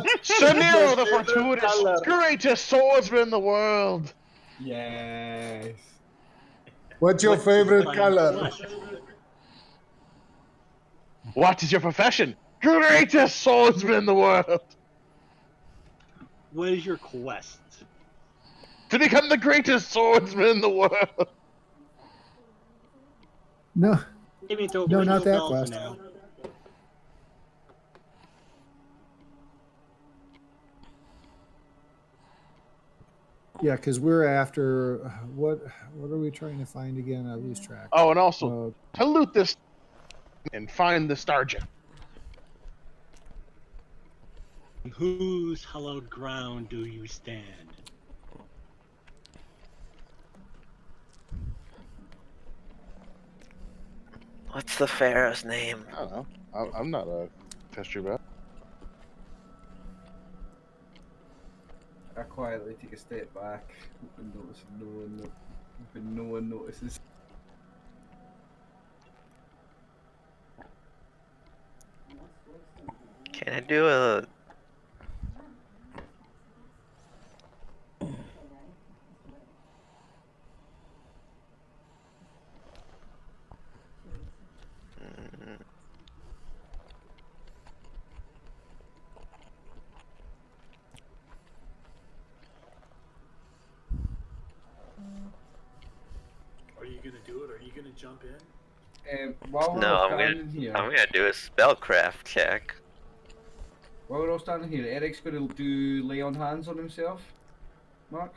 Saniro the Favorite Fortuitous, color. greatest swordsman in the world. Yes. What's your favorite Fine color? quest. What is your profession? Greatest swordsman in the world. What is your quest? To become the greatest swordsman in the world. No, Give me to no, not that bell for quest. now. Yeah, because we're after what? What are we trying to find again? I lose track. Oh, and also to loot this and find the star gem. On whose hallowed ground do you stand? What's the pharaoh's name? I don't know. I'm not a history buff. I quietly take a step back, hoping no one notices. Can I do a... Are you gonna do it? Are you gonna jump in? While we're No, all I'm standing here, gonna do a spellcraft check. while we're all standing here, Eric's gonna do lay on hands on himself. Mark.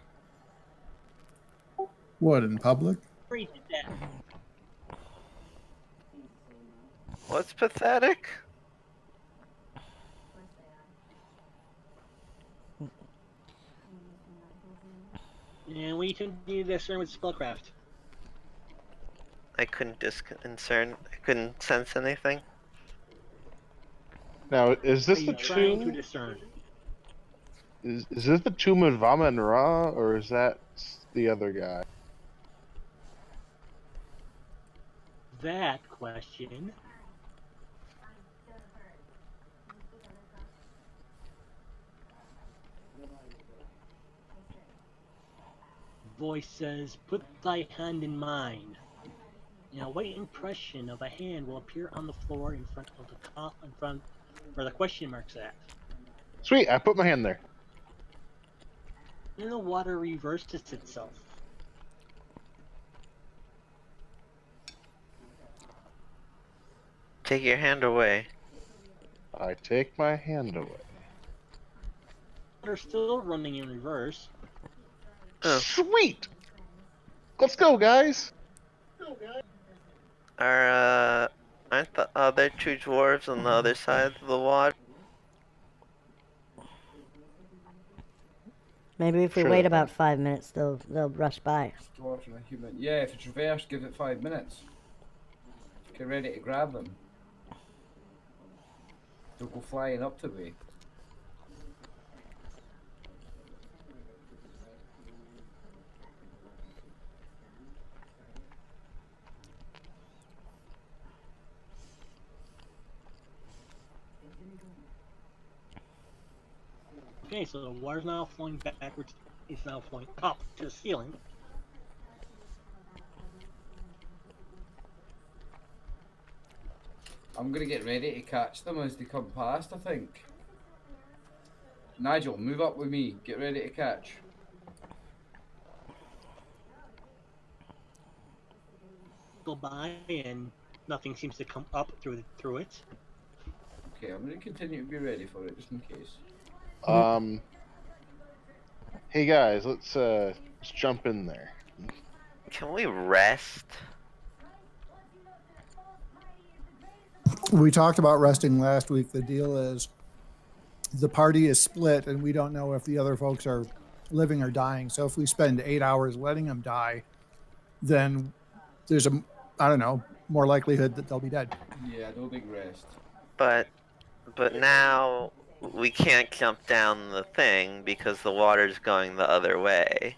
What, in public? Freeze to death. What's pathetic? And we continue this turn with spellcraft. I couldn't I couldn't sense anything. Now, is Are this you the trying to tomb? discern? Is this the tomb of Vama and Ra, or is that the other guy? That question. Voice says, "Put thy hand in mine." And a white impression of a hand will appear on the floor in front of the in front where the question mark's at. Sweet, I put my hand there. Then the water reverses itself. Take your hand away. I take my hand away. Water still running in reverse. Oh. Sweet! Let's go, guys! Aren't the other two dwarves on the other side of the water? Maybe if we Sure wait they about can. 5 minutes, they'll rush by. Dwarf and a human. Yeah, if it's reverse, give it 5 minutes. Get ready to grab them. They'll go flying up to me. Okay, so the water's now flowing backwards. It's now flowing up to the ceiling. I'm gonna get ready to catch them as they come past, I think. Nigel, move up with me. Get ready to catch. Go by and nothing seems to come up through it. Okay, I'm gonna continue to be ready for it just in case. Hey guys, let's jump in there. Can we rest? We talked about resting last week. The deal is the party is split, and we don't know if the other folks are living or dying. So if we spend 8 hours letting them die, then there's I don't know, more likelihood that they'll be dead. Yeah, no big rest. But now we can't jump down the thing because the water's going the other way.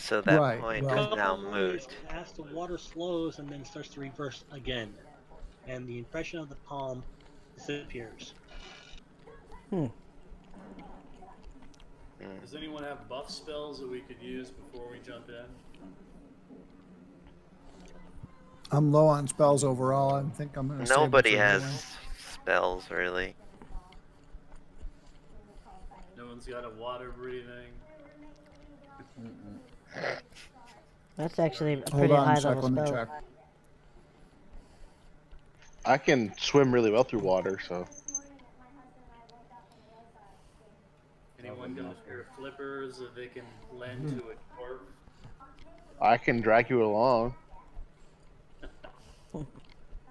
So that Right, point well- is now Couple ways moot. as the water slows and then starts to reverse again, and the impression of the palm disappears. Hmm. Does anyone have buff spells that we could use before we jump in? I'm low on spells overall. I think I'm going to save it Nobody for has healing. spells really. No one's got a water breathing. That's actually a Hold pretty on high a sec. level Let me spell. check. I can swim really well through water, so Anyone got a pair of flippers that they can lend to a dwarf? I can drag you along.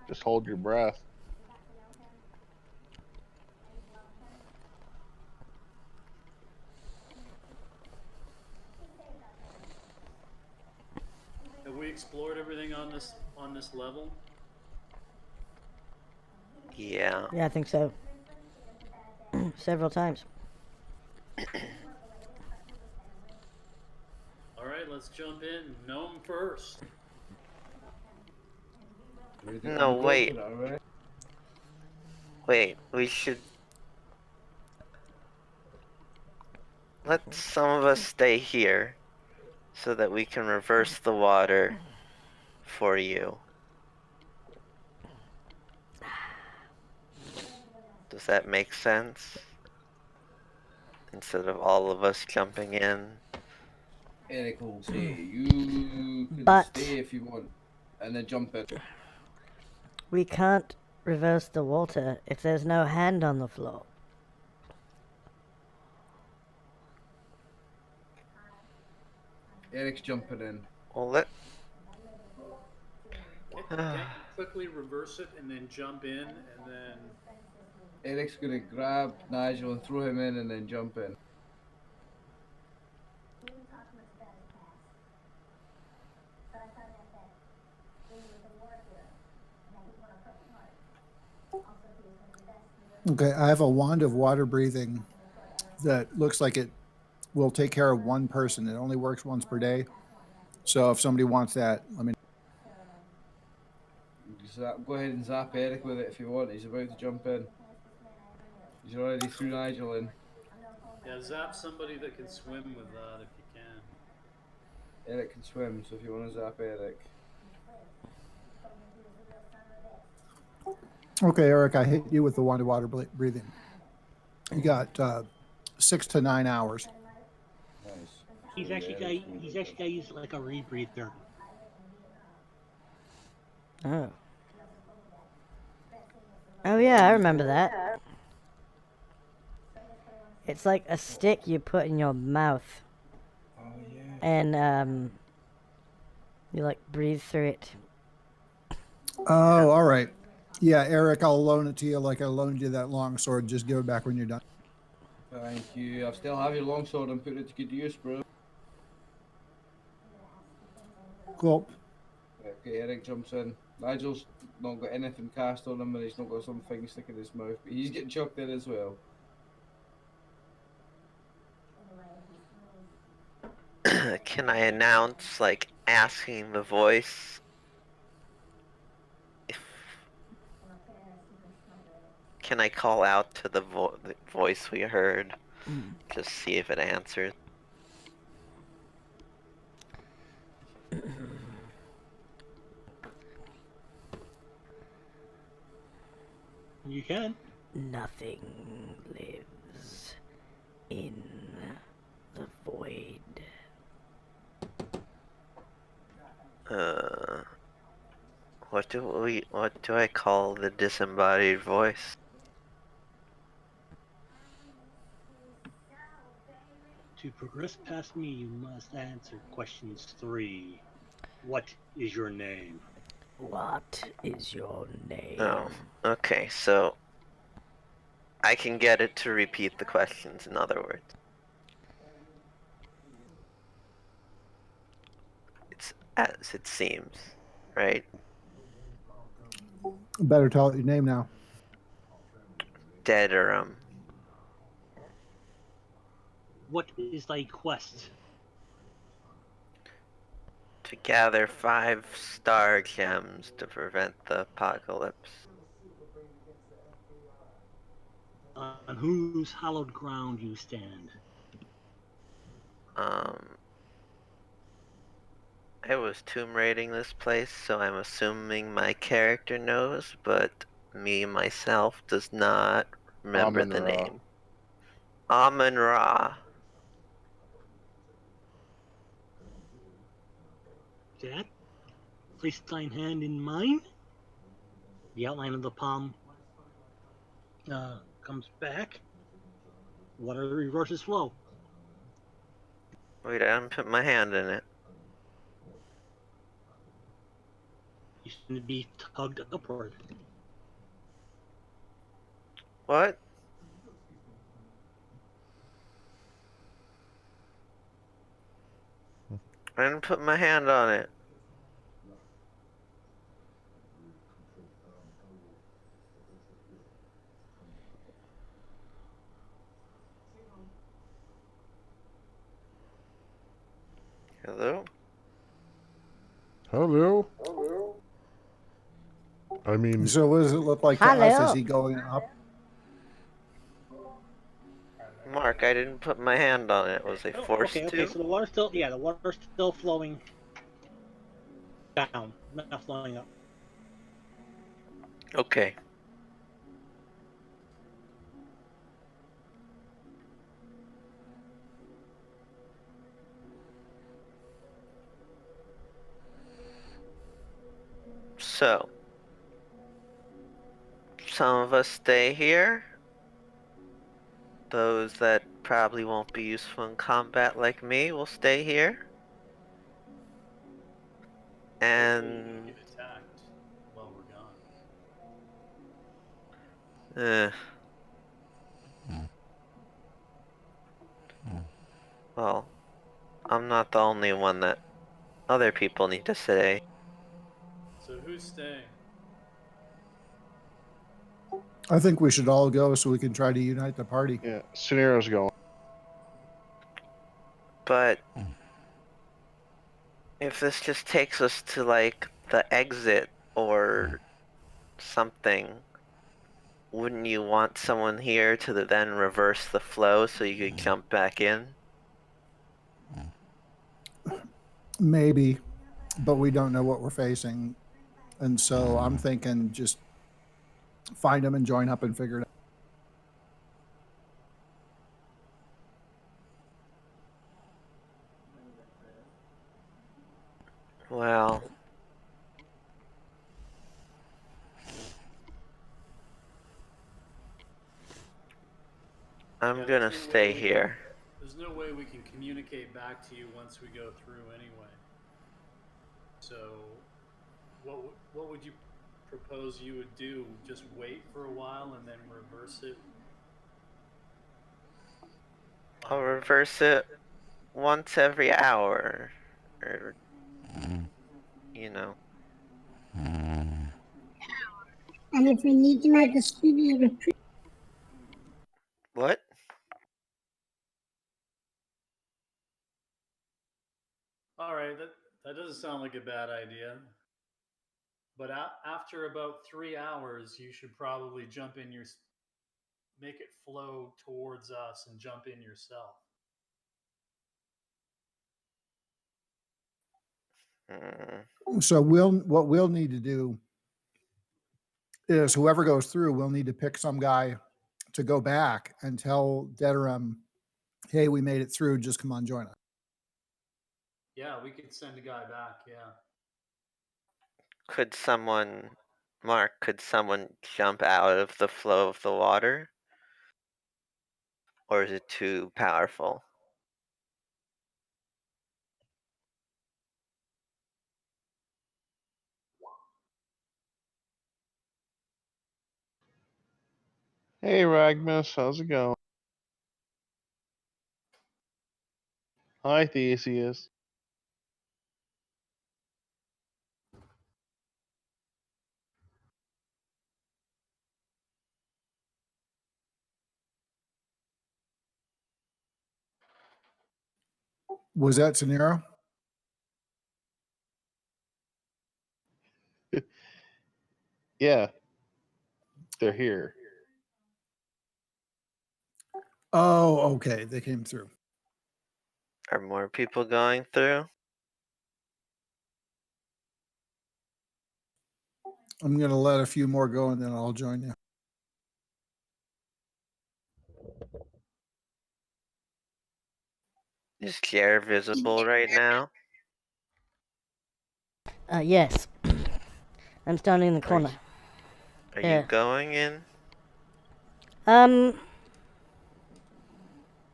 Just hold your breath. Have we explored everything on this level? Yeah. Yeah, I think so. Several times. All right, let's jump in. Gnome first. No, wait. Wait, we should let some of us stay here so that we can reverse the water for you. Does that make sense? Instead of all of us jumping in. Eric will say, you can But- stay if you want, and then jump in. We can't reverse the water if there's no hand on the floor. Eric's jumping in. Well, let. Can you quickly reverse it and then jump in and then... Eric's gonna grab Nigel and throw him in and then jump in. Okay, I have a wand of water breathing that looks like it will take care of one person. It only works once per day. So if somebody wants that, let me. Go ahead and zap Eric with it if you want. He's about to jump in. He's already threw Nigel in. Yeah, zap somebody that can swim with that if you can. Eric can swim, so if you want to zap Eric. Okay, Eric, I hit you with the wand of water breathing. You got 6 to 9 hours. Nice. He's So, actually Eric's got gonna he's go. actually got to use like a rebreather. Oh. Oh yeah, I remember that. It's like a stick you put in your mouth, Oh yeah. and you like breathe through it. Oh, all right. Yeah, Eric, I'll loan it to you like I loaned you that long sword. Just give it back when you're done. Thank you. I still have your longsword and put it to good use, bro. Cool. Okay, Eric jumps in. Nigel's not got anything cast on him and he's not got something sticking in his mouth, but he's getting chucked in as well. Can I announce, like, asking the voice if... Can I call out to the voice we heard? Just see if it answers. You can. Nothing lives in the void. What do I call the disembodied voice? To progress past me, you must answer questions 3. What is your name? What is your name? Oh, okay, so I can get it to repeat the questions, in other words. It's as it seems, right? Better tell it your name now. Deaderum. What is thy quest? To gather 5 star gems to prevent the apocalypse. On whose hallowed ground you stand. I was tomb raiding this place, so I'm assuming my character knows, but me myself does not remember the Amun-Ra. name. Amun-Ra. Jack, place thine hand in mine. The outline of the palm comes back. Water reverses flow. Wait, I didn't put my hand in it. You seem to be tugged upward. What? I didn't put my hand on it. Hello? Hello? I mean, So what does it look like to us? Is Hello. he going up? Mark, I didn't put my hand on it. Was I forced Okay. to? So the water's still flowing down, not flowing up. Okay. So, some of us stay here. Those that probably won't be useful in combat like me will stay here. Hopefully you And get attacked while we're gone. well, I'm not the only one that other people need to stay. So who's staying? I think we should all go so we can try to unite the party. Yeah, Scenario's going. But if this just takes us to like the exit or something, wouldn't you want someone here to then reverse the flow so you could jump back in? Maybe, but we don't know what we're facing. And so I'm thinking just find them and join up and figure it out. Well, I'm Yeah, gonna there's no stay way here. There's no way we can communicate back to you once we go through anyway. So, what would you propose you would do? Just wait for a while and then reverse it? I'll reverse it once every hour. Or, And if we need to make a speedy retreat, What? All right, that doesn't sound like a bad idea. But after about 3 hours, you should probably make it flow towards us and jump in yourself. So what we'll need to do is whoever goes through, we'll need to pick some guy to go back and tell Deterim, hey, we made it through. Just come on, join us. Yeah, we could send a guy back. Yeah. Could someone jump out of the flow of the water? Or is it too powerful? Hey, Ragmus, how's it going? Hi, Theseus. Was that Scenario? Yeah. They're here. Oh, okay. They came through. Are more people going through? I'm gonna let a few more go, and then I'll join you. Is Kier visible right now? Yes. I'm standing in the Are corner. Are Yeah. you going in?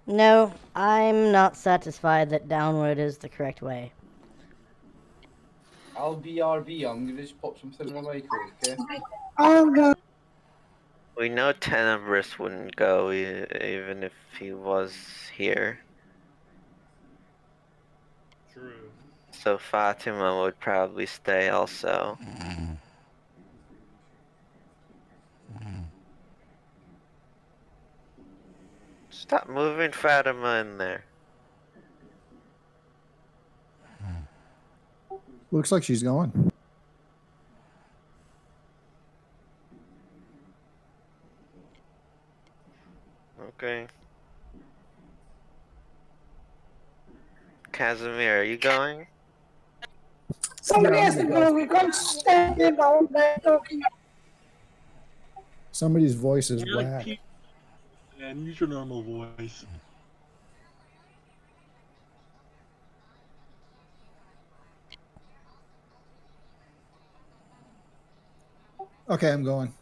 No, I'm not satisfied that downward is the correct way. I'll BRB. I'm gonna just pop something in my microwave, okay? I'll go. We know Tenebris wouldn't go even if he was here. True. So Fatima would probably stay also. Stop moving Fatima in there. Looks like she's going. Okay. Casimir, are you going? Somebody Yeah, has to I'm gonna go. We can't stand there all day talking. Somebody's voice is Yeah, like whack. Pete, and use your normal voice. Okay, I'm going.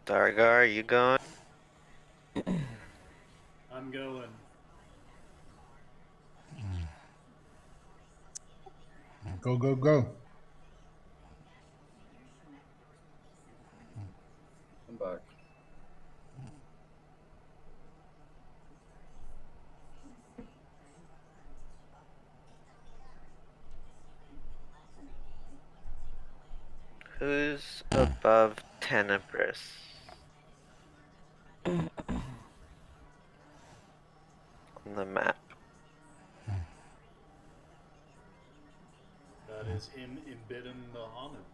Dargar, are you going? I'm going. Go, go, go. I'm back. Who's above Tenebris? On the map. That is him Ibidin Muhammad.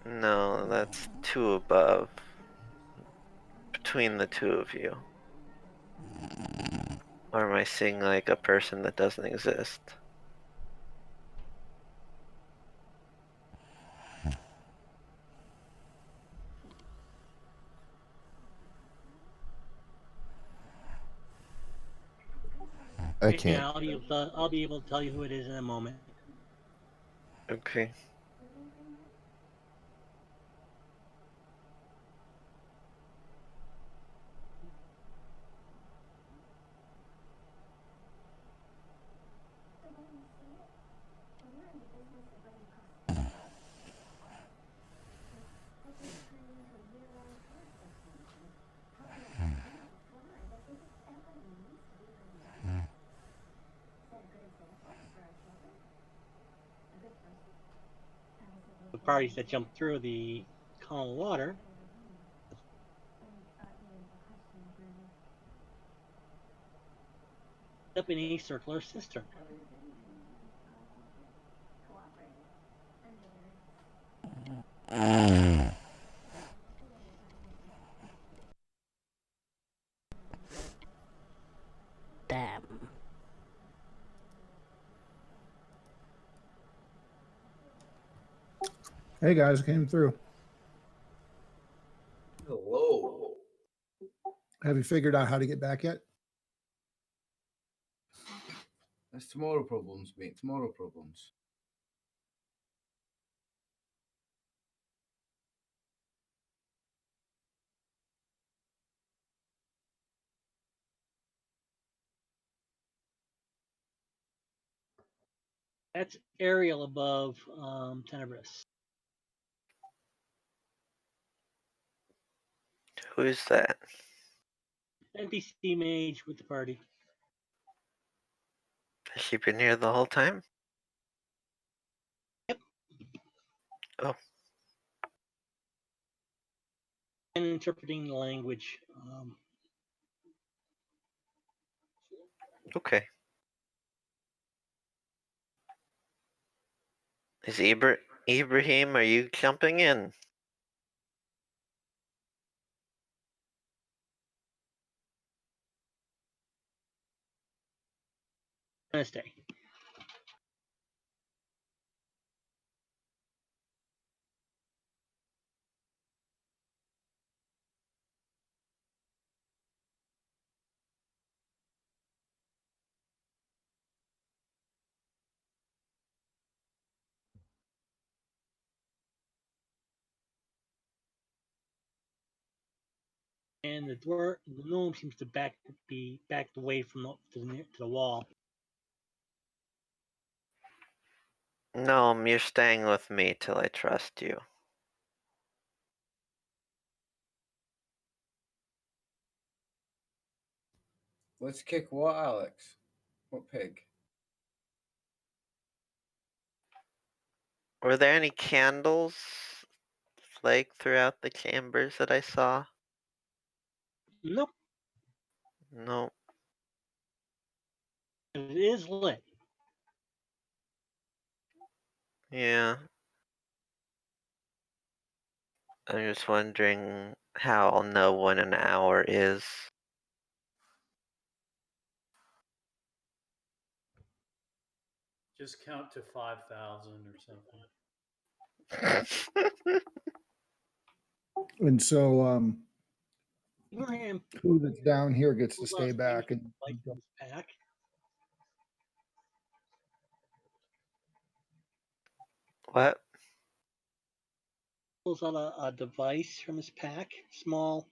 No, that's two above. Between the two of you. Or am I seeing like a person that doesn't exist? I Yeah, can't. I'll be able to tell you who it is in a moment. Okay. The parties that jump through the column of water. Up in a circular cistern. Damn. Hey guys, came through. Hello. Have you figured out how to get back yet? That's tomorrow problems, mate. Tomorrow problems. That's Ariel above Tenebris. Who is that? NPC mage with the party. Has she been here the whole time? Yep. Oh. And interpreting the language. Okay. Is Ibrahim, are you jumping in? Wednesday. And the gnome seems to be backed away from to the wall. No, you're staying with me till I trust you. Let's kick what, Alex? What pig? Were there any candles like throughout the chambers that I saw? Nope. No. It is lit. Yeah. I'm just wondering how I'll know when an hour is. Just count to 5,000 or something. And so, Ibrahim who that's down here gets to pulls stay out back a and device from his pack. What? Pulls out a device from his pack, small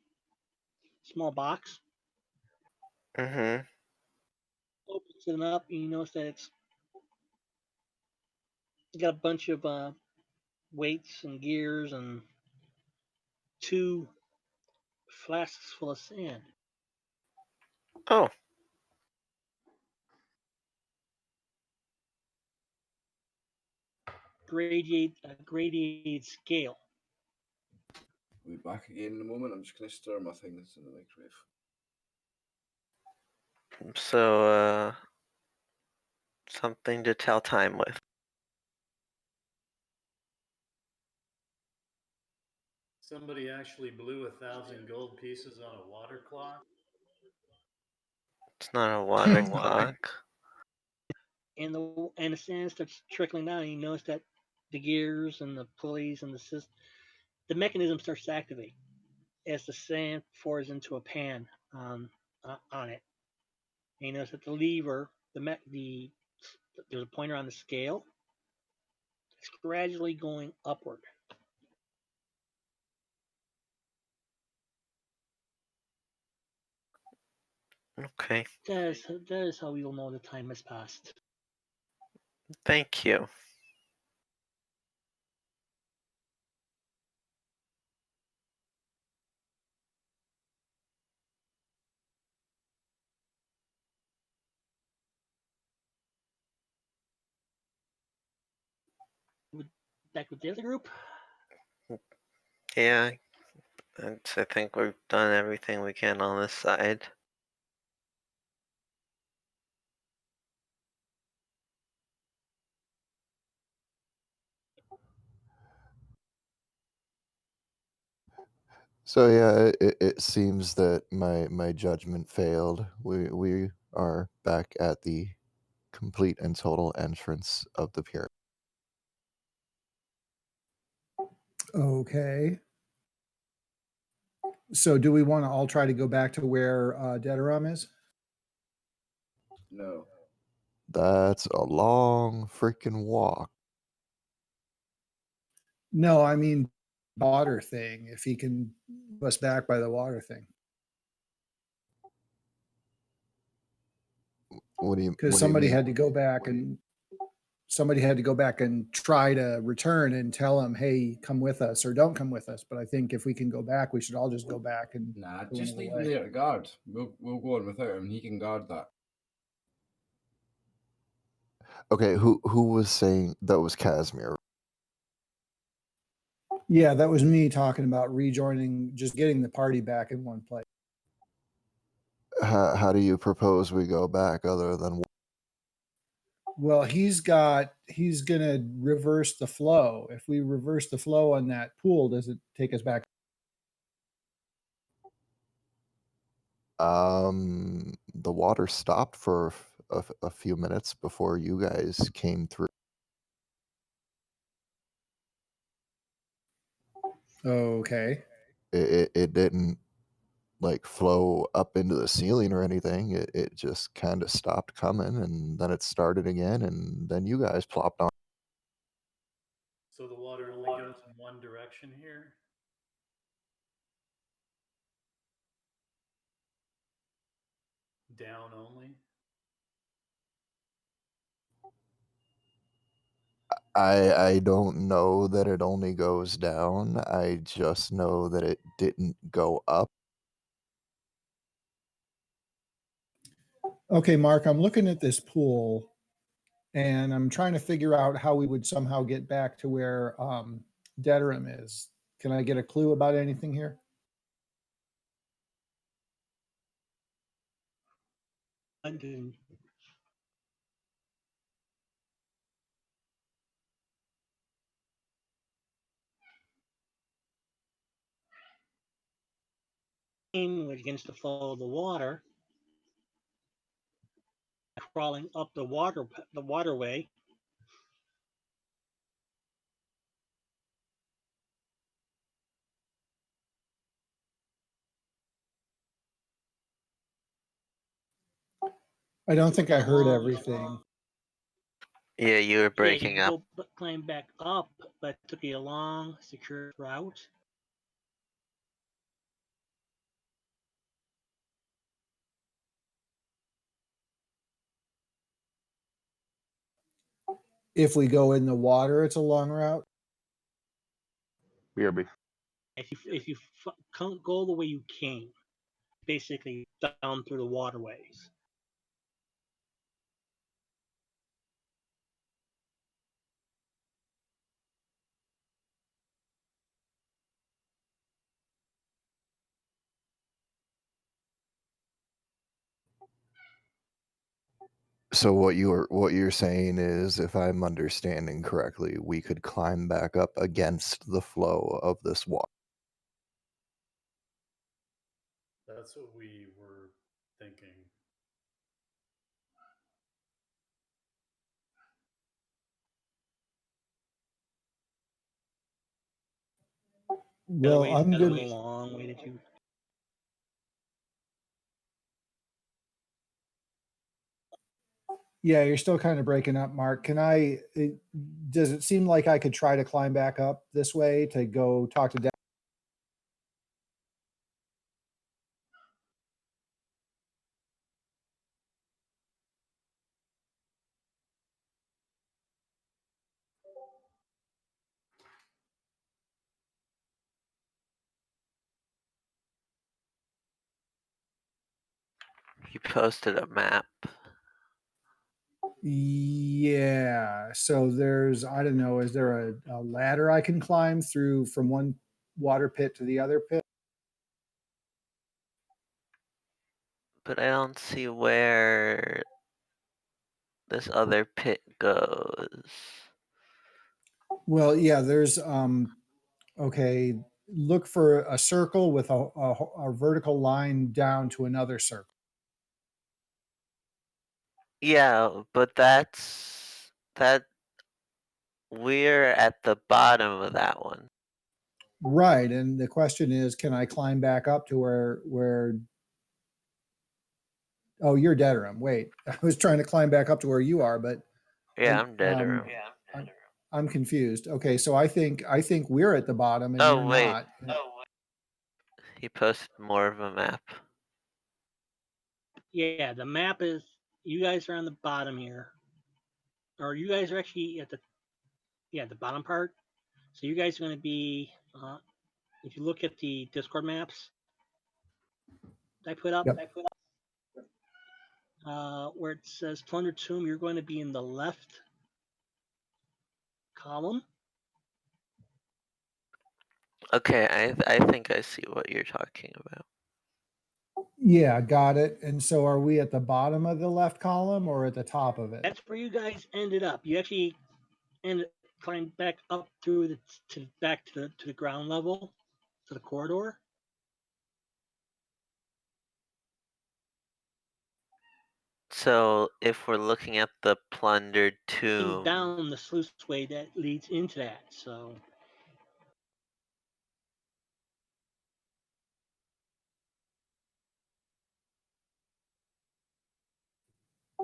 box. Mm-hmm. Opens it up, and you notice that it's got a bunch of weights and gears and 2 flasks full of sand. Oh. Gradiated scale. We'll be back again in a moment. I'm just going to stir my thing that's in the microwave. So, something to tell time with. Somebody actually blew 1,000 gold pieces on a water clock. It's not a water clock. And the sand starts trickling down, and you notice that the gears and the pulleys and the mechanism starts to activate as the sand pours into a pan on it. And you notice that the lever, there's a pointer on the scale. It's gradually going upward. Okay. That is how you'll know the time has passed. Thank you. Back with the other group. Yeah. I think we've done everything we can on this side. So yeah, it seems that my judgment failed. We are back at the complete and total entrance of the pyramid. okay. So, do we want to all try to go back to where Dedaram is? No. That's a long freaking walk. No, I mean water thing. If he can bring us back by the water thing, What do you? because What do you somebody mean? had to go back and try to return and tell him, "Hey, come with us," or "Don't come with us." But I think if we can go back, we should all just go back and Nah, go just another leave him way. there to guard. We'll go on without him. He can guard that. Okay, who was saying that was Casimir? Yeah, that was me talking about rejoining, just getting the party back in one place. how do you propose we go back other than? Well, he's gonna reverse the flow. If we reverse the flow on that pool, does it take us back? The water stopped for a few minutes before you guys came through. Okay. It didn't like flow up into the ceiling or anything. It just kind of stopped coming, and then it started again, and then you guys plopped on. So the water only goes in one direction here? Down only? I don't know that it only goes down. I just know that it didn't go up. Okay, Mark, I'm looking at this pool and I'm trying to figure out how we would somehow get back to where Deterim is. Can I get a clue about anything here? London. Against the flow of the water, crawling up the waterway. I don't think I heard Along- everything. Yeah, you were Yeah, you breaking can up. go climb back up, but it took you a long, secure route. If we go in the water, it's a long route. BRB. If you can't go the way you came, basically down through the waterways. So what you're saying is, if I'm understanding correctly, we could climb back up against the flow of this water. That's what we were thinking. Well, I'm a good. long way to do. Yeah, you're still kind of breaking up, Mark. Does it seem like I could try to climb back up this way to go talk to Dad? You posted a map. Yeah. So I don't know, is there a ladder I can climb through from one water pit to the other pit? But I don't see where this other pit goes. Well, yeah, okay, look for a circle with a vertical line down to another circle. Yeah, but that we're at the bottom of that one. Right. And the question is, can I climb back up to where oh, you're Deterim. Wait, I was trying to climb back up to where you are, but Yeah, I'm dead around. I'm confused. Okay, so I think we're at the bottom and you're Oh wait, not. he posted more of a map. Yeah, the map is. You guys are on the bottom here, or you guys are actually at the bottom part. So you guys are going to be. If you look at the Discord maps I put up, Yep. where it says Plunder Tomb, you're going to be in the left column. Okay, I think I see what you're talking about. Yeah, got it. And so are we at the bottom of the left column or at the top of it? That's where you guys ended up. You actually climbed back up through back to the ground level, to the corridor. So if we're looking at the plundered tomb, down the sluiceway that leads into that. So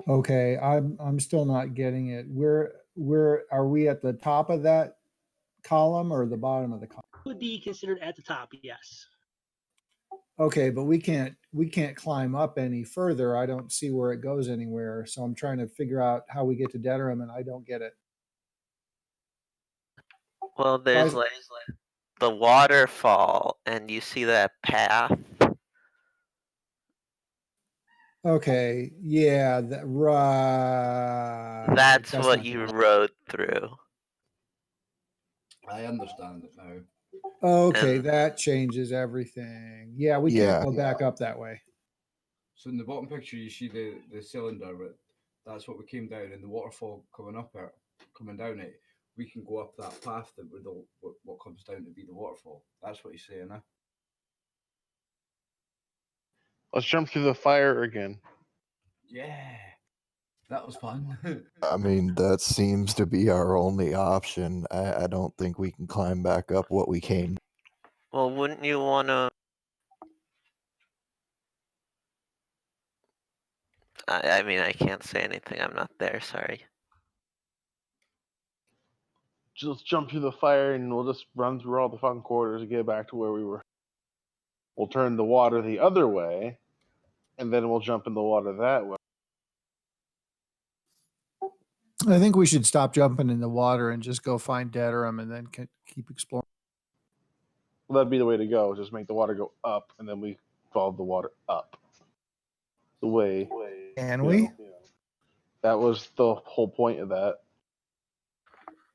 Okay, I'm still not getting it. Where are we at the top of that column or the bottom of the column? would be considered at the top, yes. Okay, but we can't climb up any further. I don't see where it goes anywhere. So I'm trying to figure out how we get to Deterim and I don't get it. well, there's Guys- like the waterfall, and you see that path. Okay, yeah, right. That's what not you good. rode through. I understand it now. Okay, And- that changes everything. Yeah, we Yeah. can't go back up that way. So in the bottom picture, you see the cylinder, but that's what we came down, and the waterfall coming down it. We can go up that path that with what comes down to be the waterfall. That's what he's saying, huh? Let's jump through the fire again. Yeah, that was fun. I mean, that seems to be our only option. I don't think we can climb back up what we came. Well, wouldn't you want to? I mean, I can't say anything. I'm not there. Sorry. Just jump through the fire and we'll just run through all the fucking corridors and get back to where we were. We'll turn the water the other way, and then we'll jump in the water that way. I think we should stop jumping in the water and just go find Deterim and then keep exploring. Well, that'd be the way to go. Just make the water go up, and then we follow the water up. The way. Can you we? know, that was the whole point of that.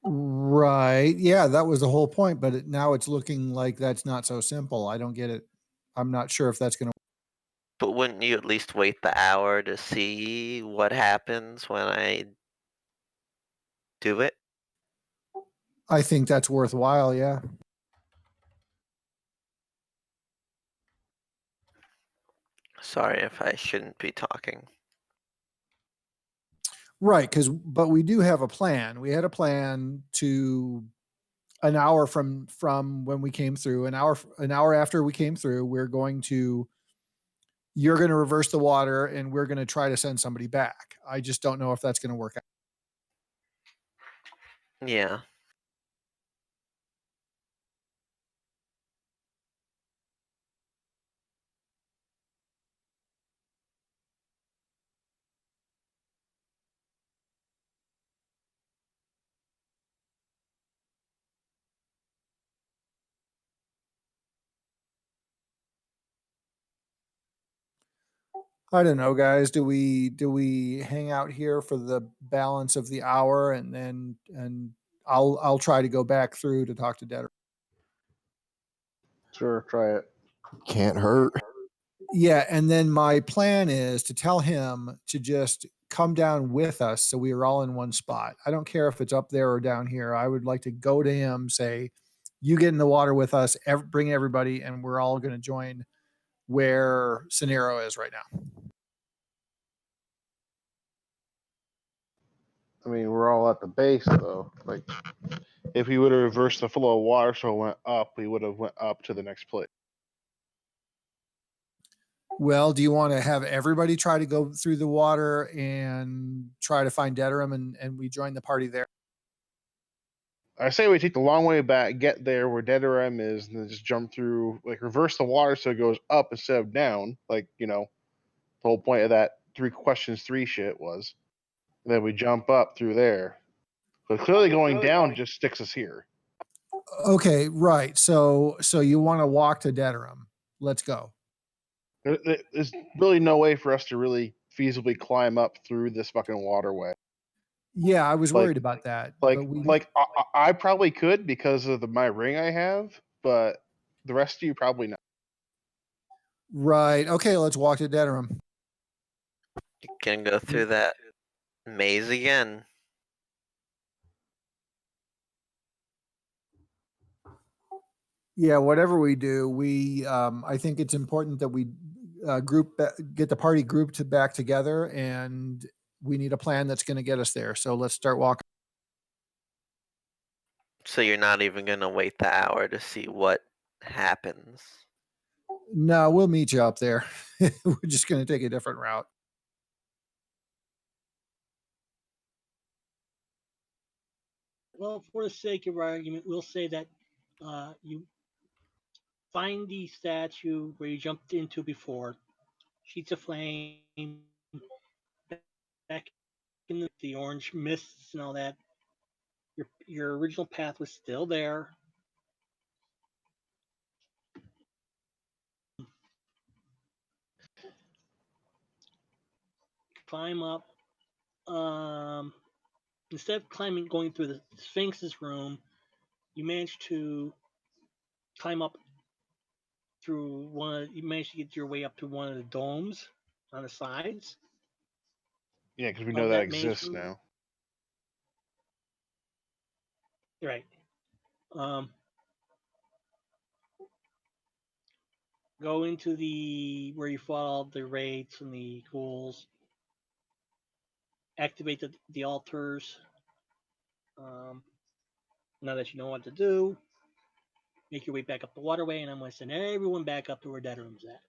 Right. Yeah, that was the whole point. But now it's looking like that's not so simple. I don't get it. I'm not sure if that's going to. But wouldn't you at least wait the hour to see what happens when I do it? I think that's worthwhile. Yeah. Sorry if I shouldn't be talking. Right. But we do have a plan. We had a plan to an hour from when we came through, an hour after we came through, you're going to reverse the water and we're going to try to send somebody back. I just don't know if that's going to work out. Yeah. I don't know, guys. Do we hang out here for the balance of the hour and I'll try to go back through to talk to Detter. Sure, try it. Can't hurt. Yeah, and then my plan is to tell him to just come down with us so we are all in one spot. I don't care if it's up there or down here. I would like to go to him, say, you get in the water with us, bring everybody, and we're all going to join where Scenario is right now. I mean, we're all at the base though. Like, if we would have reversed the flow of water so it went up, we would have went up to the next place. Well, do you want to have everybody try to go through the water and try to find Deterim and we join the party there? I say we take the long way back, get there where Deterim is, and then just jump through, like reverse the water so it goes up instead of down. Like, the whole point of that 3 shit was. And then we jump up through there. But clearly going down just sticks us here. Okay, right. So you want to walk to Deterim. Let's go. There's really no way for us to really feasibly climb up through this fucking waterway. Yeah, I was Like- worried about that. Like, but I probably could because of my ring I have, but the rest of you probably not. Right. Okay, let's walk to Denerim. You can go through that maze again. Yeah, whatever we do, I think it's important that we get the party grouped back together, and we need a plan that's going to get us there. So let's start walking. So you're not even gonna wait the hour to see what happens. No, we'll meet you up there. We're just going to take a different route. Well, for the sake of argument, we'll say that you find the statue where you jumped into before. Sheets of flame, back in the orange mists and all that. Your original path was still there. Climb up. Instead of going through the Sphinx's room, you managed to climb up through you managed to get your way up to one of the domes on the sides. Yeah, because we know Of that that maze exists room. now. Right. Go into where you fought all the wraiths and the ghouls. Activate the altars. Now that you know what to do, make your way back up the waterway, and I'm going to send everyone back up to where Deadroom's at.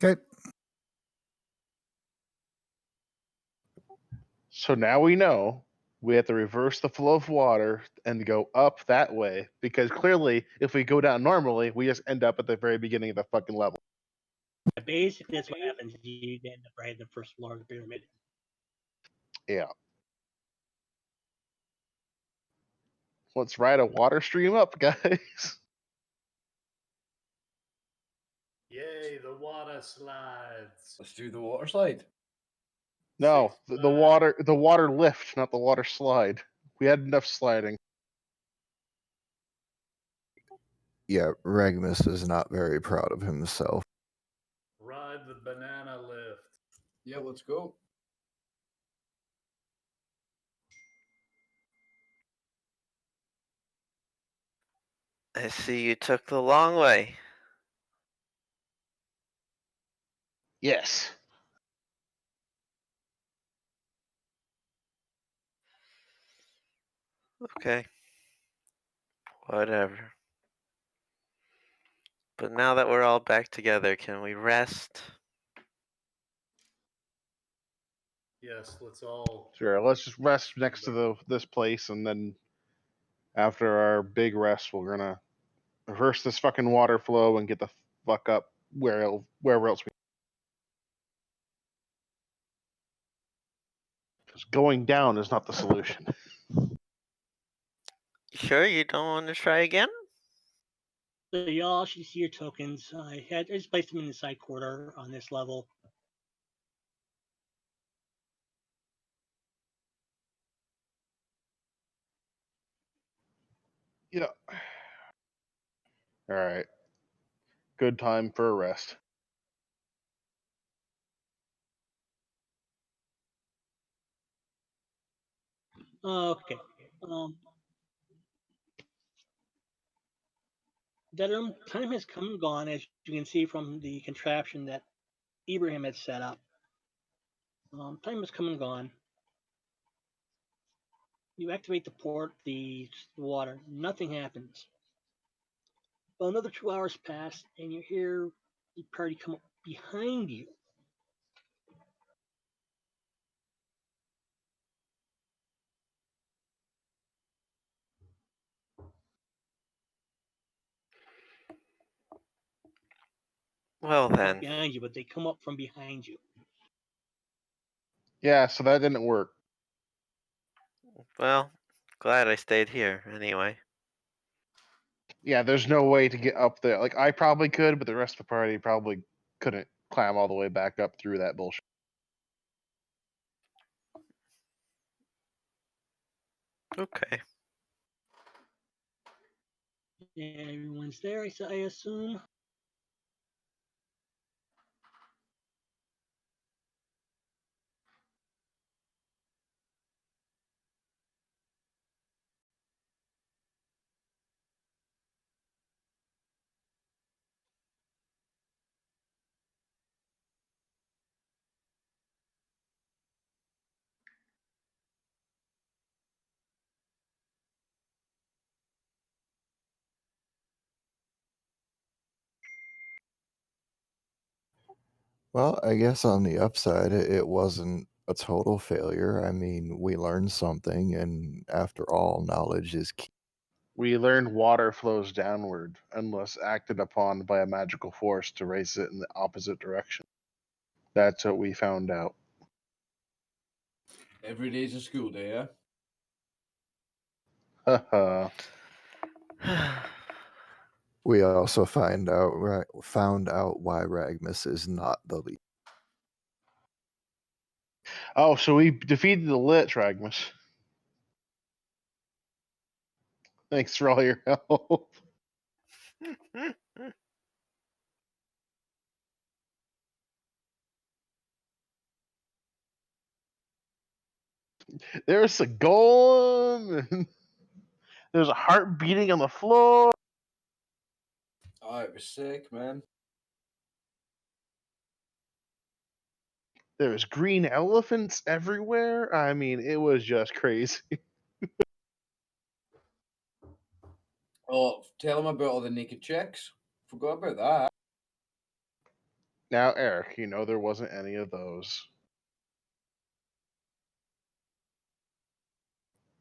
Okay. So now we know we have to reverse the flow of water and go up that way, because clearly, if we go down normally, we just end up at the very beginning of the fucking level. Basically, that's what happens. You end up right in the first floor of the pyramid. Yeah. Let's ride a water stream up, guys. Yay, the water slides. Let's do the water slide. No, Six the Flags. water lift, not the water slide. We had enough sliding. Yeah, Regmus is not very proud of himself. Ride the banana lift. Yeah, let's go. I see you took the long way. Yes. Okay. Whatever. But now that we're all back together, can we rest? Yes, let's all. Sure. Let's just rest next to this place, and then after our big rest, we're gonna reverse this fucking water flow and get the fuck up wherever else we. Because going down is not the solution. Sure you don't want to try again? So y'all should see your tokens. I just placed them in the side corner on this level. Yeah. All right. Good time for a rest. Okay. Deadroom, time has come and gone, as you can see from the contraption that Ibrahim had set up. Time has come and gone. You activate the water. Nothing happens. Well, another 2 hours pass, and you hear the party come up behind you. Well Not then. behind you, but they come up from behind you. Yeah, so that didn't work. Well, glad I stayed here anyway. Yeah, there's no way to get up there. Like, I probably could, but the rest of the party probably couldn't climb all the way back up through that bullshit. Okay. And everyone's there, I assume. Well, I guess on the upside, it wasn't a total failure. I mean, we learned something, and after all, knowledge is key. We learned water flows downward unless acted upon by a magical force to raise it in the opposite direction. That's what we found out. Every day's a school day, yeah? Haha. We also found out why Ragmus is not the lead. Oh, so we defeated the Lich, Ragmus. Thanks for all your help. There's a golem, and there's a heart beating on the floor. Oh, it was sick, man. There's green elephants everywhere. I mean, it was just crazy. Oh, tell him about all the naked chicks. Forgot about that. Now, Eric, you know there wasn't any of those.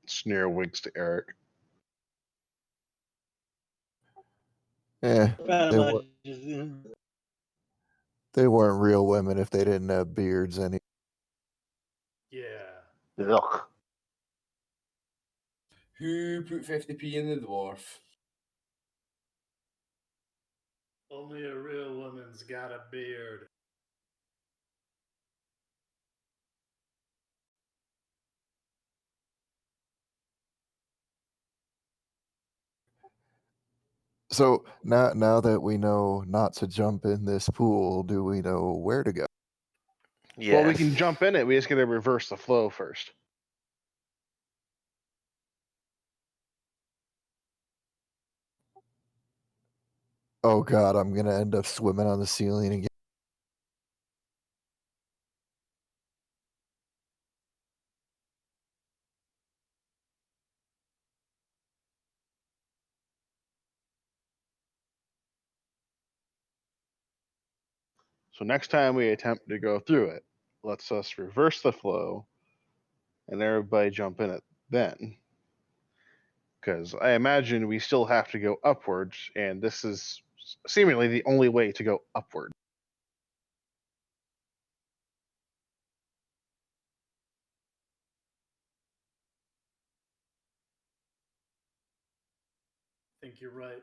Sneer winks to Eric. Eh, About they, much. were, they weren't real women if they didn't have beards any. Yeah. Ugh. Who put 50p in the dwarf? Only a real woman's got a beard. So now that we know not to jump in this pool, do we know where to go? Yes. Well, we can jump in it. We just got to reverse the flow first. Oh God, I'm gonna end up swimming on the ceiling again. So next time we attempt to go through it, let's us reverse the flow and everybody jump in it then. Because I imagine we still have to go upwards, and this is seemingly the only way to go upward. I think you're right.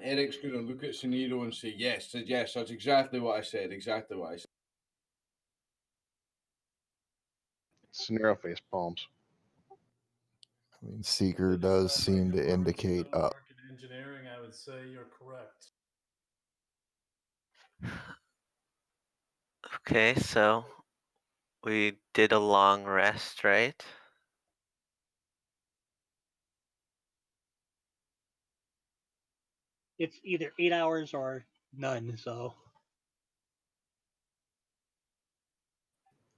Eric's going to look at Suniro and say, yes, that's exactly what I said, exactly what I said. Scenario face palms. I mean, Seeker does seem to indicate up. Market engineering, I would say you're correct. Okay, so we did a long rest, right? It's either 8 hours or none. So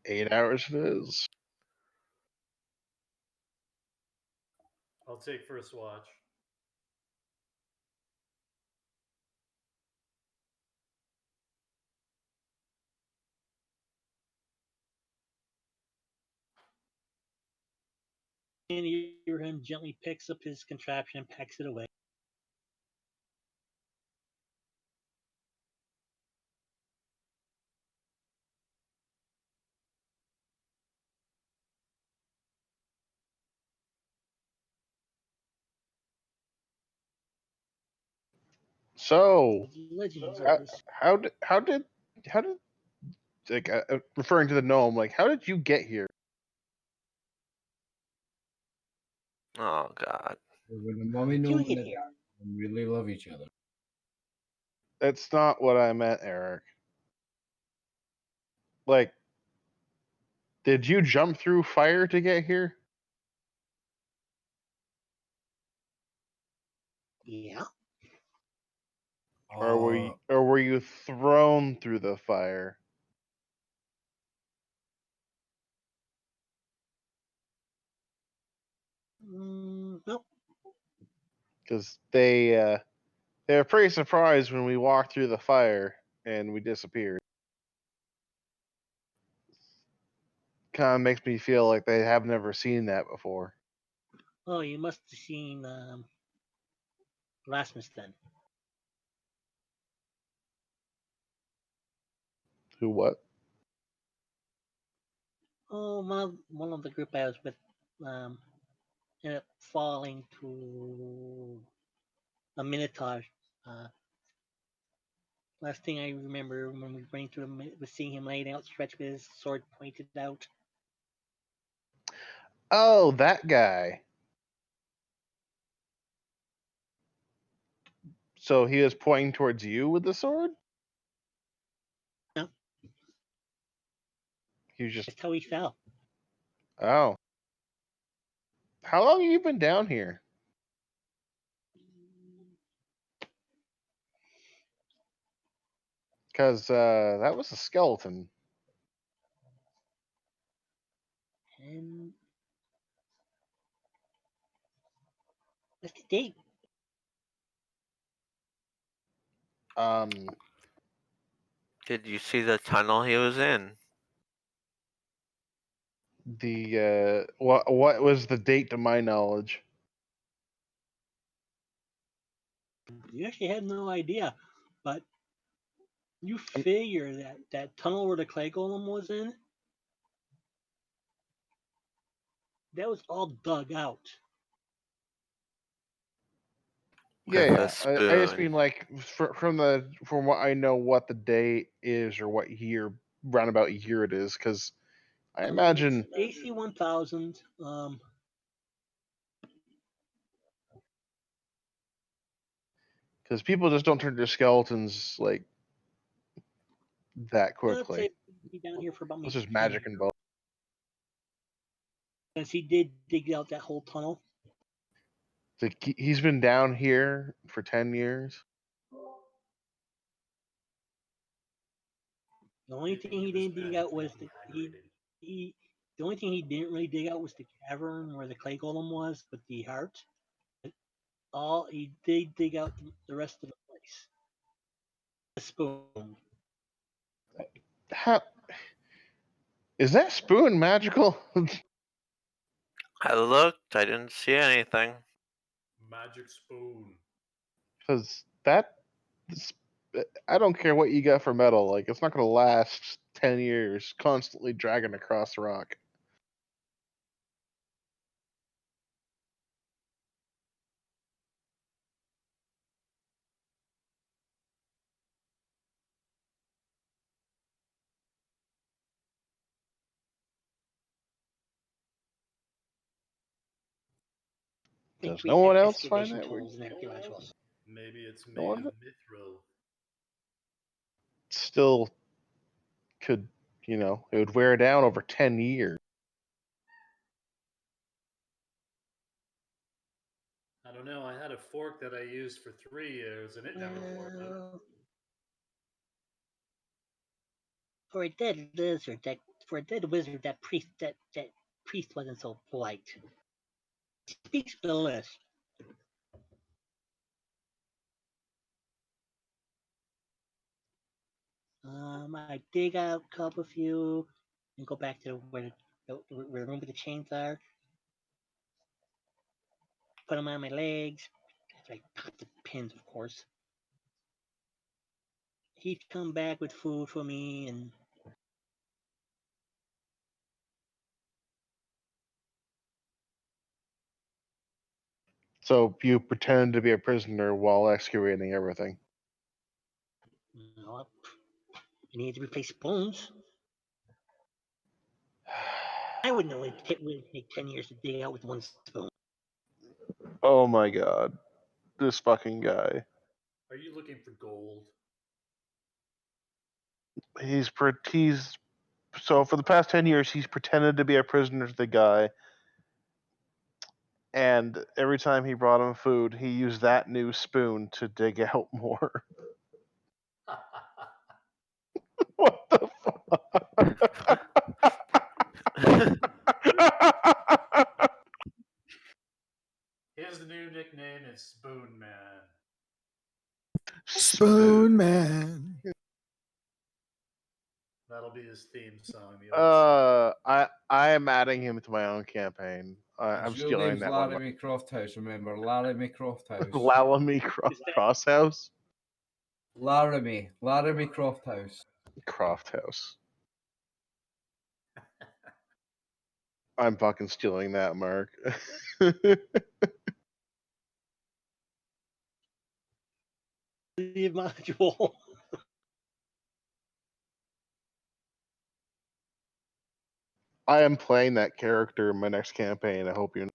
8 hours it is. I'll take first watch. and Ibrahim gently picks up his contraption and packs it away. So, Legend how, service. how did like referring to the gnome, like how did you get here? Oh God. When the mommy Did you gnome get and the here? dad gnome really love each other. That's not what I meant, Eric. Like, did you jump through fire to get here? Yeah. Or were you thrown through the fire? Nope. Because they were pretty surprised when we walked through the fire and we disappeared. kind of makes me feel like they have never seen that before. Oh, you must have seen Rasmus then. Who? What? Oh, one of the group I was with ended up falling to a Minotaur. Last thing I remember when we went through was seeing him laying out, stretched with his sword pointed out. Oh, that guy. So he was pointing towards you with the sword? No, He was just. that's how he fell. Oh. How long have you been down here? Because that was a skeleton. And what's the date? Did you see the tunnel he was in? What was the date to my knowledge? You actually have no idea, but you figure that tunnel where the clay golem was in, that was all dug out. With Yeah. a spoon. I just mean like from what I know, what the date is or what year, roundabout year it is, because I imagine AC 1000. because people just don't turn to skeletons like that I'd quickly. say be down here for about This maybe is magic 10 involved. since he did dig out that whole tunnel. He's been down here for 10 years. The only thing he didn't dig out was the only thing he didn't really dig out was the cavern where the clay golem was with the heart. All he did dig out the rest of the place. The spoon. How is that spoon magical? I looked, I didn't see anything. Magic spoon. Because I don't care what you got for metal, like it's not going to last 10 years constantly dragging across the rock. Does no one else find that weird? Tools and archaeological. Maybe it's No made one of mithril. still could, it would wear down over 10 years. I don't know. I had a fork that I used for 3 years, and it never wore out. For a dead lizard, for a dead wizard, that priest wasn't so polite. Speaks for the list. I dig out a couple few and go back to where the room with the chains are. Put them on my legs. After I pop the pins, of course. He'd come back with food for me and So you pretended to be a prisoner while excavating everything. I need to replace spoons. I wouldn't know it would take 10 years to dig out with one spoon. Oh my god. This fucking guy. Are you looking for gold? He's so for the past 10 years he's pretended to be a prisoner to the guy, and every time he brought him food he used that new spoon to dig out more. What the fuck? His new nickname is Spoon Man. Spoon Man. That'll be his theme song. The old I am adding him to my own campaign. His I'm real stealing name's that one. Laramie Crofthouse, remember? Laramie Crofthouse. Laramie Crosshouse. Laramie Crofthouse. Croft House. I'm fucking stealing that, Mark. The module. I am playing that character in my next campaign. I hope you know.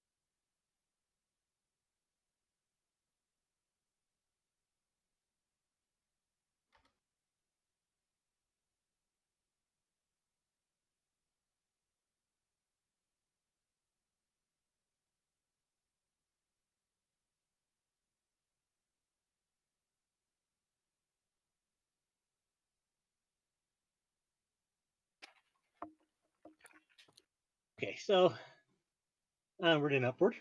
Okay, so onward and upward.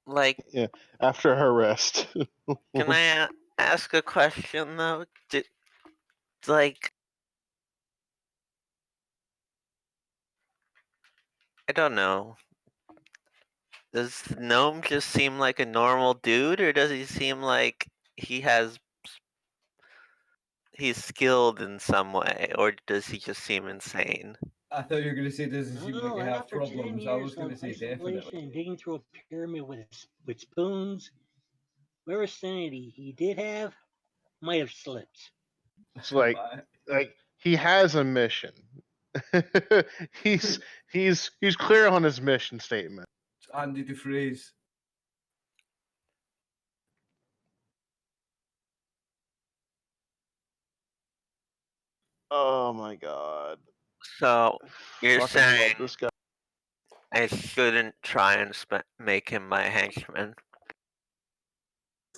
Like, Yeah, after her arrest. can I ask a question though? Like, I don't know. Does the gnome just seem like a normal dude, or does he seem like he's skilled in some way, or does he just seem insane? I thought you were going to say, does it seem like you No, have after 10 problems? I was years going to of say isolation definitely. and digging through a pyramid with spoons, where sanity he did have might have slipped. It's like he has a mission. he's clear on his mission statement. Andy Dufresne. Oh my god. So you're Fucking love saying this guy. I shouldn't try and make him my henchman?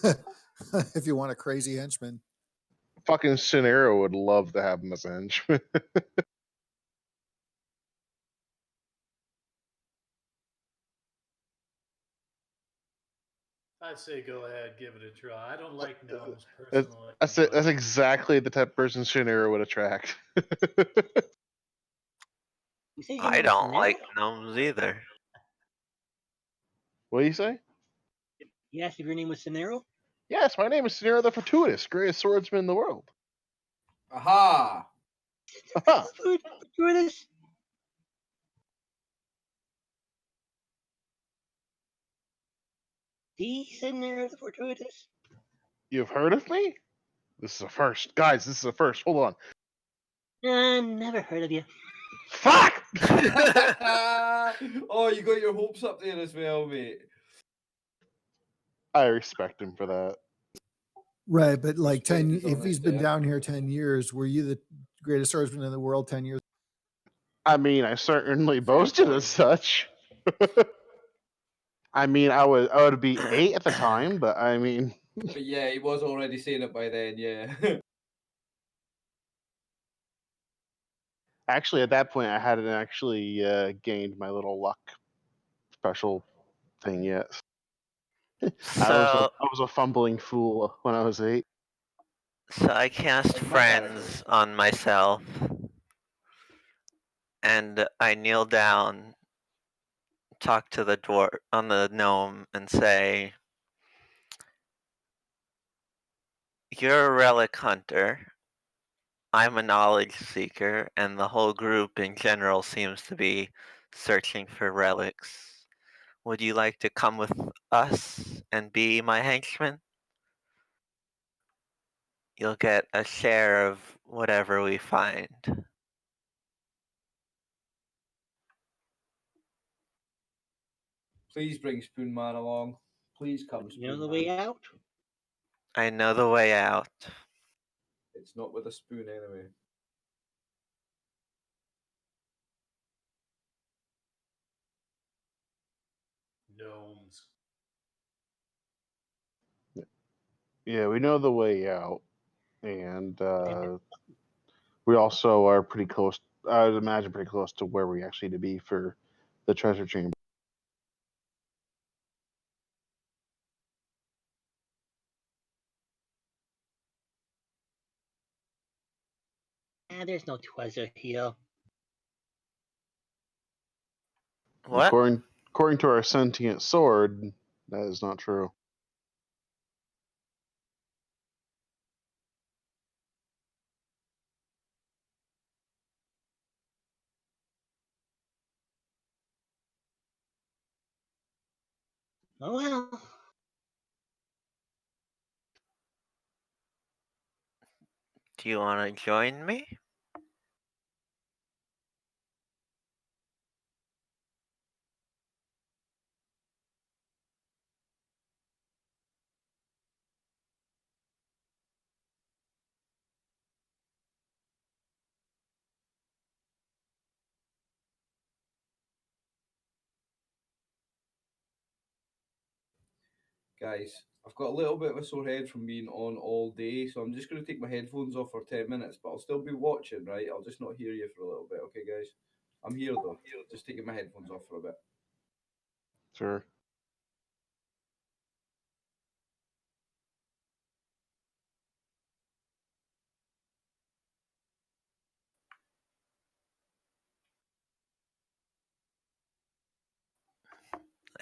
If you want a crazy henchman. Fucking Scenario would love to have him as a henchman. I'd say go ahead, give it a try. I don't like gnomes That's, personally. that's but That's exactly the type of person Scenario would attract. You say your I name was don't Scenario? like gnomes either. What do you say? You asked if your name was Scenario? Yes, my name is Scenario the Fortuitous, greatest swordsman in the world. Aha! Aha! Fortuitous? The Scenario the Fortuitous? You've heard of me? This is a first. Guys, this is a first. Hold on. Never heard of you. Fuck! Oh, you got your hopes up there as well, mate. I respect him for that. Right, but like Respect 10, is if he's honest, been yeah. down here 10 years, were you the greatest swordsman in the world 10 years? I mean, I certainly Fair boasted point. as such. I mean, I would be 8 at the time, but I mean, But yeah, he was already saying it by then, yeah. actually, at that point, I hadn't actually gained my little luck special thing yet. I So was a fumbling fool when I was 8. I cast Like my friends on myself, and I kneel down, talk to the gnome, and say, "You're a relic hunter. I'm a knowledge seeker, and the whole group in general seems to be searching for relics. Would you like to come with us and be my henchman? You'll get a share of whatever we find." Please bring Spoon Man along. Please come, You know Spoon the Man. way out? I know the way out. It's not with a spoon anyway. gnomes. Yeah, we know the way out, and we also are pretty close. I would imagine pretty close to where we actually need to be for the treasure chamber. there's no treasure here. What? According to our sentient sword, that is not true. Oh well. Do you want to join me? Guys, I've got a little bit of a sore head from being on all day, so I'm just going to take my headphones off for 10 minutes, but I'll still be watching, right? I'll just not hear you for a little bit, okay, guys? I'm here though, just taking my headphones off for a bit. Sure.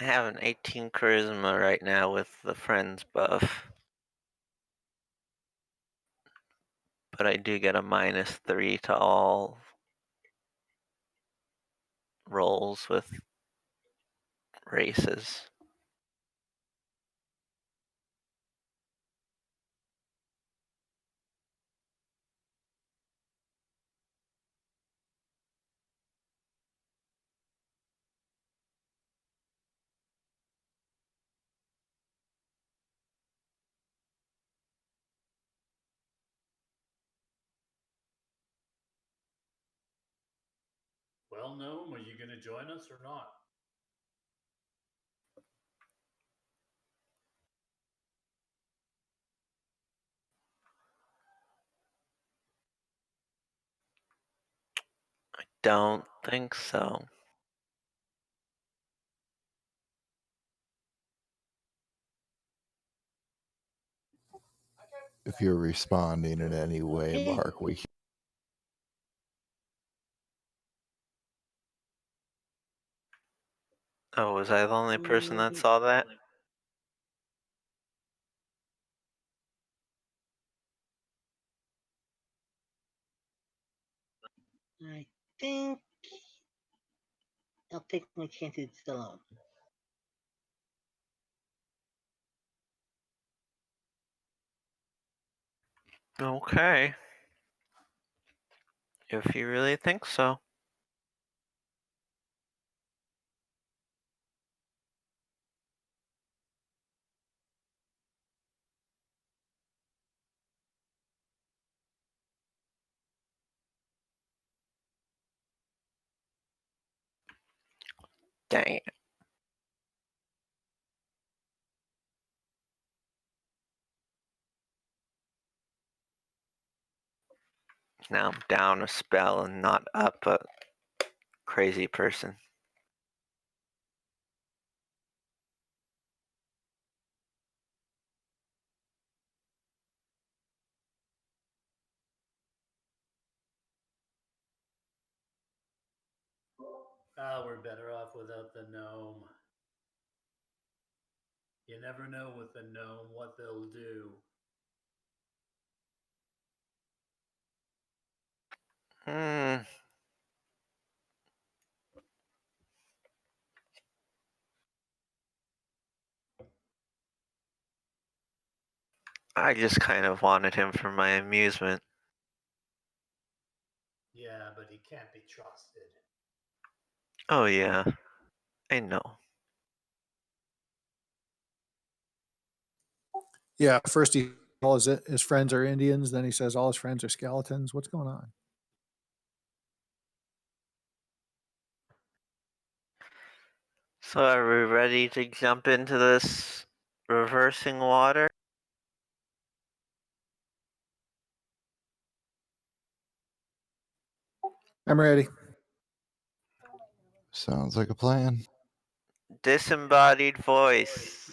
I have an 18 charisma right now with the friends buff. But I do get a -3 to all rolls with races. Well, Gnome, are you going to join us or not? Don't think so. If you're responding in any way, Hey. Mark, we Oh, was I the only person that saw that? I think I'll take my chances alone. Okay. If you really think so. Dang it. Now I'm down a spell and not up a crazy person. We're better off without the gnome. You never know with the gnome what they'll do. Hmm. I just kind of wanted him for my amusement. Yeah, but he can't be trusted. Oh yeah, I know. Yeah, first he all his friends are Indians, then he says all his friends are skeletons. What's going on? So are we ready to jump into this reversing water? I'm ready. sounds like a plan. Disembodied voice.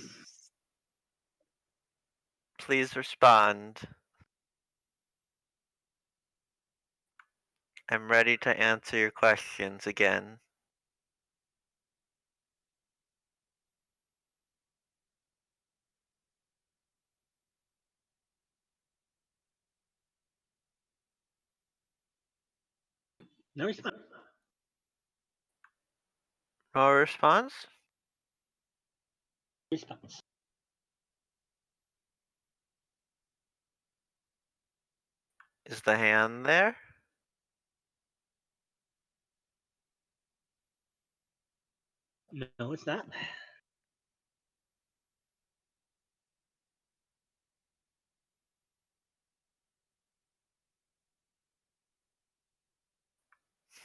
Please respond. I'm ready to answer your questions again. No response. No response? Response. Is the hand there? No, it's not.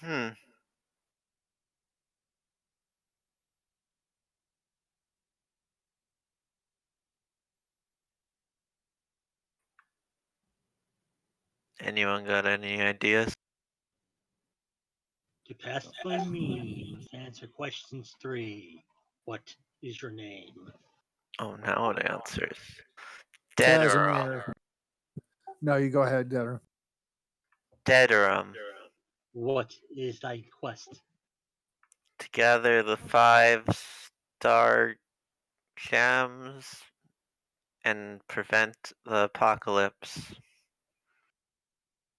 Hmm. Anyone got any ideas? To pacify me, let's answer questions 3. What is your name? Oh, now it answers. Deaderum. Casimir. No, you go ahead, Deader. Deaderum. What is thy quest? To gather the 5-star gems and prevent the apocalypse.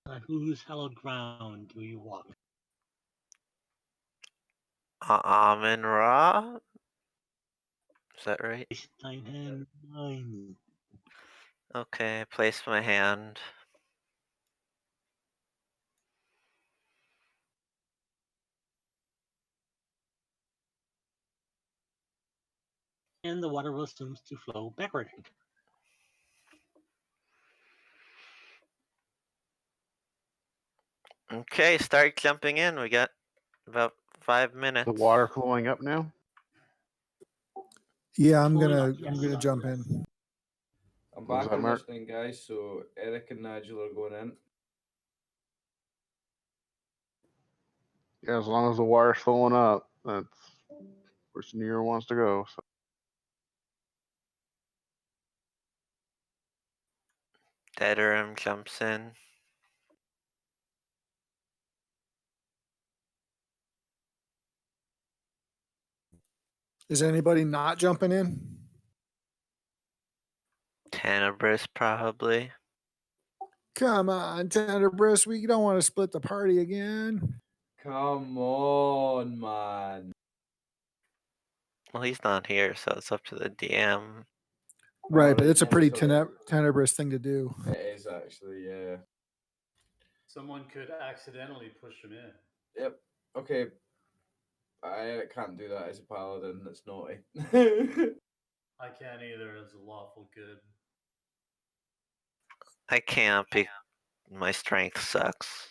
On whose hallowed ground do you walk? Amen Ra? Is that right? Place thine hand in mine. Okay, place my hand. And the water will assume to flow backward. Okay, start jumping in. We got about 5 minutes. The water flowing up now. Yeah, I'm Flowing gonna up, yes. I'm gonna jump in. I'm What was back that, and Mark? listening, guys. So Eric and Nigel are going in. Yeah, as long as the water's flowing up, that's where Sneer wants to go. So. Deaderum jumps in. Is anybody not jumping in? Tenebris probably. Come on, Tenebris, we don't want to split the party again. Come on, man. Well, he's not here, so it's up to the DM. Right, but Alright, it's a yeah, pretty sorry. Tenebrous thing to do. It is actually, yeah. Someone could accidentally push him in. Yep. Okay. I can't do that as a paladin. That's naughty. I can't either as a lawful good. I can't be. My strength sucks.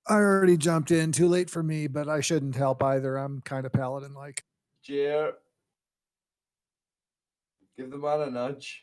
I already jumped in. Too late for me, but I shouldn't help either. I'm kind of paladin like. Jer, give the man a nudge.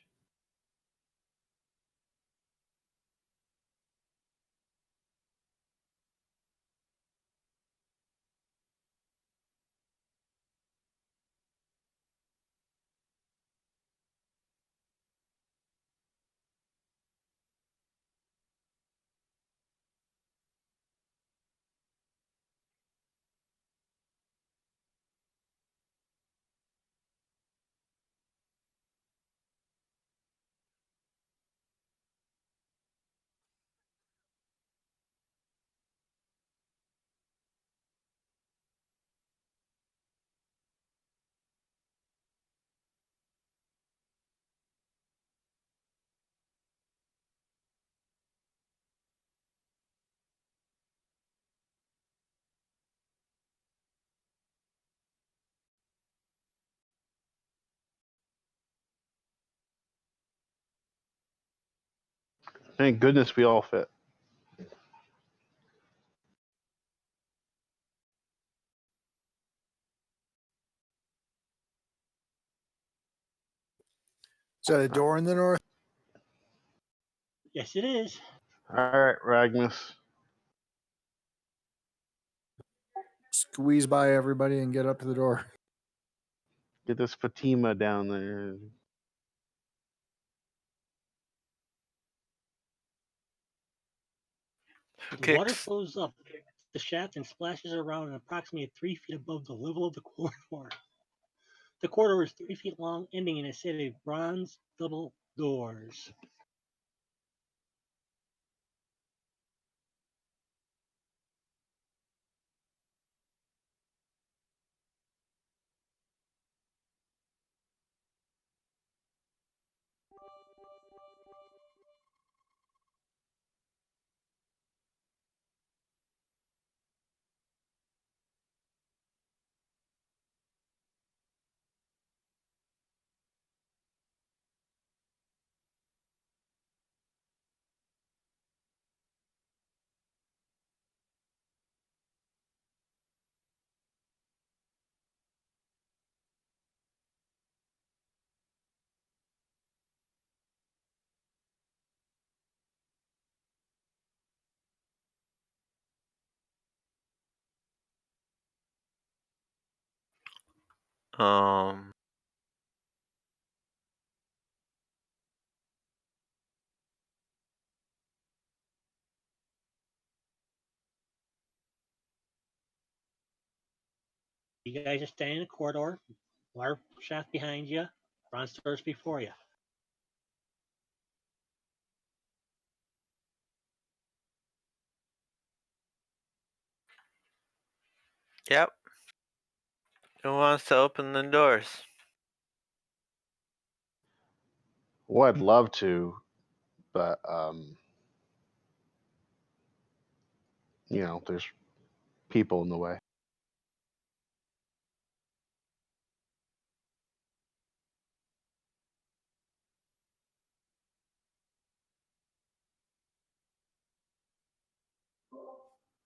Thank goodness we all fit. Is that a door in the north? Yes, it is. All right, Ragmus. Squeeze by everybody and get up to the door. Get this Fatima down there. Who The water kicks? flows up. the shaft and splashes around and approximately 3 feet above the level of the corridor. The corridor is 3 feet long, ending in a set of bronze double doors. Um, You guys are standing in the corridor, water shaft behind you, bronze doors before you. yep. Who wants to open the doors? Well, I'd love to, but there's people in the way.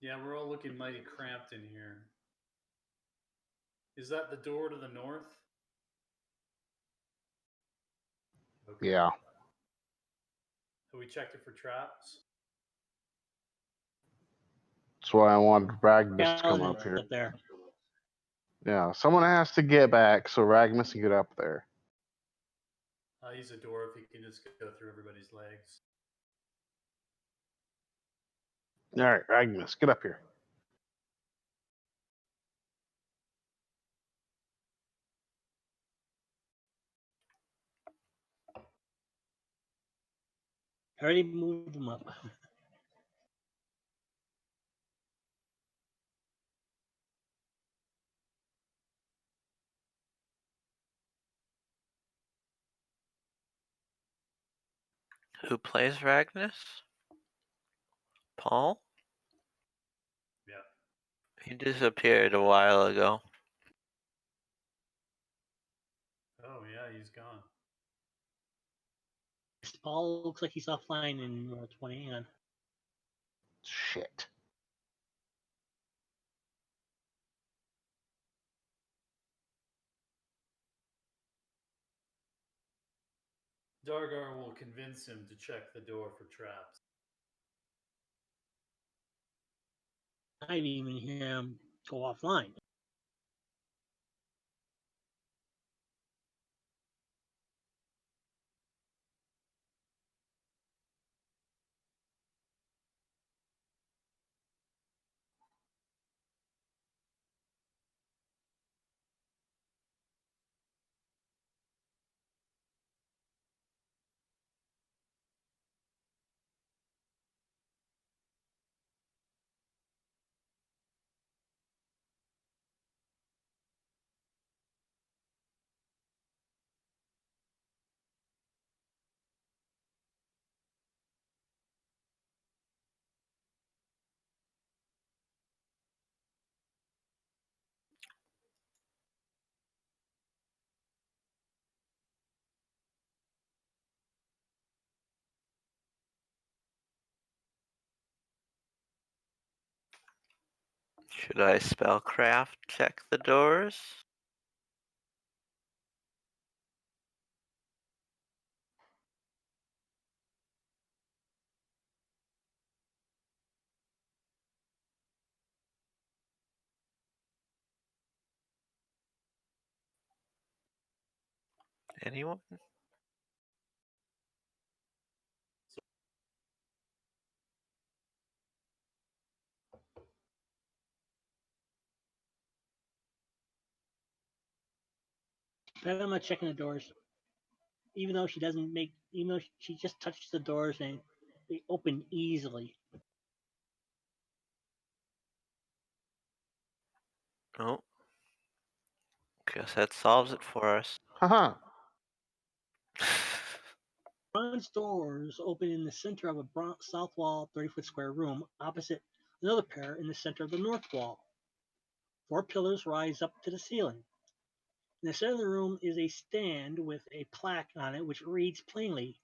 Yeah, we're all looking mighty cramped in here. Is that the door to the north? Okay. Yeah. Have we checked it for traps? That's why I wanted Ragmus to come Skeleton up here. up there. Yeah, someone has to get back so Ragmus can get up there. I'll use a door if he can just go through everybody's legs. All right, Ragmus, get up here. I already moved them up. Who plays Ragnus? Paul? Yeah. He disappeared a while ago. Oh yeah, he's gone. Paul looks like he's offline in 20. Hang on. Shit. Dargar will convince him to check the door for traps. I didn't even hear him go offline. Should I spellcraft check the doors? Anyone? But I'm not checking the doors. Even though she just touches the doors and they open easily. Oh. Guess that solves it for us. Haha. Bronze doors open in the center of a south wall, 30-foot square room, opposite another pair in the center of the north wall. 4 pillars rise up to the ceiling. In the center of the room is a stand with a plaque on it which reads plainly,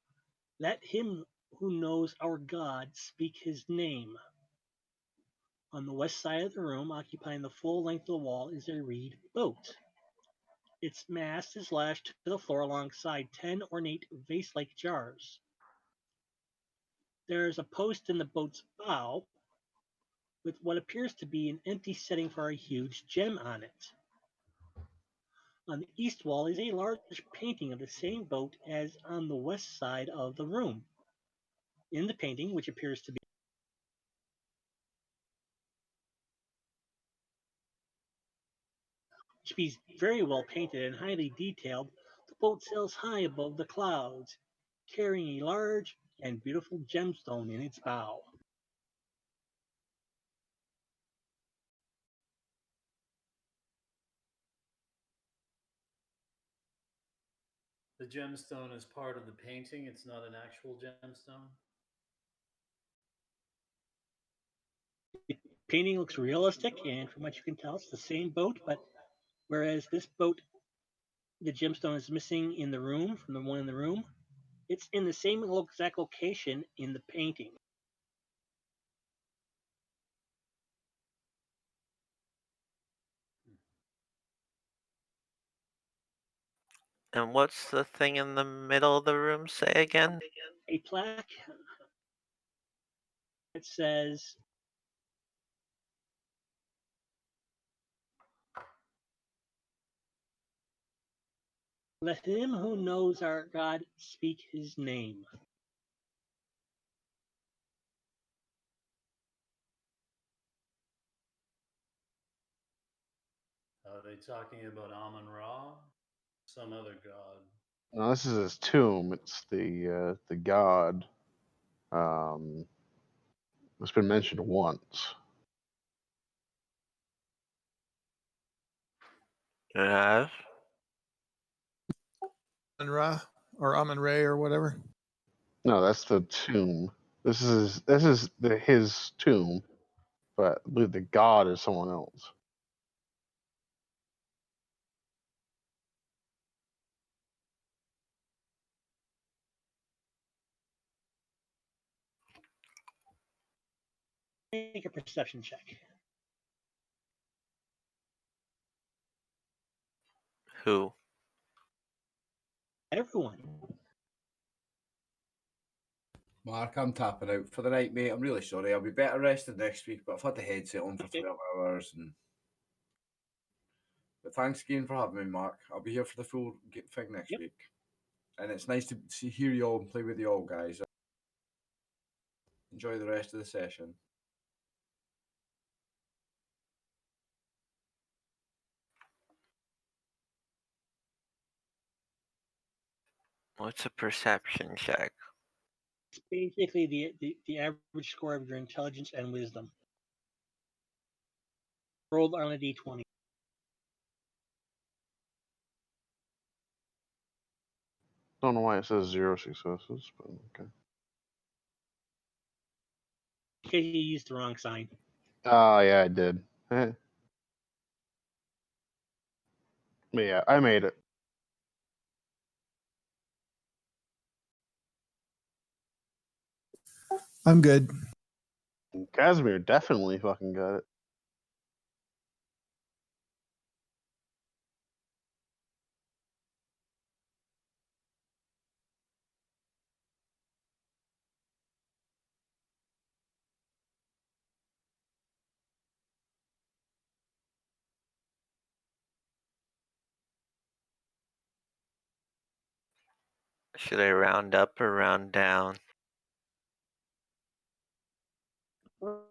"Let him who knows our God speak his name." On the west side of the room, occupying the full length of the wall, is a reed boat. Its mast is lashed to the floor alongside 10 ornate vase-like jars. There is a post in the boat's bow with what appears to be an empty setting for a huge gem on it. On the east wall is a large painting of the same boat as on the west side of the room. In the painting, which appears to be very well painted and highly detailed, the boat sails high above the clouds, carrying a large and beautiful gemstone in its bow. The gemstone is part of the painting. It's not an actual gemstone. The painting looks realistic, and from what you can tell, it's the same boat, but whereas this boat, the gemstone is missing in the room from the one in the room, it's in the same exact location in the painting. And what's the thing in the middle of the room say again? A plaque that says, "Let him who knows our God speak his name." Are they talking about Amun Ra? Some other god? No, this is his tomb. It's the god. It's been mentioned once. Yes. Amun Ra or Amun Ray or whatever. No, that's the tomb. This is his tomb, but I believe the god is someone else. Make a perception check. Who? Everyone. Mark, I'm tapping out for the night, mate. I'm really sorry. I'll be better rested next week, but I've had the headset on for 12 hours. But thanks again for having me, Mark. I'll be here for the full thing next week. And it's nice to hear you all and play with you all, guys. Enjoy the rest of the session. What's a perception check? It's basically the average score of your intelligence and wisdom. Rolled on a d20. Don't know why it says 0 successes, but okay. Because you used the wrong sign. Oh yeah, I did. But yeah, I made it. I'm good. Casimir definitely fucking got it. Should I round up or round down?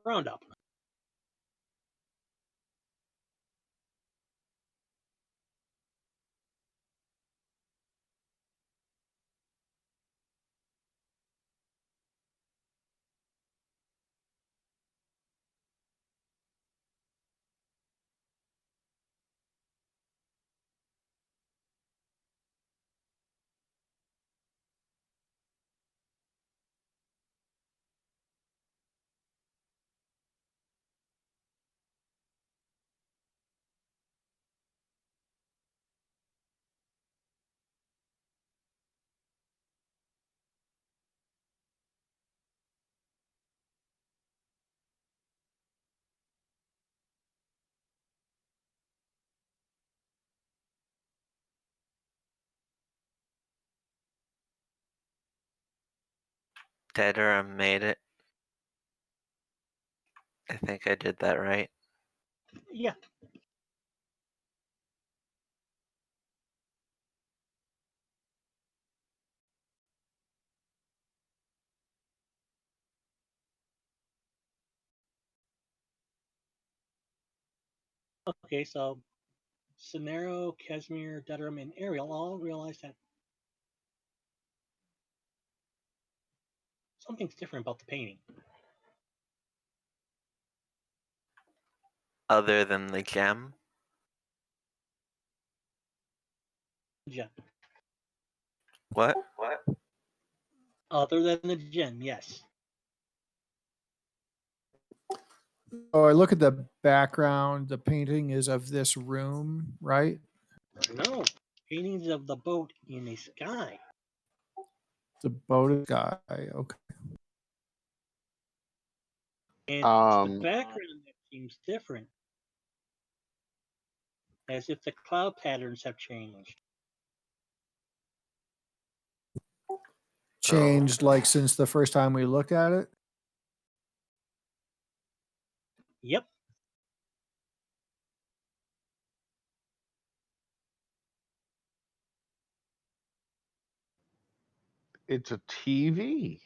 Round up. Deaderum made it. I think I did that right. Yeah. Okay, so Scenario, Casimir, Deaderum, and Ariel all realize that something's different about the painting. Other than the gem? Gem. What? Other than the gem, yes. Oh, I look at the background. The painting is of this room, right? No. Paintings of the boat in the sky. The boat guy. Okay. And it's the Um, background that seems different. As if the cloud patterns have changed. Changed like since the first time we looked at it. Yep. it's a TV.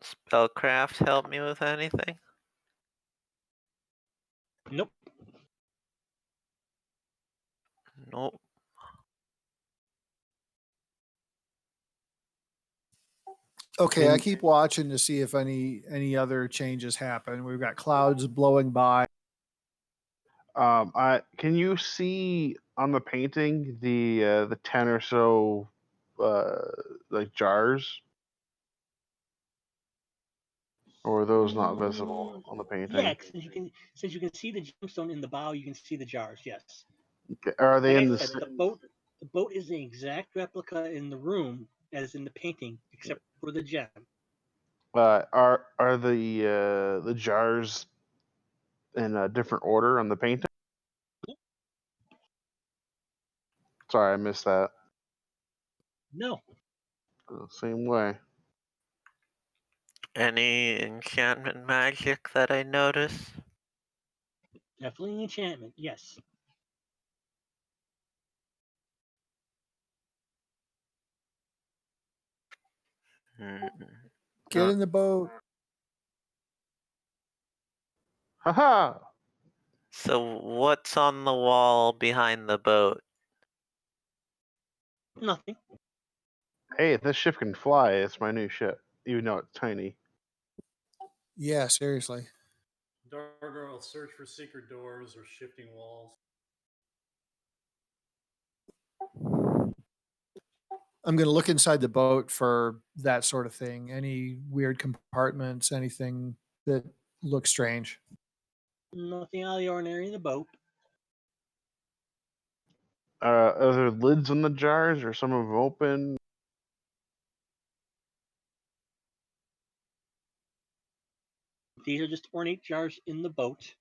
Spellcraft help me with anything? Nope. Nope. Okay, I And keep watching to see if any other changes happen. We've got clouds blowing by. I can you see on the painting the 10 or so like jars, or are those not visible on the Yeah, painting? since you can see the gemstone in the bow, you can see the jars. Yes. Okay, are they Like I in the said, the boat is the exact replica in the room as in the painting, except for the gem. are the jars in a different order on the painting? Sorry, I missed that. No. Same way. Any enchantment magic that I notice? Definitely an enchantment. Yes. Hmm. Get in the boat. Haha! So what's on the wall behind the boat? Nothing. Hey, this ship can fly. It's my new ship, even though it's tiny. Yeah, seriously. Dargo will search for secret doors or shifting walls. I'm going to look inside the boat for that sort of thing. Any weird compartments, anything that looks strange. Nothing out of the ordinary in the boat. Are there lids on the jars, or some of them open? These are just ornate jars in the boat.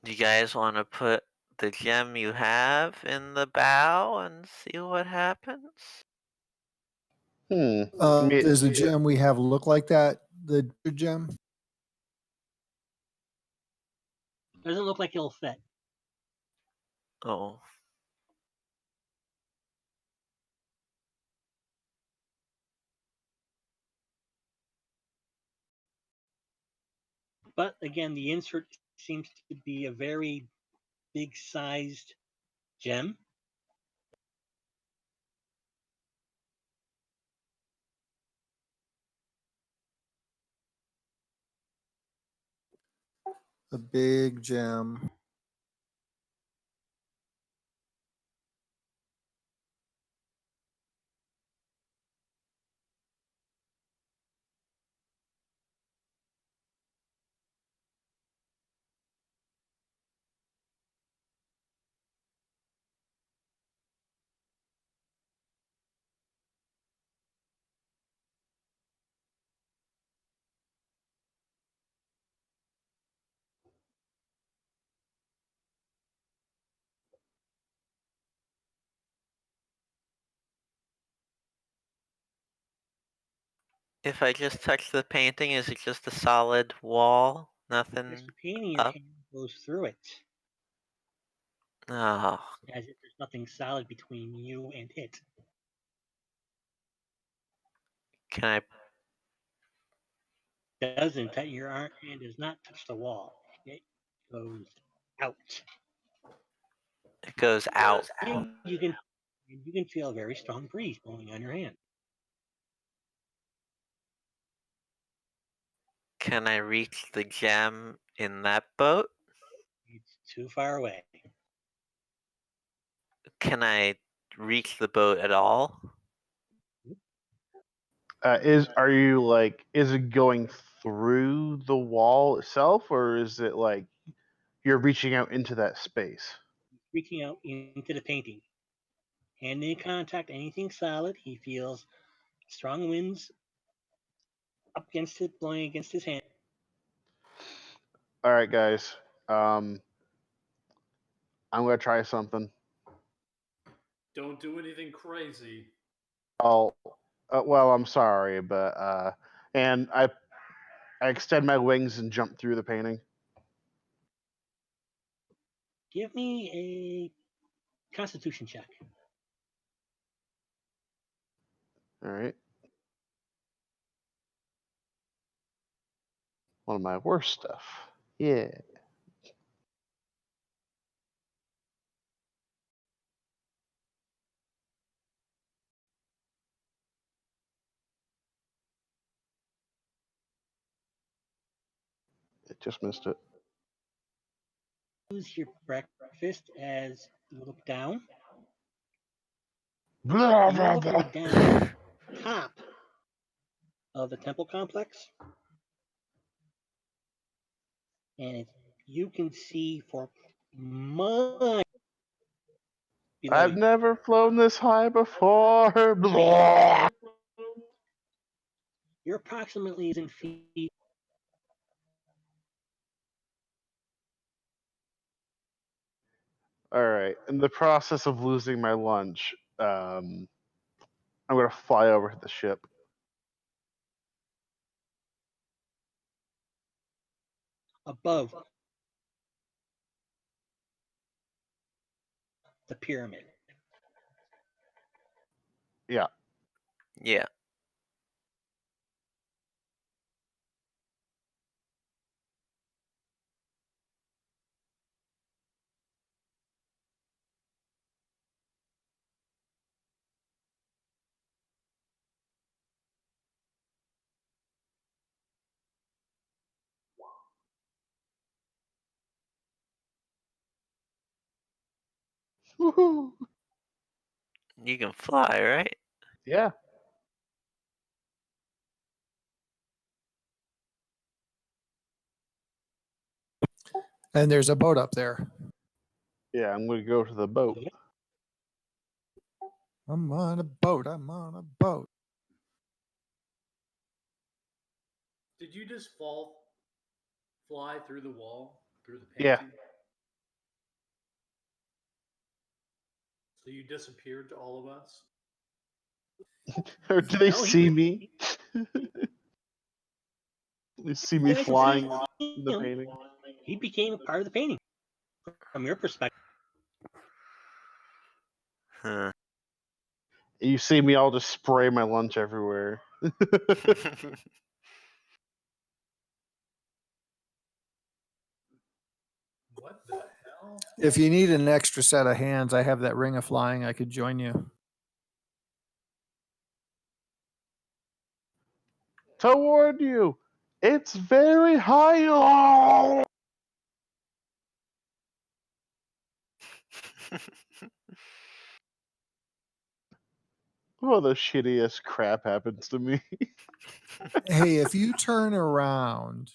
Do you guys want to put the gem you have in the bow and see what happens? I mean, Does the gem we have look like that? The gem? Doesn't look like it'll fit. Oh. But again, the insert seems to be a very big sized gem. A big gem. If I just touch the painting, is it just a solid wall? Just Nothing the painting, your up? hand goes through it, Oh, as if there's nothing solid between you and it. can I? Doesn't that your hand does not touch the wall. It goes out. It goes out. And you can feel a very strong breeze blowing on your hand. Can I reach the gem in that boat? It's too far away. Can I reach the boat at all? Are you like? Is it going through the wall itself, or is it like you're reaching out into that space? Reaching out into the painting. Hand in contact, anything solid. He feels strong winds up against it, blowing against his hand. All right, guys. I'm gonna try something. Don't do anything crazy. I'll. Well, I'm sorry, but and I extend my wings and jump through the painting. Give me a Constitution check. All right. One of my worst stuff. Yeah. It just missed it. Use your breakfast as you look down. Blah, You're blah, looking blah. down top of the temple complex, and you can see for miles below I've you. never flown this high before. Blah. You're approximately in feet. All right. In the process of losing my lunch, I'm gonna fly over to the ship. Above the pyramid. Yeah. Yeah. Woohoo. You can fly, right? Yeah. And there's a boat up there. Yeah. I'm gonna go to the boat. Yep. I'm on a boat. I'm on a boat. Did you just fly through the wall, through the Yeah. painting? So you disappeared to all of us? Or do they No, see me? They see me you guys can flying see in the him. painting. He became a part of the painting from your perspective. Huh. You see me, I'll just spray my lunch everywhere. What the hell? If you need an extra set of hands, I have that ring of flying. I could join you. Toward you. It's very high. Oh, oh the shittiest crap happens to me. Hey, if you turn around,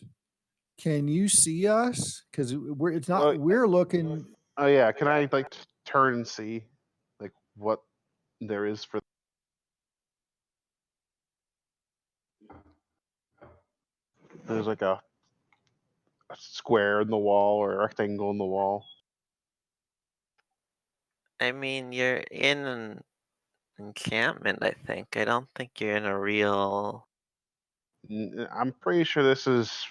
can you see us? Because it's not. Oh, We're looking. oh yeah, can I like turn and see like what there is for? There's like a square in the wall or a rectangle in the wall. I mean, you're in an encampment, I think. I don't think you're in a real I'm pretty sure this is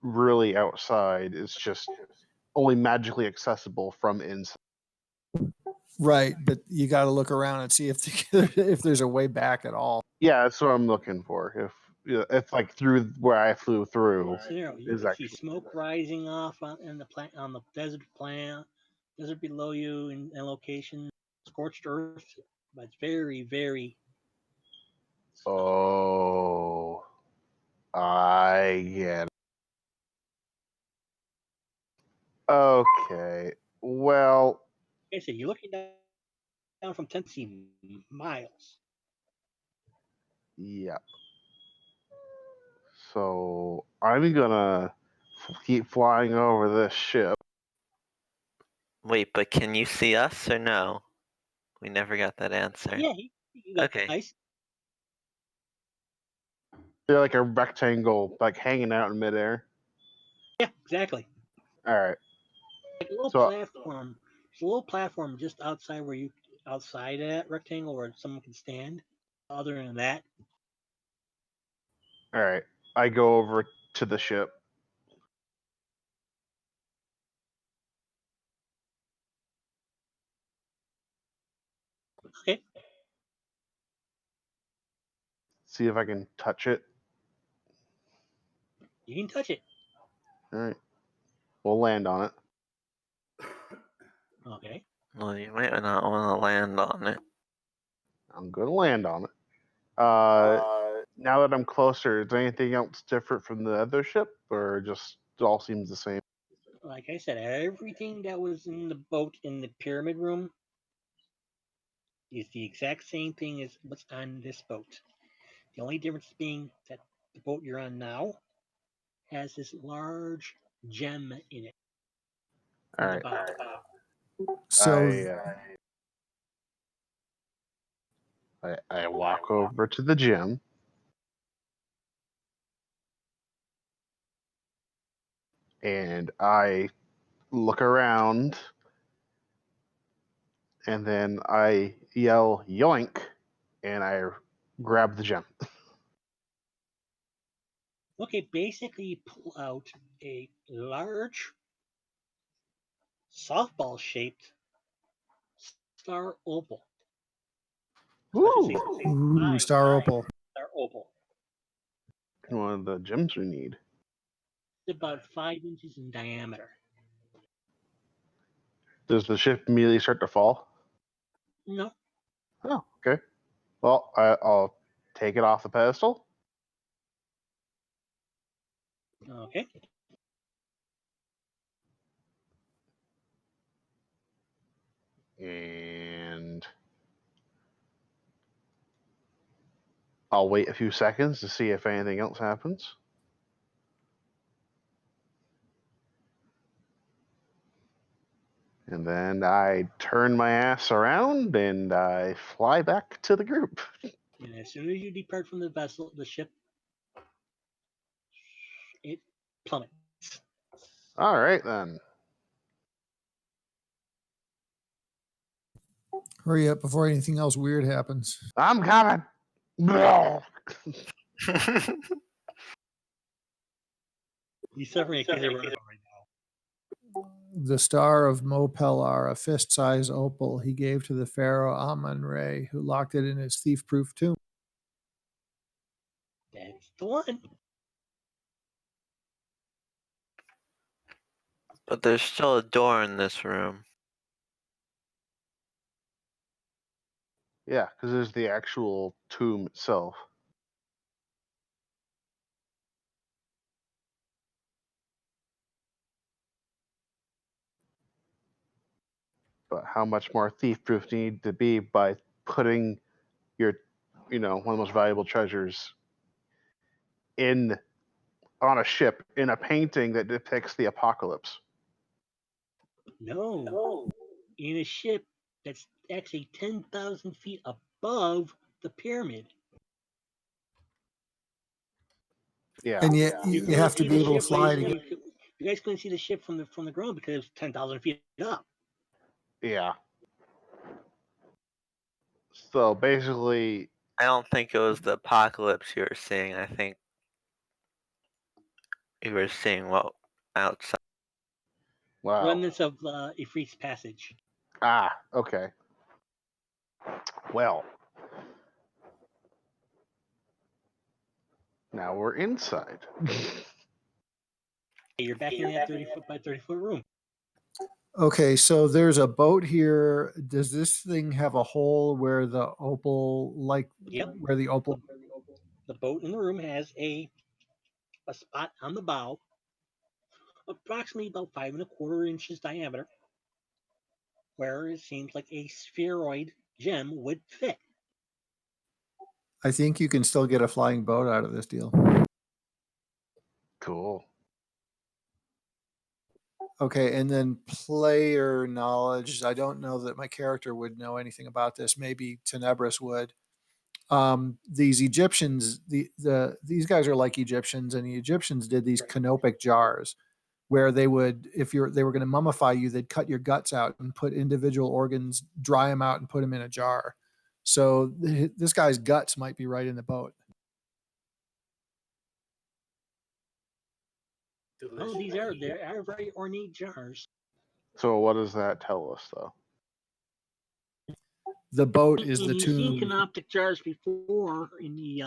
really outside. It's just only magically accessible from inside. Right, but you got to look around and see if there's a way back at all. Yeah, that's what I'm looking for. If like through where I flew through Scenario, you is can see actually smoke rising off on the desert desert below you in location, scorched earth, but it's very, very. Oh, I get it. Okay. Well, Like I say, you're looking down from 10 to see miles. yep. So I'm gonna keep flying over this ship. Wait, but can you see us or no? We never got that answer. Yeah, you got Okay. ice. They're like a rectangle, like hanging out in midair. Yeah, exactly. All right. Like a little So platform. There's a little platform just outside of that rectangle where someone can stand. Other than that, all right. I go over to the ship. okay, See if I can touch it. you can touch it. All right. We'll land on it. Okay. Well, you might not want to land on it. I'm gonna land on it. Now that I'm closer, is there anything else different from the other ship, or just it all seems the same? Like I said, everything that was in the boat in the pyramid room is the exact same thing as what's on this boat. The only difference being that the boat you're on now has this large gem in it. All In the right. bottom. So I walk over to the gym. And I look around, and then I yell yoink, and I grab the gem. Okay, basically you pull out a large softball shaped star opal. I should say ooh, star opal. star opal. One of the gems we need. It's about 5 inches in diameter. Does the ship immediately start to fall? No. Oh, okay. Well, I'll take it off the pedestal. Okay. And I'll wait a few seconds to see if anything else happens. And then I turn my ass around and I fly back to the group. And as soon as you depart from the ship, it plummets. All right, then. Hurry up before anything else weird happens. I'm coming. He's suffering a case of right now. The star of Mopelar, a fist-sized opal he gave to the pharaoh Amun-Re, who locked it in his thief-proof tomb. That's the one. But there's still a door in this room. Yeah, because there's the actual tomb itself. But how much more thief-proof do you need to be by putting your, one of the most valuable treasures on a ship in a painting that depicts the apocalypse? No. In a ship that's actually 10,000 feet above the pyramid. Yeah. And yet you have to be able to fly to get. You guys couldn't see the ship from the ground because it's 10,000 feet up. Yeah. So basically, I don't think it was the apocalypse you were seeing. I think you were seeing what outside. Wow. Remnants of Ifrit's passage. Ah, okay. Well, now we're inside. You're back in that 30-foot by 30-foot room. Okay, so there's a boat here. Does this thing have a hole where the opal, Yep. where the opal? The boat in the room has a spot on the bow, approximately about 5¼ inches diameter, where it seems like a spheroid gem would fit. I think you can still get a flying boat out of this deal. Cool. Okay, and then player knowledge. I don't know that my character would know anything about this. Maybe Tenebris would. These Egyptians, these guys are like Egyptians, and the Egyptians did these canopic jars where they would, if they were going to mummify you, they'd cut your guts out and put individual organs, dry them out, and put them in a jar. So this guy's guts might be right in the boat. Oh, they are very ornate jars. So what does that tell us, though? The boat is And the you've seen tomb. canoptic jars before in the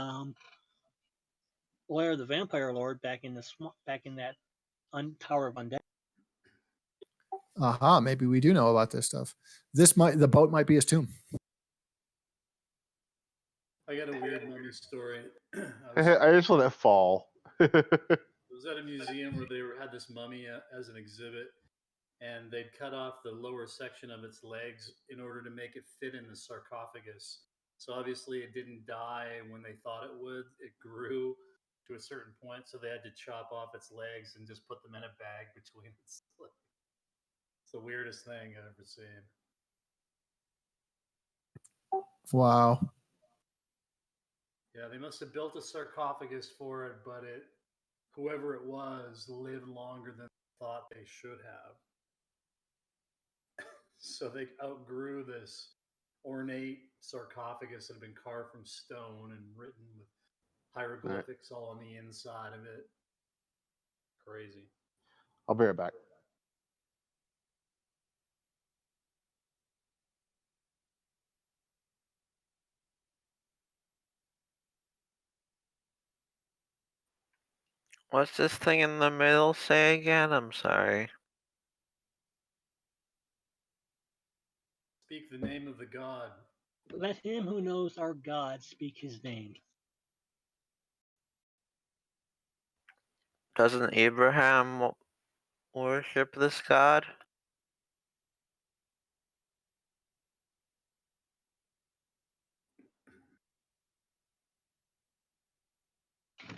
Lair of the Vampire Lord back in that Tower of Undead. Aha, maybe we do know about this stuff. The boat might be his tomb. I got a weird mummy story. I just let it fall. I was at a museum where they had this mummy as an exhibit, and they'd cut off the lower section of its legs in order to make it fit in the sarcophagus. So obviously, it didn't die when they thought it would. It grew to a certain point, so they had to chop off its legs and just put them in a bag between its legs. It's the weirdest thing I've ever seen. Wow. Yeah, they must have built a sarcophagus for it, but whoever it was lived longer than they thought they should have. So they outgrew this ornate sarcophagus that had been carved from stone and written with hieroglyphics all on the inside of it. Crazy. I'll be right back. What's this thing in the middle say again? I'm sorry. Speak the name of the god. Let him who knows our God speak his name. Doesn't Abraham worship this god?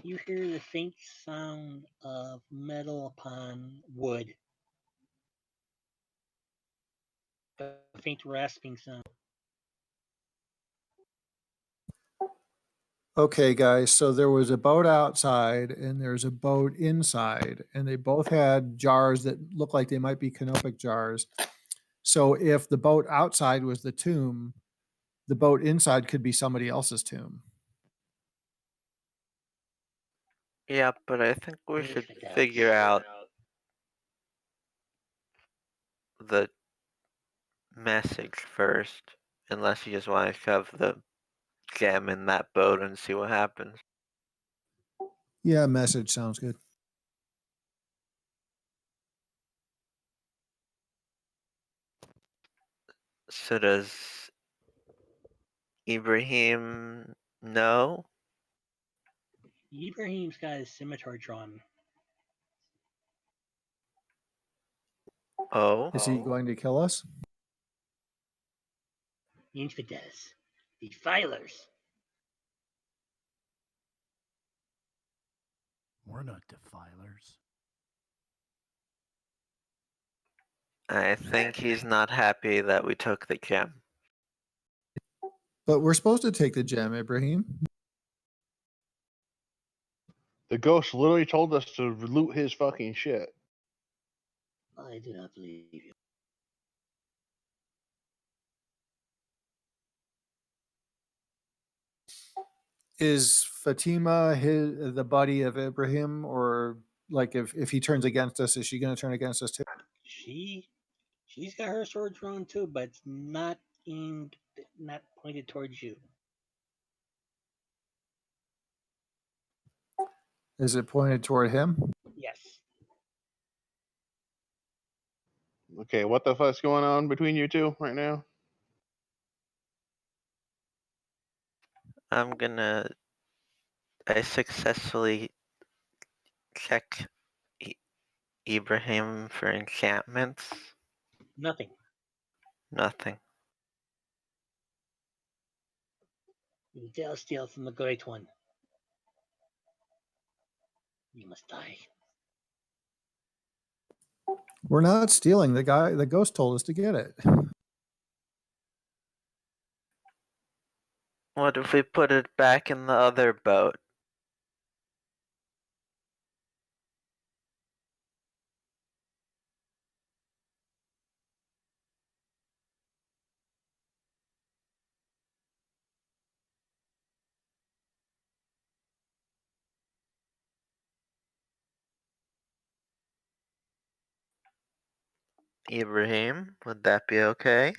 You hear the faint sound of metal upon wood. A faint rasping sound. Okay, guys. So there was a boat outside and there's a boat inside, and they both had jars that look like they might be canopic jars. So if the boat outside was the tomb, the boat inside could be somebody else's tomb. Yeah, but I think we Yes, should it does. figure out the message first, unless you just want to shove the gem in that boat and see what happens. Yeah, message sounds good. So does Ibrahim know? Ibrahim's got his scimitar drawn. Oh? Is he going to kill us? Infidels. Defilers. We're not defilers. I think he's not happy that we took the gem. But we're supposed to take the gem, Ibrahim. The ghost literally told us to loot his fucking shit. I do not believe you. Is Fatima the buddy of Ibrahim, or like if he turns against us, is she going to turn against us too? She's got her sword drawn too, but it's not pointed towards you. Is it pointed toward him? Yes. Okay, what the fuck's going on between you two right now? I successfully check Ibrahim for enchantments. Nothing. Nothing. You dare steal from the Great One. You must die. We're not stealing. The ghost told us to get it. What if we put it back in the other boat? Ibrahim, would that be okay?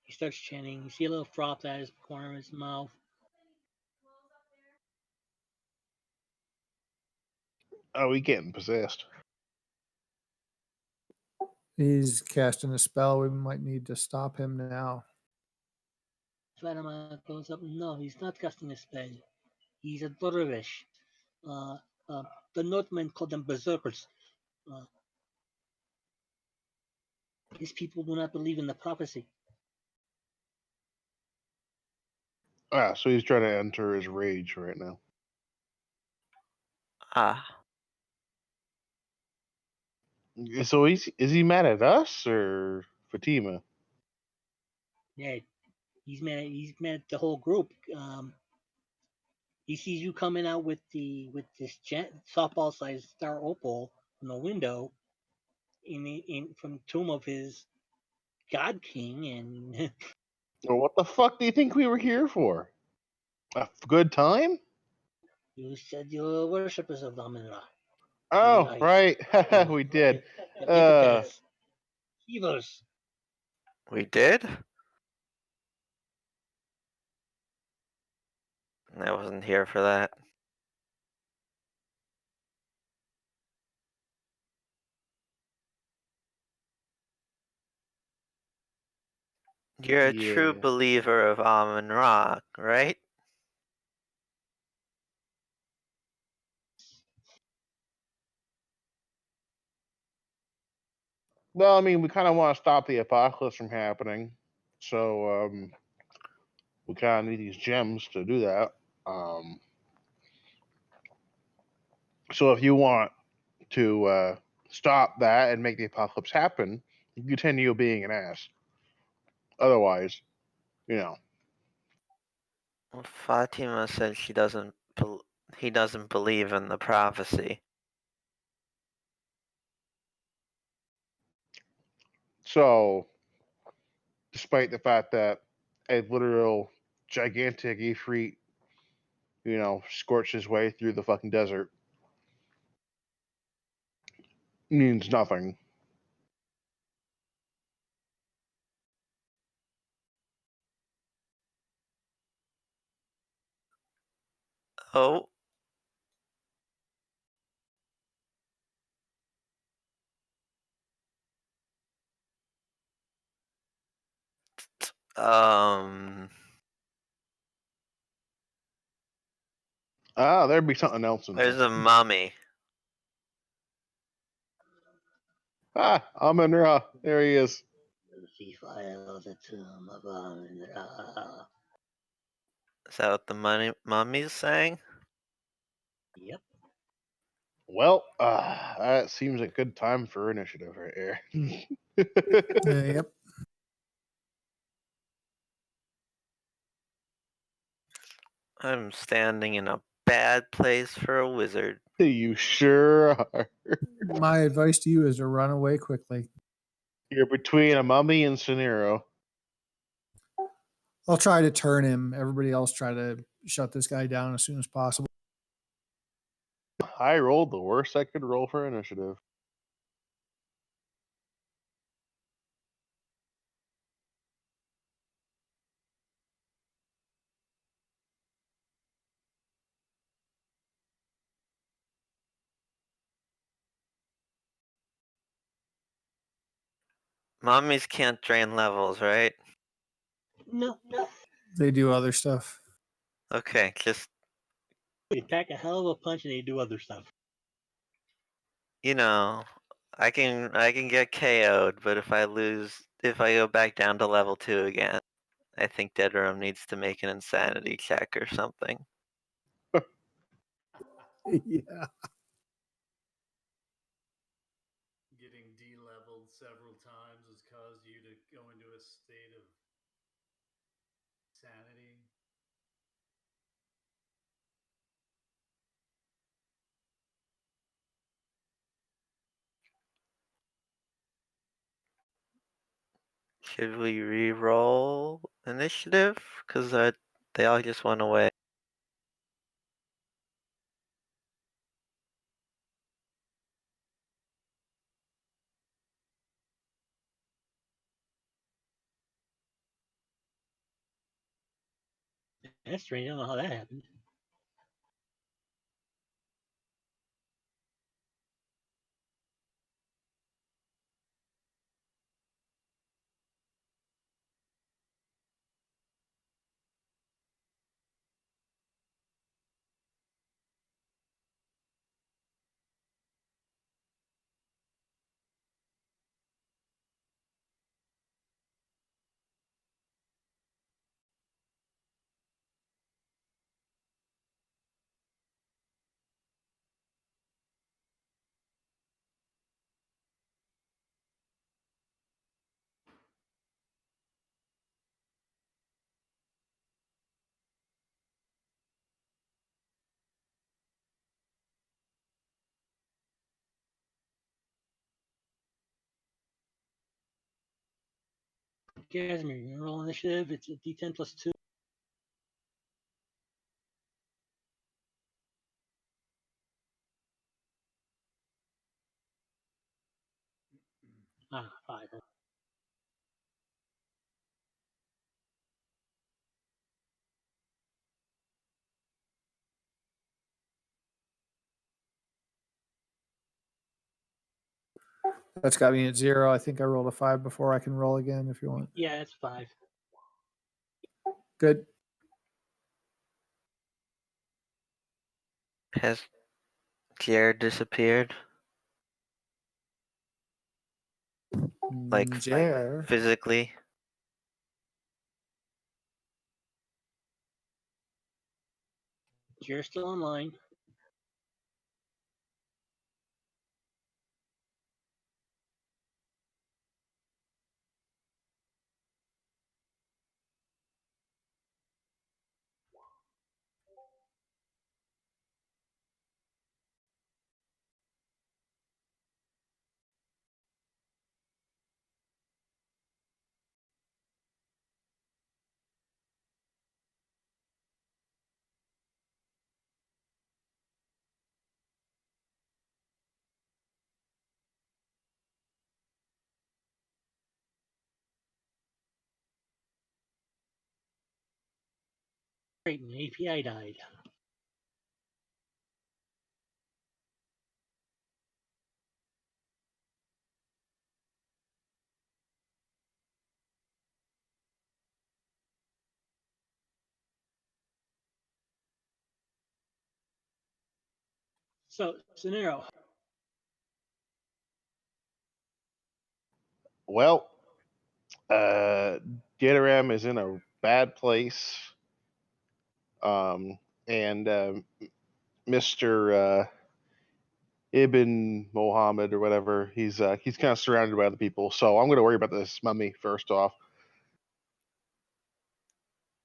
He starts chanting. You see a little froth out of his corner of his mouth. Oh, we getting possessed. He's casting a spell. We might need to stop him now. Fatima goes up. No, he's not casting a spell. He's a dervish. The Northmen call them berserkers. These people do not believe in the prophecy. Ah, so he's trying to enter his rage right now. Ah. So is he mad at us or Fatima? Yeah, he's mad. He's mad at the whole group. He sees you coming out with this softball-sized star opal from the window from the tomb of his god king, and Well, what the fuck do you think we were here for? A good time? you said you were worshippers of Amun-Ra. Oh, right. We did. Hypocrites. Healers. We did? I wasn't here for that. You're a true believer of Amun-Ra, right? Well, I mean, we kind of want to stop the apocalypse from happening. So, we kind of need these gems to do that. So if you want to stop that and make the apocalypse happen, you continue being an ass. Otherwise, you know. Well, Fatima said he doesn't believe in the prophecy. So, despite the fact that a literal gigantic Ifrit, scorched his way through the fucking desert, means nothing. Oh. There'd be something else in There's there. a mummy. Amun-Ra. There he is. Defile the tomb of Amun-Ra. Is that what the mummy's saying? Yep. Well, that seems a good time for initiative right here. Yep. I'm standing in a bad place for a wizard. You sure are. My advice to you is to run away quickly. You're between a mummy and Scenario. I'll try to turn him. Everybody else try to shut this guy down as soon as possible. I rolled the worst I could roll for initiative. Mummies can't drain levels, right? No, They do other stuff. Okay, just, they pack a hell of a punch and they do other stuff. you know, I can get KO'd, but if I go back down to level 2 again, I think Deaderum needs to make an insanity check or something. Yeah. Getting de-leveled several times has caused you to go into a state of sanity. Should we re-roll initiative? Because they all just went away. That's strange. I don't know how that happened. Casimir, roll initiative. It's a D10 plus 2. Ah, 5. That's got me at 0. I think I rolled a 5 before. I can roll again if you want. Yeah, it's 5. Good. Has Jared disappeared? Like, Jer. physically? You're still online. Great, my API died. So, Scenario. Well, Deaderam is in a bad place. And Mr. Ibn Mohammed or whatever, he's kind of surrounded by other people. So I'm going to worry about this mummy first off.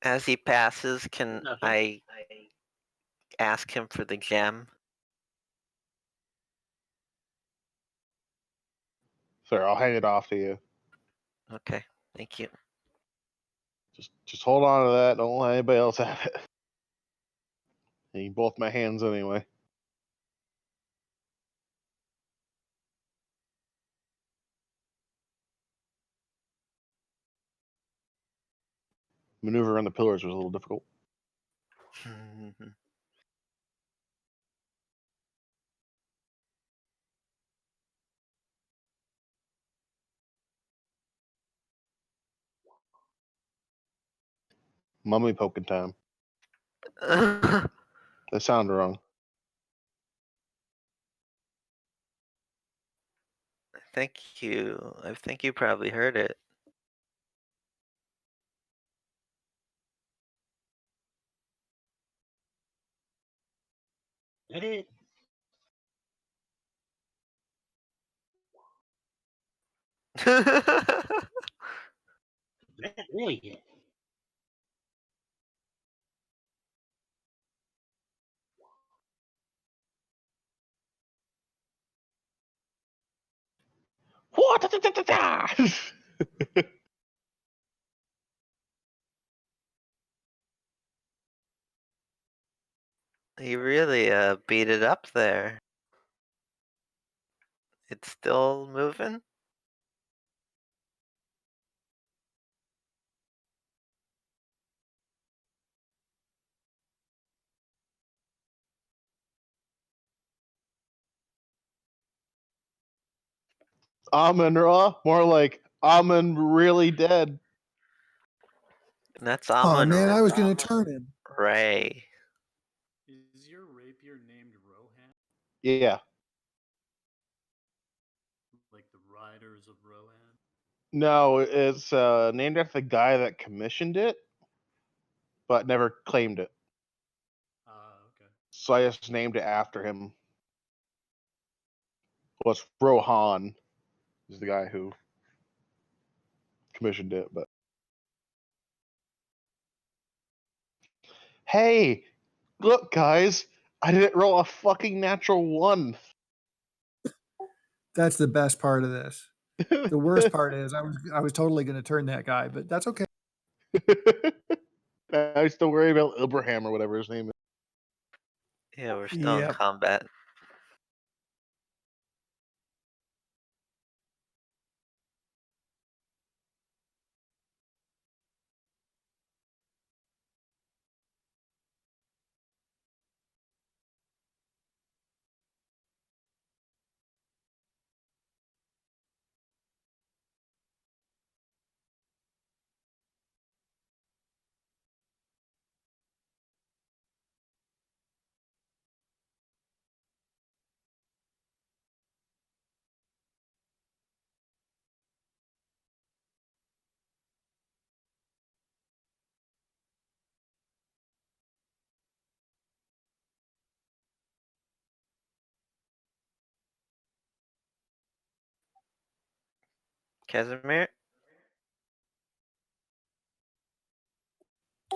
As he passes, can Okay. I ask him for the gem? Sir, I'll hand it off to you. Okay, thank you. Just hold on to that. Don't let anybody else have it. I need both my hands anyway. Maneuver around the pillars was a little difficult. Mummy poking time. That sounded wrong. Thank you. I think you probably heard it. That it. That really it. What? You really beat it up there. It's still moving? Amun Ra? More like Amun really dead. That's Oh Amon man, I was gonna turn him. Ray. Is your rapier named Rohan? Yeah. Like the Riders of Rohan? No, it's named after the guy that commissioned it, but never claimed it. Okay. So I just named it after him. Well, it's Rohan is the guy who commissioned it, but hey, look guys, I didn't roll a fucking natural 1. That's the best part of this. The worst part is I was totally gonna turn that guy, but that's okay. I still worry about Abraham or whatever his name is. Yeah, we're still in Yep. combat. Casimir?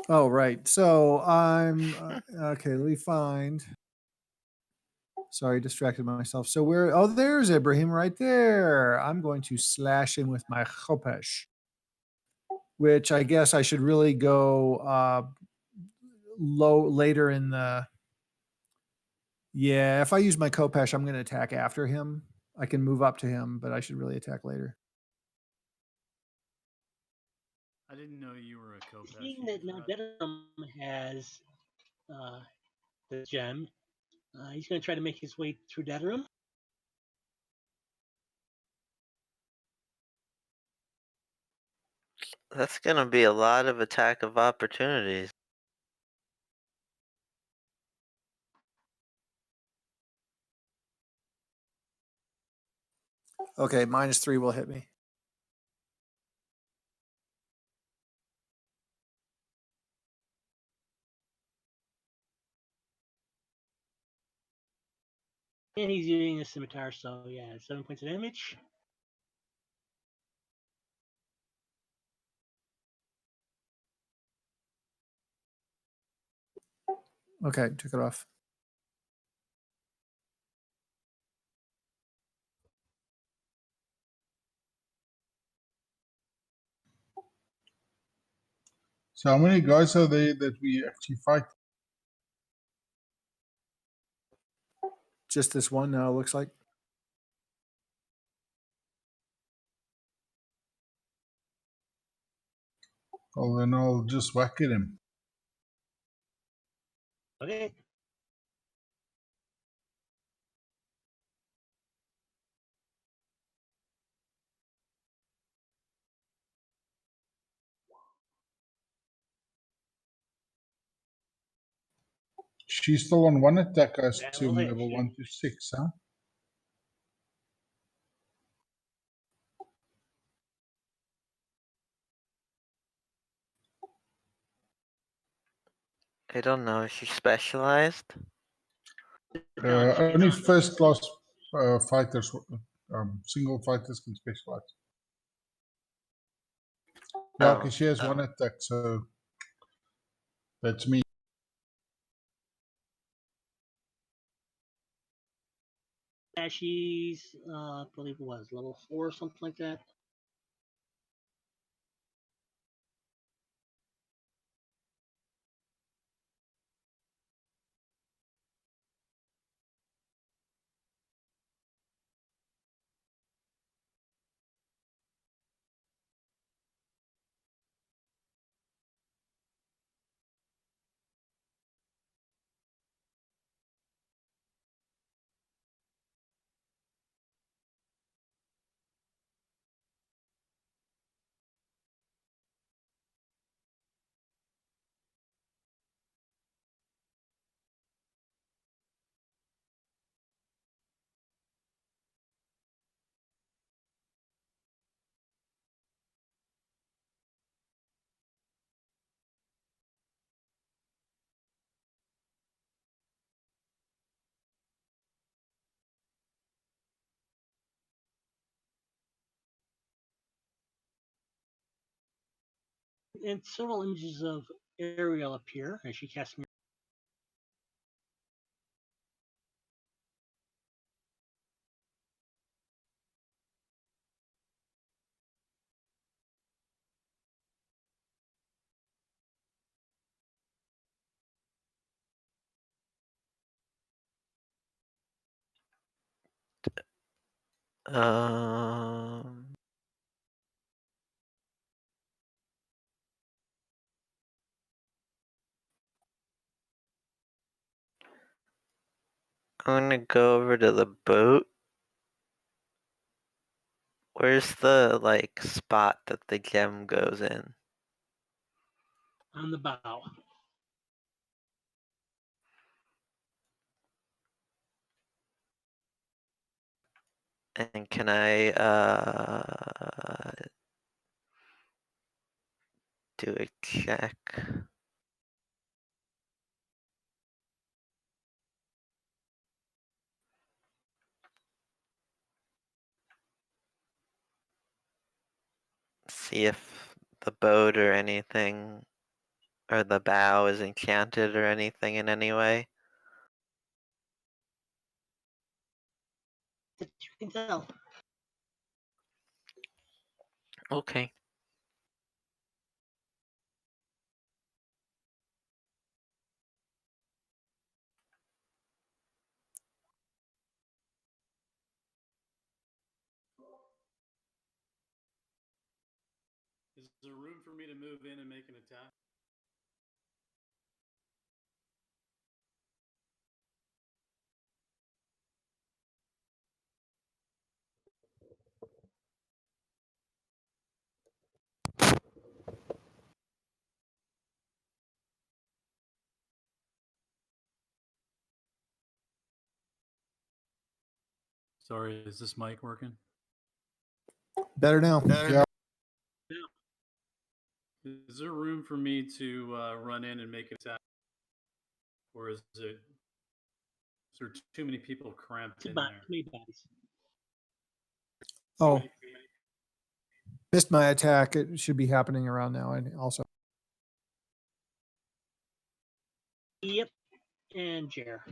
Oh right. So I'm okay. Let me find. Sorry, distracted myself. So where? Oh, there's Ibrahim right there. I'm going to slash him with my khopesh, which I guess I should really go low later in the. Yeah, if I use my khopesh, I'm going to attack after him. I can move up to him, but I should really attack later. I didn't know you were a Kopesh. Seeing that now Dedham has the gem, he's going to try to make his way through Dedham. That's gonna be a lot of attack of opportunities. Okay, -3 will hit me. And he's using a scimitar, so yeah, 7 points of damage. Okay, took it off. So how many guys are there that we actually fight? Just this one now, looks like. Well, then I'll just whack at him. Okay. She's still on one attack, I That assume, will hit level you. 1 to 6, huh? I don't know. Is she specialized? Only first class fighters, single fighters can specialize. Yeah, Oh. because she has one attack, so that's me. Yeah, she's, I believe it was level 4 or something like that. And several images of Ariel appear as she casts mirror. Um. I'm gonna go over to the boat. Where's the like spot that the gem goes in? On the bow. And can I do a check? See if the boat or anything or the bow is enchanted or anything in any way. That you can tell. Okay. Is there room for me to move in and make an attack? Sorry, is this mic working? Better now. Yeah. Is there room for me to run in and make an attack? Or is there too many people cramped in there? Too many bodies. Oh, missed my attack. It should be happening around now. And also, Yep. And Jer.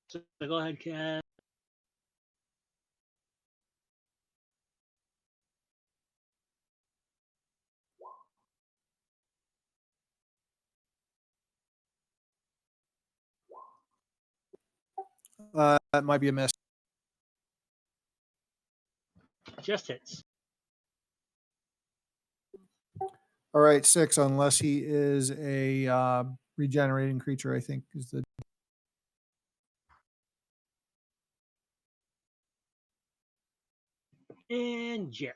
So go ahead, Cat. That might be a miss. Just hits. All right, 6, unless he is a regenerating creature, I think is the. And Jer.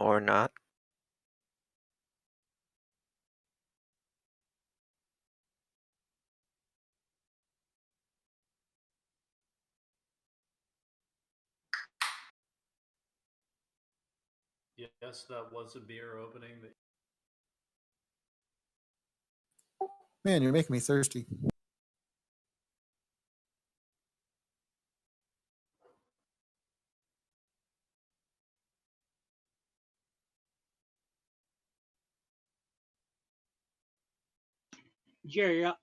Or not. Yes, that was a beer opening. That Man, you're making me thirsty. Jer, you're up.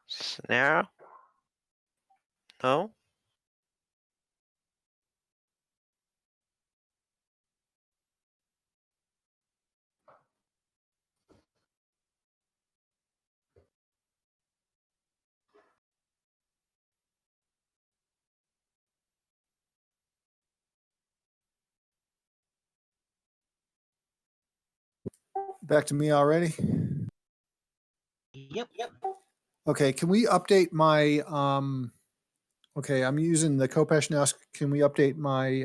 Snare? No? Back to me already. Yep. Okay, can we update my okay, I'm using the Kopesh now. Can we update my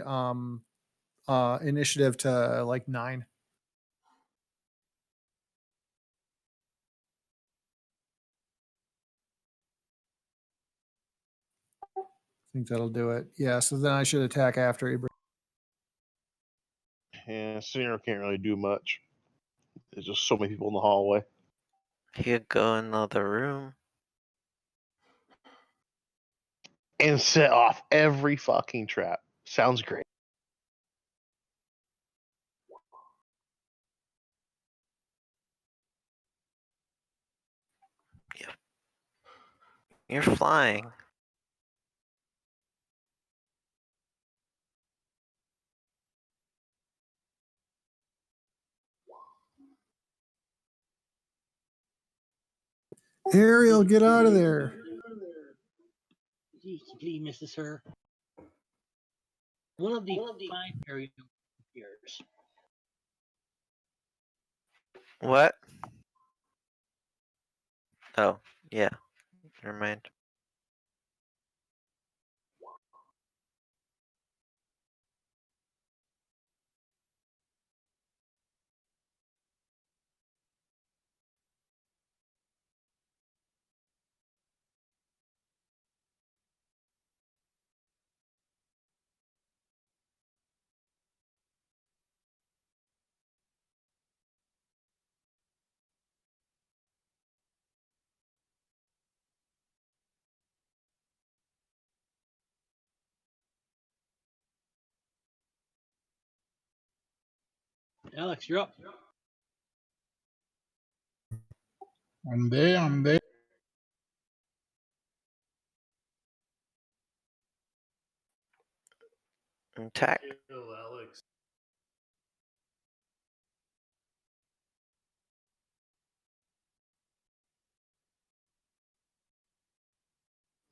initiative to like 9? I think that'll do it. Yeah, so then I should attack after Ibrahim. And Senior can't really do much. There's just so many people in the hallway. He could go in the other room. And set off every fucking trap. Sounds great. You're flying. Ariel, get out of there. He misses her. One of the 5 aerial appears. What? Oh, yeah. Never mind. Alex, you're up. I'm there. Attack. Kill Alex.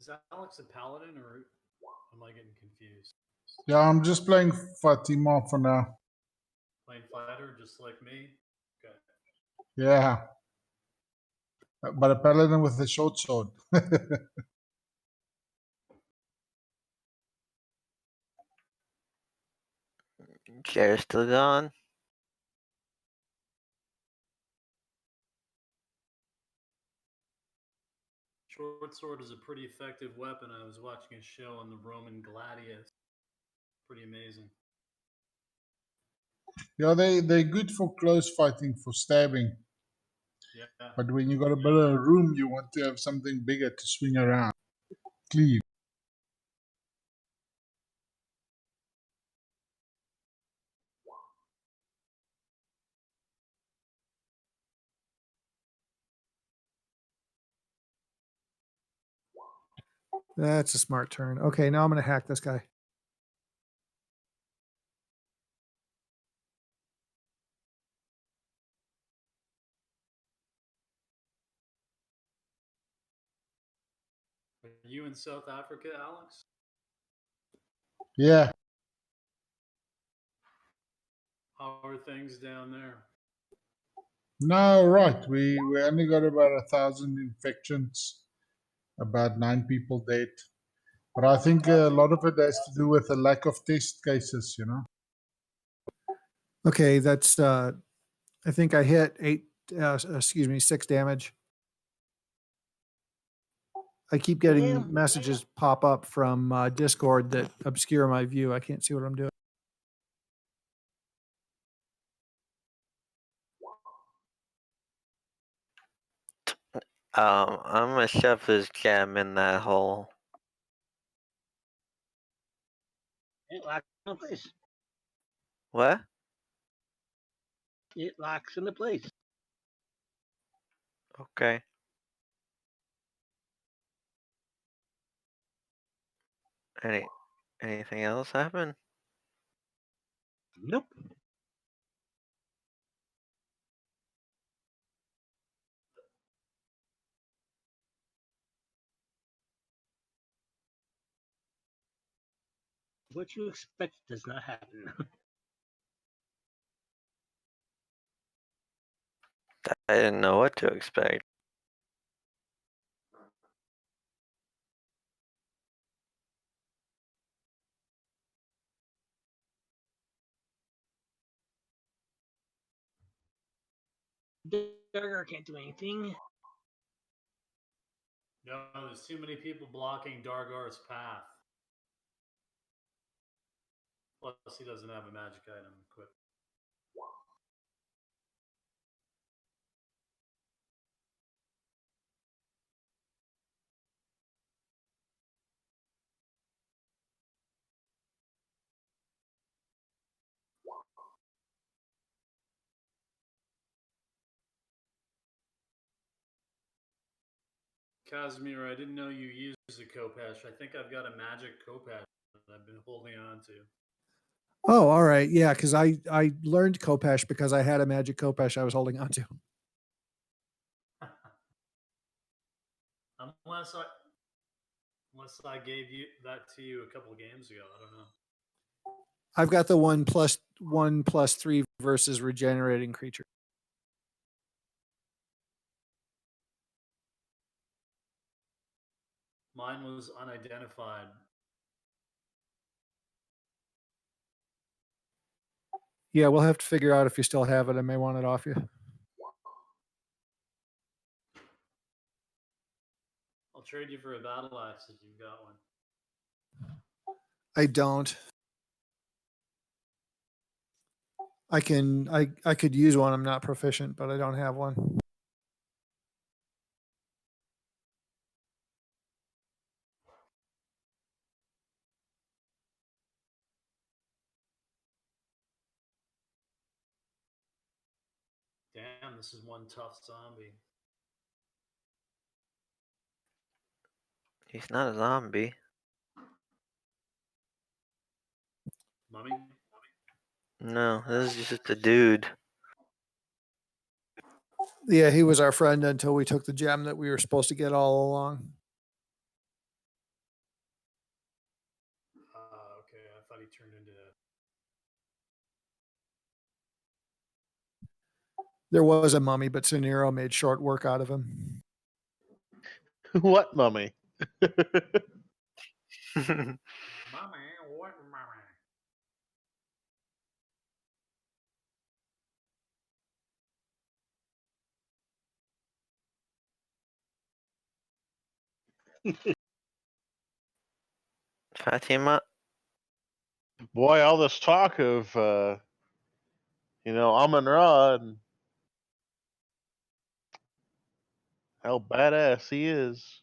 Is Alex a paladin or am I getting confused? Yeah, I'm just playing Fatima for now. Playing fighter just like me? Okay. Yeah. But a paladin with a short sword. Chair's still gone. Short sword is a pretty effective weapon. I was watching a show on the Roman gladius. Pretty amazing. Yeah, they're good for close fighting, for stabbing. Yeah. But when you got a bit of room, you want to have something bigger to swing around. Cleave. That's a smart turn. Okay, now I'm going to hack this guy. Are you in South Africa, Alex? Yeah. How are things down there? No, right. We only got about 1,000 infections, about 9 people dead. But I think a lot of it has to do with the lack of test cases, you know. Okay, that's I think I hit 6 damage. I keep getting Yeah. messages pop up from Discord that obscure my view. I can't see what I'm doing. I'm gonna shove his gem in that hole. It locks into place. What? It locks into place. Okay. Anything else happen? Nope. What you expect does not happen. I didn't know what to expect. Dagger can't do anything. No, there's too many people blocking Dargar's path. Plus, he doesn't have a magic item equipped. Casimir, I didn't know you used a Kopesh. I think I've got a magic Kopesh that I've been holding on to. Oh, all right. Yeah, because I learned Kopesh because I had a magic Kopesh I was holding on to. Unless I gave you that to you a couple of games ago. I don't know. I've got the 1+1+3 versus regenerating creature. Mine was unidentified. Yeah, we'll have to figure out if you still have it. I may want it off you. I'll trade you for a battle axe if you've got one. I don't. I could use one. I'm not proficient, but I don't have one. Damn, this is one tough zombie. He's not a zombie. Mummy? No, this is just a dude. Yeah, he was our friend until we took the gem that we were supposed to get all along. Okay, I thought he turned into. There was a mummy, but Suniro made short work out of him. What mummy? Mummy, what mummy? Fatima? Boy, all this talk of Amon Ra and how badass he is.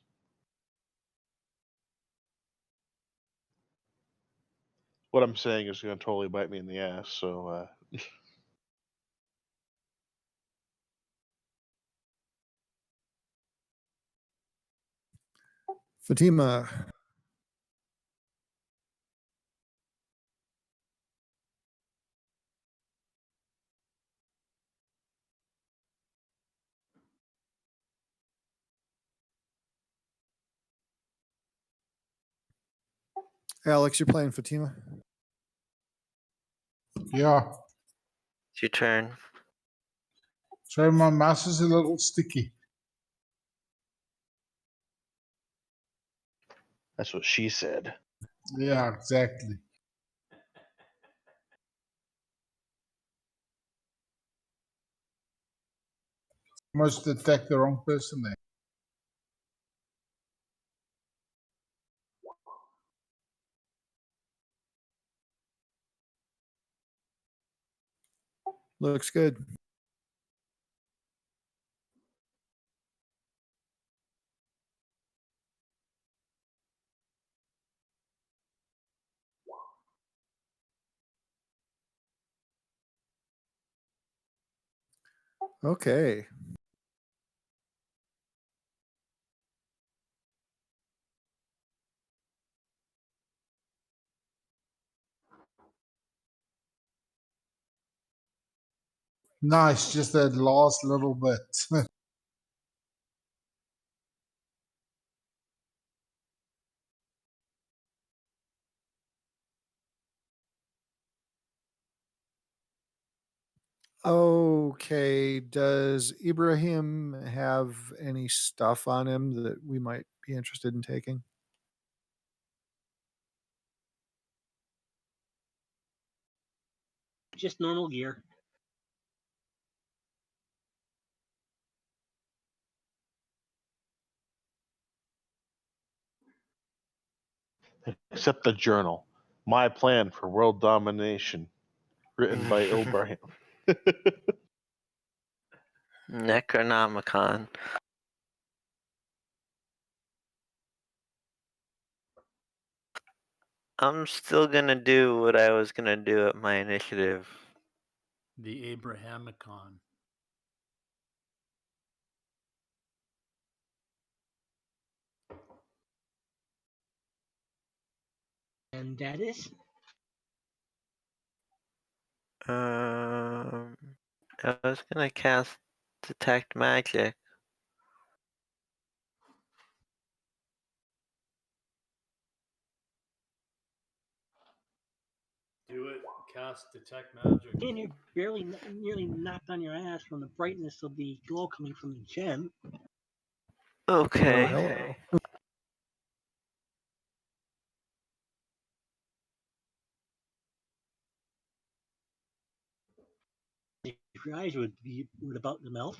What I'm saying is going to totally bite me in the ass. So Fatima, Alex, you're playing Fatima. Yeah. It's your turn. So my mouse is a little sticky. that's what she said. Yeah, exactly. Must attack the wrong person there. Looks good. Okay. Nice, just that last little bit. Okay. Does Ibrahim have any stuff on him that we might be interested in taking? Just normal gear. Except the journal. My plan for world domination. Written by Ibrahim. Necronomicon. I'm still gonna do what I was gonna do at my initiative. The Abrahamicon. And that is? I was gonna cast Detect Magic. Do it. Cast Detect Magic. And you're nearly knocked on your ass from the brightness of the glow coming from the gem. Okay. Oh, hello. If your eyes would about to melt.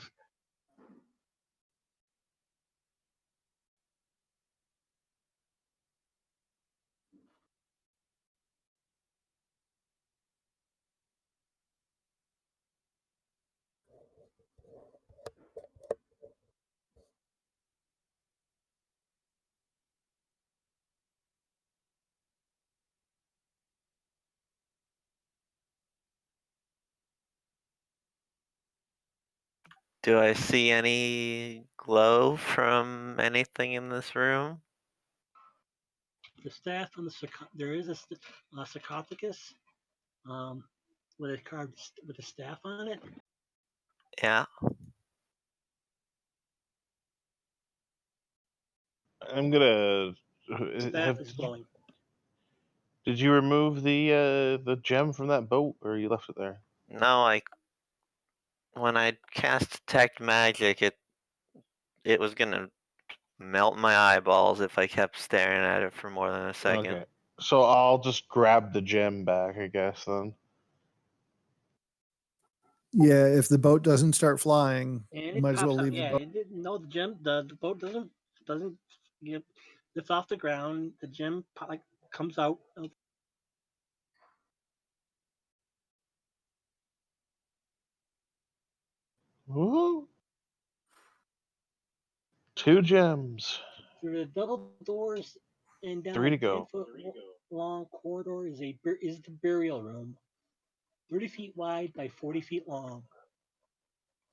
Do I see any glow from anything in this room? The staff on there is a sarcophagus with a carved with a staff on it. Yeah. I'm gonna. Staff is glowing. Did you remove the gem from that boat, or you left it there? No, when I cast detect magic, it was gonna melt my eyeballs if I kept staring at it for more than a second. Okay. So I'll just grab the gem back, I guess, then. Yeah, if the boat doesn't start flying, And you it might as pops well out. leave Yeah, the boat. it didn't. No, the boat doesn't get lifts off the ground. The gem comes out. Woo! 2 gems. Through the double doors and down 3 a to go. 10-foot long corridor is the burial room, 30 feet wide by 40 feet long.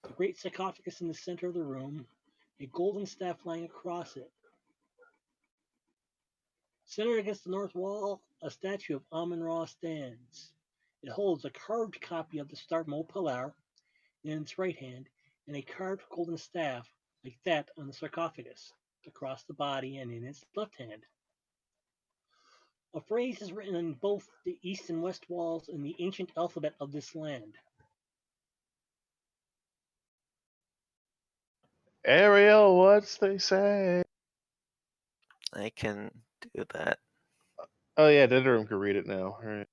The great sarcophagus in the center of the room, a golden staff lying across it. Centered against the north wall, a statue of Amun-Ra stands. It holds a carved copy of the star Mo-Pilar in its right hand and a carved golden staff like that on the sarcophagus across the body and in its left hand. A phrase is written on both the east and west walls in the ancient alphabet of this land. Ariel, what's they say? I can do that. Oh yeah, Deaderum can read it now. All right.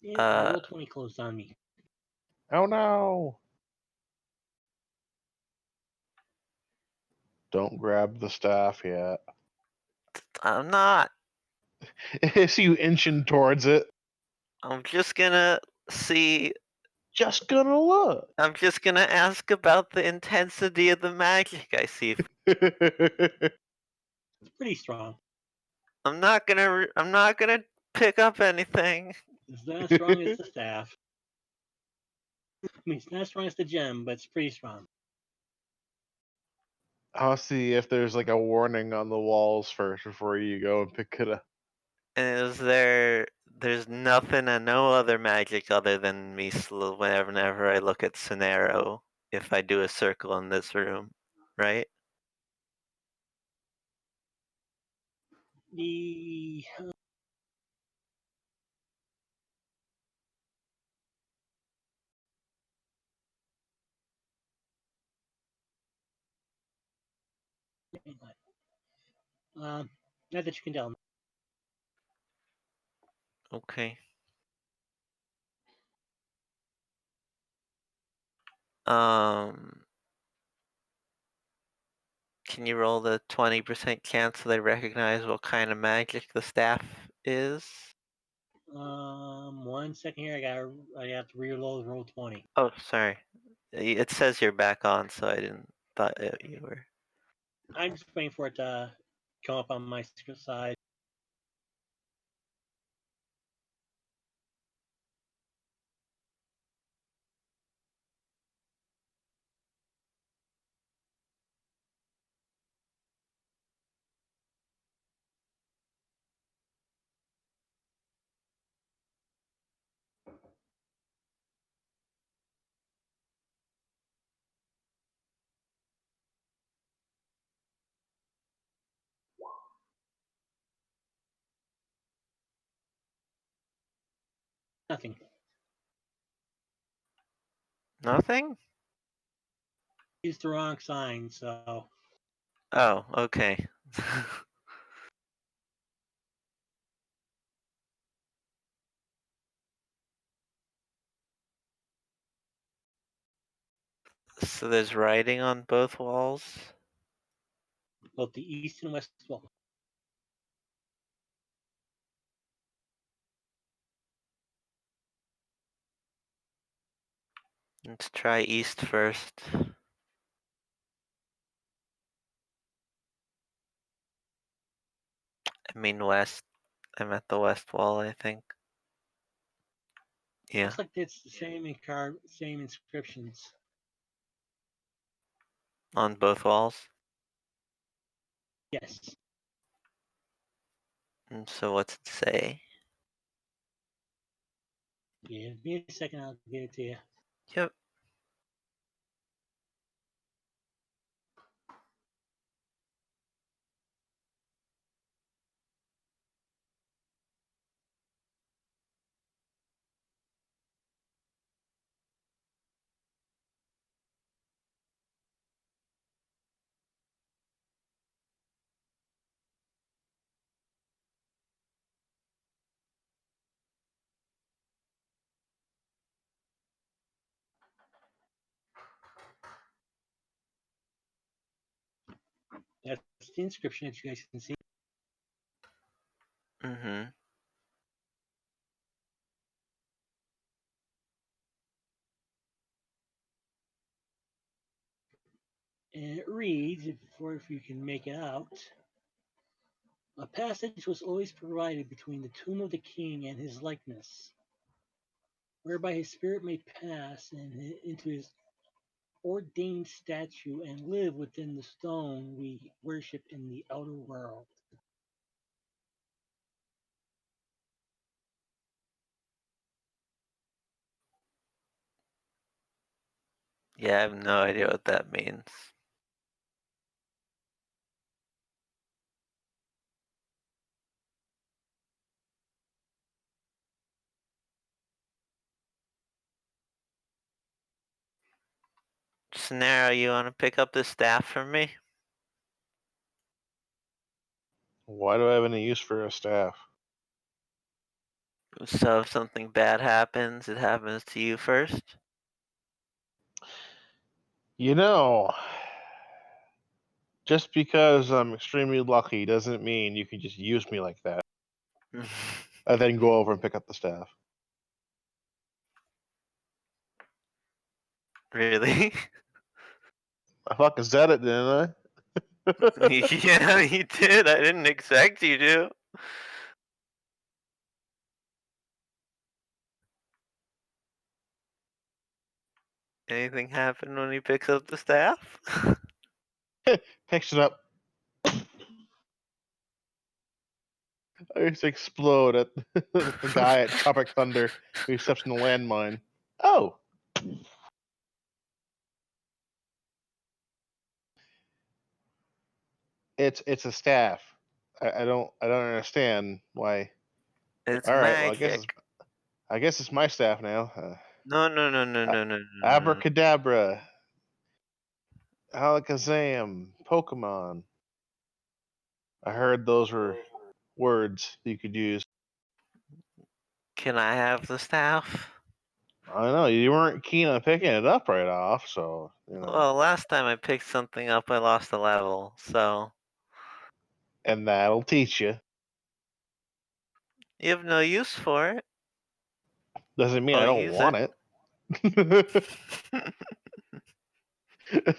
Yeah, roll 20 closed on me. Oh no! Don't grab the staff yet. I'm not. I see you inching towards it. I'm just gonna see. Just gonna look. I'm just gonna ask about the intensity of the magic I see. It's pretty strong. I'm not gonna pick up anything. It's not as strong as the staff. I mean, it's not as strong as the gem, but it's pretty strong. I'll see if there's like a warning on the walls first before you go and pick it up. And there's nothing and no other magic other than me whenever I look at Sonero if I do a circle in this room, right? The not that you can tell. Okay. Can you roll the 20% chance that I recognize what kind of magic the staff is? 1 second here. I have to reload roll 20. Oh, sorry. It says you're back on, so I didn't thought you were. I'm just waiting for it to come up on my side. Nothing. Nothing? Used the wrong sign, so Oh, okay. So there's writing on both walls? both the east and west wall. Let's try east first. I mean west. I'm at the west wall, I think. Yeah. Looks like it's the same inscriptions. On both walls. Yes. And so what's it say? Yeah, give me a second, I'll get it to you. Yep. That's the inscription that you guys can see. Mm-hmm. And it reads, if you can make it out, a passage was always provided between the tomb of the king and his likeness, whereby his spirit may pass into his ordained statue and live within the stone we worship in the outer world. Yeah, I have no idea what that means. Scenario, you want to pick up this staff for me? Why do I have any use for a staff? So if something bad happens, it happens to you first? You know, just because I'm extremely lucky doesn't mean you can just use me like that. And then go over and pick up the staff. Really? I fucking said it, didn't Yeah, you did. I didn't expect you to. Anything happen when he picks up the staff? I? Picks it up. I just explode at the guy at Tropic Thunder who steps in the landmine. Oh, it's a staff. I don't understand why. It's All right, well magic. I guess it's my staff now. No, no, no, no, Uh, no, no, no, no. Abracadabra, Alakazam, Pokemon. I heard those were words you could use. Can I have the staff? I don't know, you weren't keen on picking it up right off, so you know. Well, last time I picked something up, I lost a level, so And that'll teach you. you have no use for it. Doesn't mean I I'll don't use want it. it.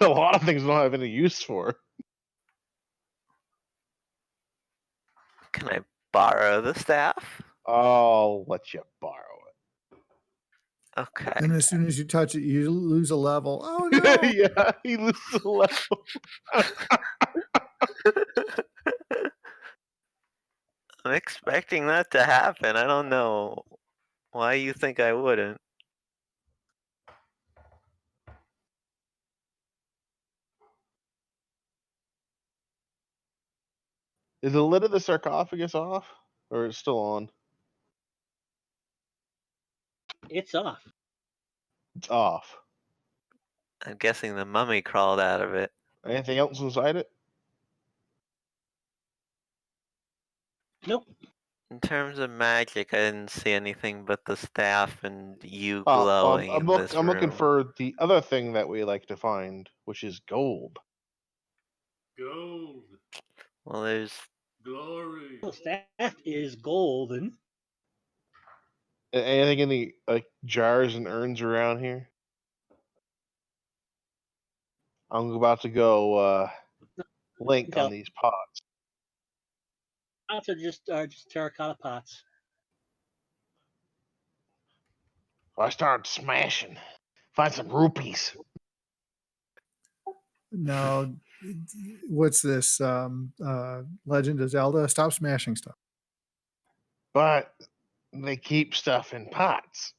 A lot of things I don't have any use for. Can I borrow the staff? I'll let you borrow Okay. And as soon as you touch it, you lose a level. Oh no! it. Yeah, he loses a level. I'm expecting that to happen. I don't know why you think I wouldn't. Is the lid of the sarcophagus off? Or is it still on? It's off. It's off. I'm guessing the mummy crawled out of it. Anything else inside it? Nope. In terms of magic, I didn't see anything but the staff and you I'm glowing in this I'm looking room. for the other thing that we like to find, which is gold. Gold. Well, there's Glory. The staff is golden. Anything in the like jars and urns around here? I'm about to go link on No, these pots. pots are just terracotta pots. I started smashing. Find some rupees. No, what's this? Legend of Zelda. Stop smashing stuff. But they keep stuff in pots.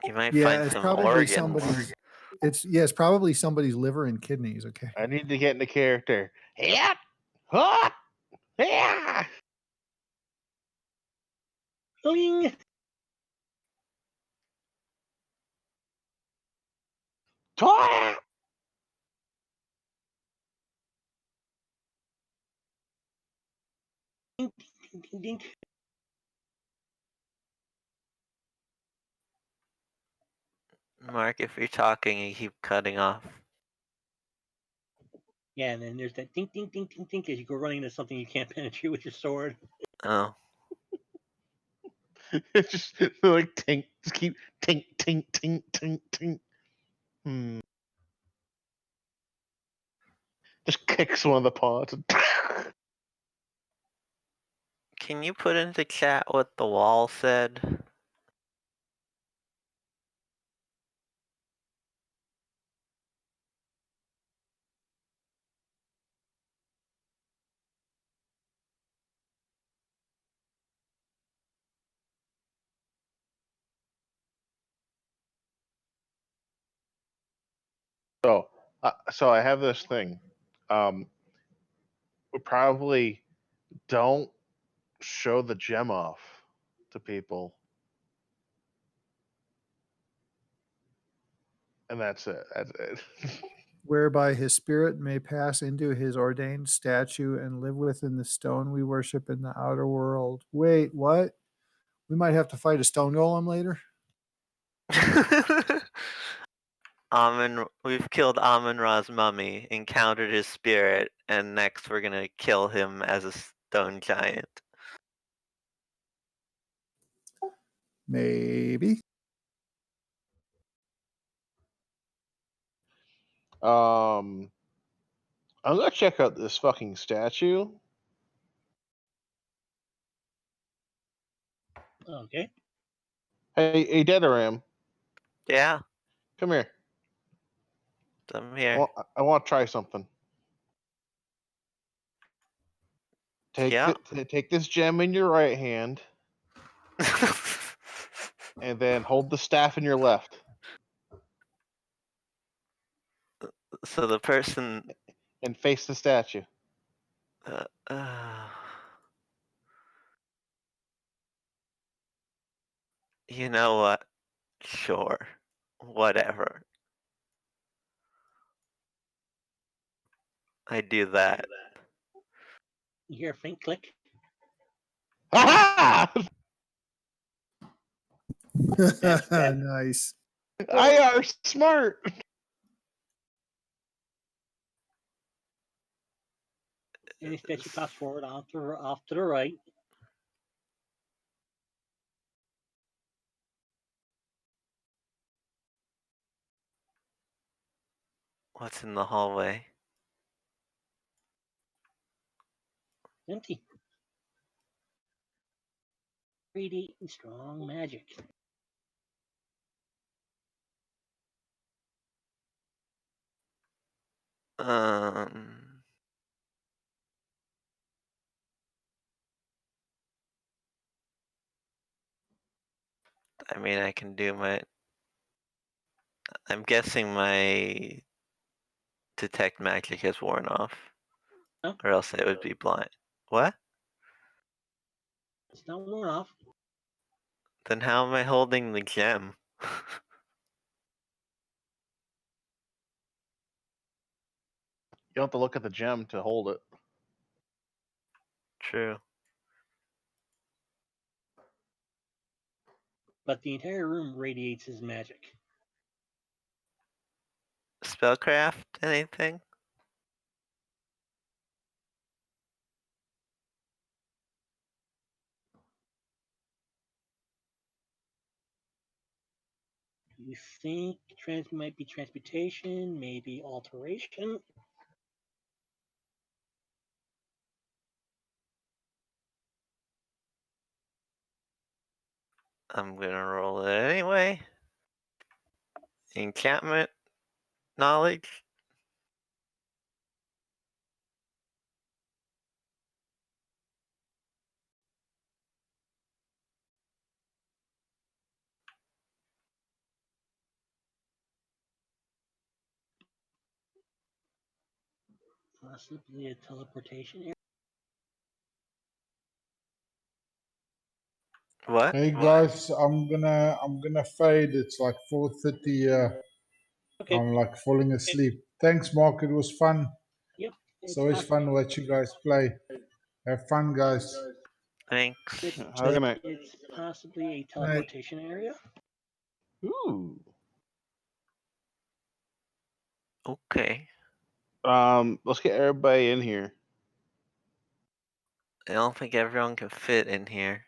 You might Yeah, find it's some probably organs. somebody's. It's probably somebody's liver and kidneys. Okay. I need to get into character. Yeah. Huh? Yeah. Bling! Toya. Ding, ding, ding, ding. Mark, if you're talking, you keep cutting off. Yeah, and then there's that ding, ding, ding, ding, ding as you go running into something you can't penetrate with your sword. Oh. It's just like tink. Just keep tink, tink, tink, tink, tink. Just kicks one of the pots. Can you put into chat what the wall said? So I have this thing. We probably don't show the gem off to people, and that's it. That's it. Whereby his spirit may pass into his ordained statue and live within the stone we worship in the outer world. Wait, what? We might have to fight a stone golem later. We've killed Amon Ra's mummy, encountered his spirit, and next we're gonna kill him as a stone giant. Maybe. I'm gonna check out this fucking statue. Okay. Hey, Dedaram, Yeah, come here. I'm here. I want to try something. Yeah. Take this gem in your right hand, and then hold the staff in your left. So the person. And face the statue. You know what? Sure. Whatever. I do that. You hear a faint click. Ha Nice. I are smart. And instead, you pass forward off to the right. What's in the hallway? Empty. Radiating strong magic. I mean, I can do my. I'm guessing my detect magic has worn off, No, or else it would be blind. What? it's not worn off. Then how am I holding the gem? You don't have to look at the gem to hold it. True. But the entire room radiates his magic. Spellcraft? Anything? You think might be transmutation, maybe alteration? I'm gonna roll it anyway. Enchantment knowledge. Possibly a teleportation area. What? Hey guys, I'm gonna fade. It's like 4:30 here. Okay. I'm like falling asleep. Thanks, Mark. It was fun. Yep. It's always fun to watch you guys play. Have fun, guys. Thanks. It's, Have a good night. it's possibly a Night. teleportation area. Ooh. Okay. Let's get everybody in here. I don't think everyone can fit in here.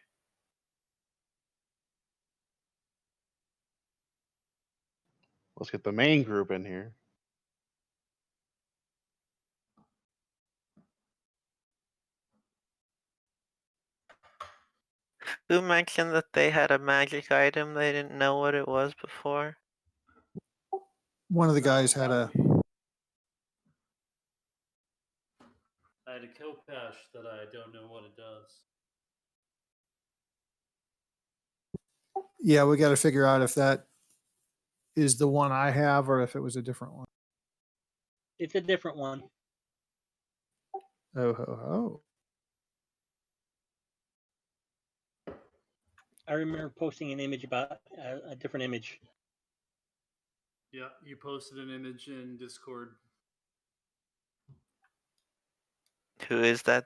Let's get the main group in here. Who mentioned that they had a magic item they didn't know what it was before? One of the guys had a. I had a Kopesh that I don't know what it does. Yeah, we got to figure out if that is the one I have or if it was a different one. It's a different one. Oh, ho, ho. I remember posting an image about a different image. Yeah, you posted an image in Discord. Who is that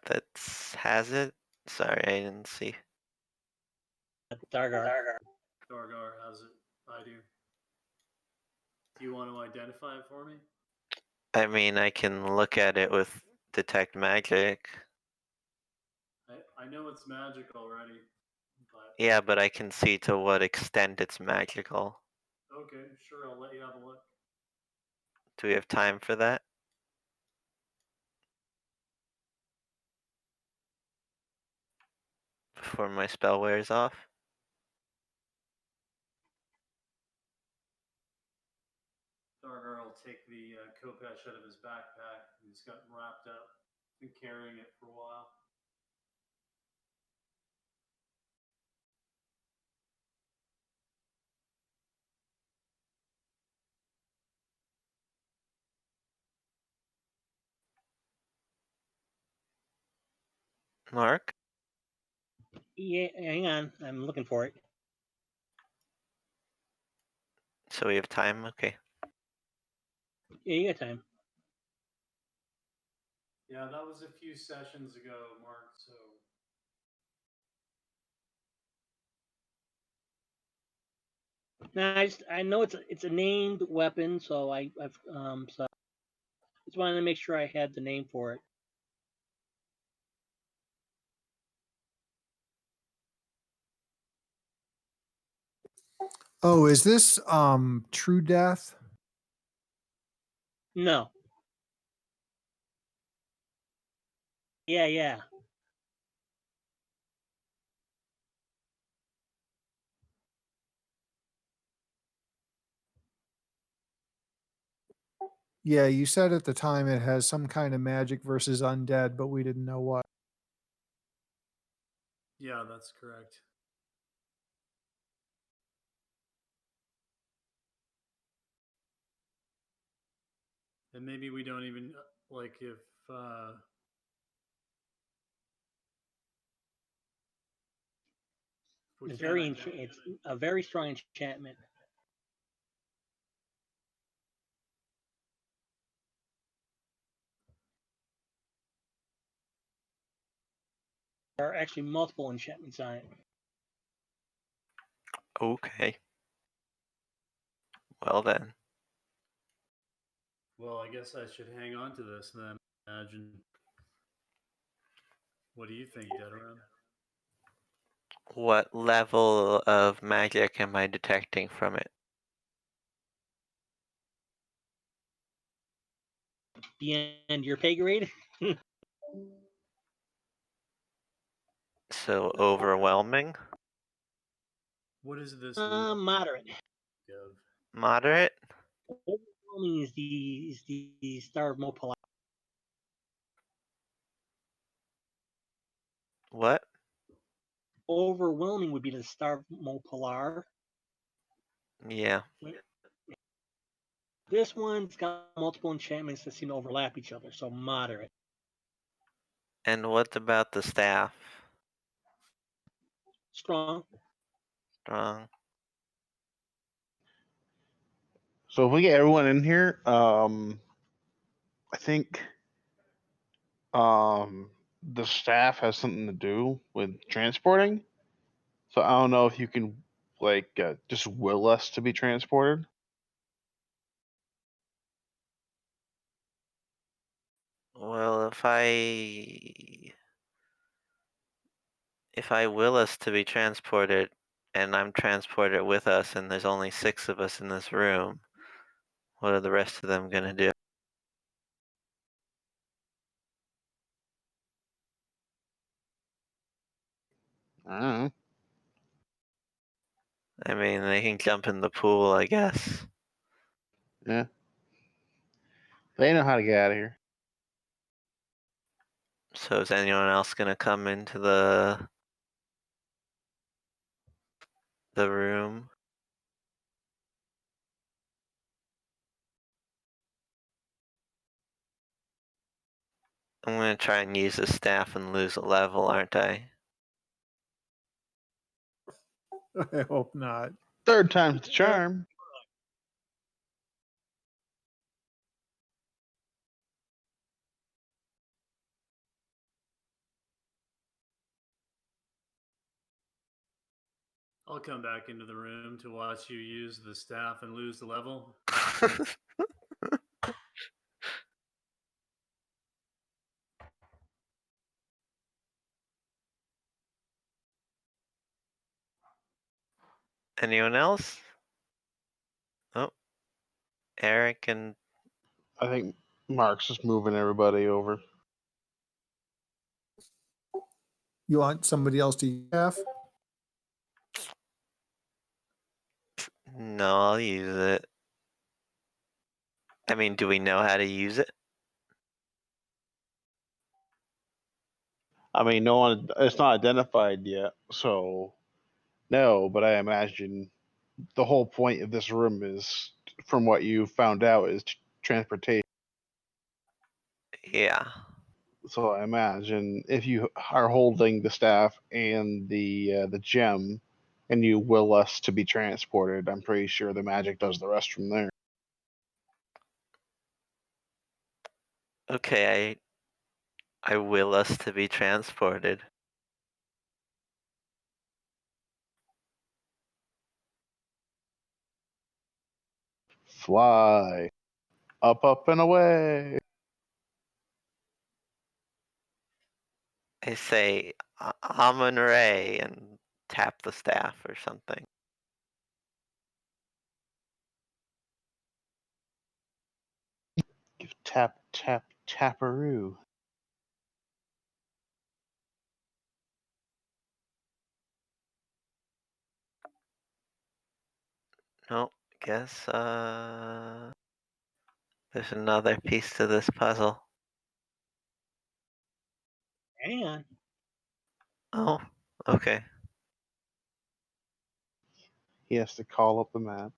has it? Sorry, I didn't see. Dargar. Dargar has it. I do. Do you want to identify it for me? I mean, I can look at it with detect magic. I know it's magic already, but Yeah, but I can see to what extent it's magical. okay, sure, I'll let you have a look. Do we have time for that? Before my spell wears off? Dargar will take the Kopesh out of his backpack. He's got wrapped up and carrying it for a while. Mark? Yeah, hang on. I'm looking for it. So we have time? Okay. Yeah, you got time. Yeah, that was a few sessions ago, Mark, so No, I know it's a named weapon, so I've just wanted to make sure I had the name for it. Oh, is this True Death? No. Yeah. Yeah, you said at the time it has some kind of magic versus undead, but we didn't know what. yeah, that's correct. And maybe we don't even like if we It's can't it's a very strong enchantment. There are actually multiple enchantments on it. Okay. Well then. Well, I guess I should hang on to this then. Imagine. What do you think, Dedoran? What level of magic am I detecting from it? Beyond your pay grade? So overwhelming? What is this? Moderate. Of? Moderate? Overwhelming is the star of Mopolar. What? Overwhelming would be the star of Mopolar. Yeah. This one's got multiple enchantments that seem to overlap each other, so moderate. And what about the staff? Strong. Strong. So if we get everyone in here, I think the staff has something to do with transporting. So I don't know if you can just will us to be transported. Well, if I will us to be transported, and I'm transported with us, and there's only 6 of us in this room, what are the rest of them gonna do? I don't know. I mean, they can jump in the pool, I guess. Yeah. They know how to get out of here. So is anyone else gonna come into the room? I'm gonna try and use the staff and lose a level, aren't I? I hope not. Third time's the charm. I'll come back into the room to watch you use the staff and lose the level. Anyone else? Oh, Eric and I think Mark's just moving everybody over. You want somebody else to staff? no, I'll use it. I mean, do we know how to use it? I mean, no one. It's not identified yet, so no. But I imagine the whole point of this room is, from what you found out, is transportation. Yeah. So I imagine if you are holding the staff and the gem, and you will us to be transported, I'm pretty sure the magic does the rest from there. Okay, I will us to be transported. Fly up, up and away. I say Amon Ray and tap the staff or something. Give tap, tap, taparoo. Nope, guess there's another piece to this puzzle. Hang on. Oh, okay. He has to call up the map.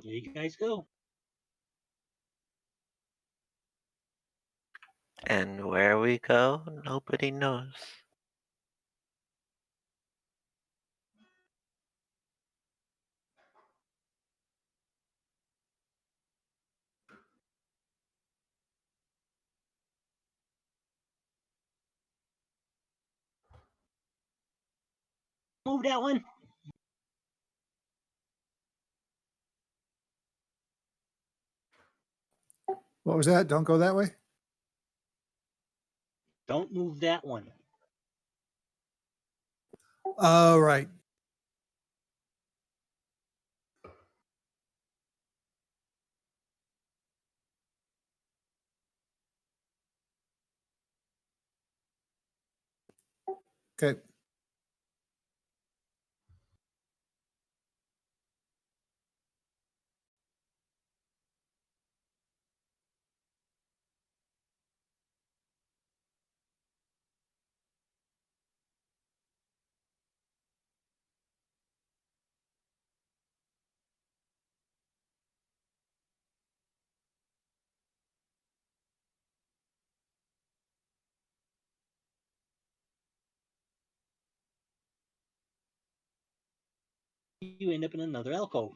There you guys go. And where we go, nobody knows. Move that one. What was that? Don't go that way? Don't move that one. Oh, right. Okay. You end up in another alcove.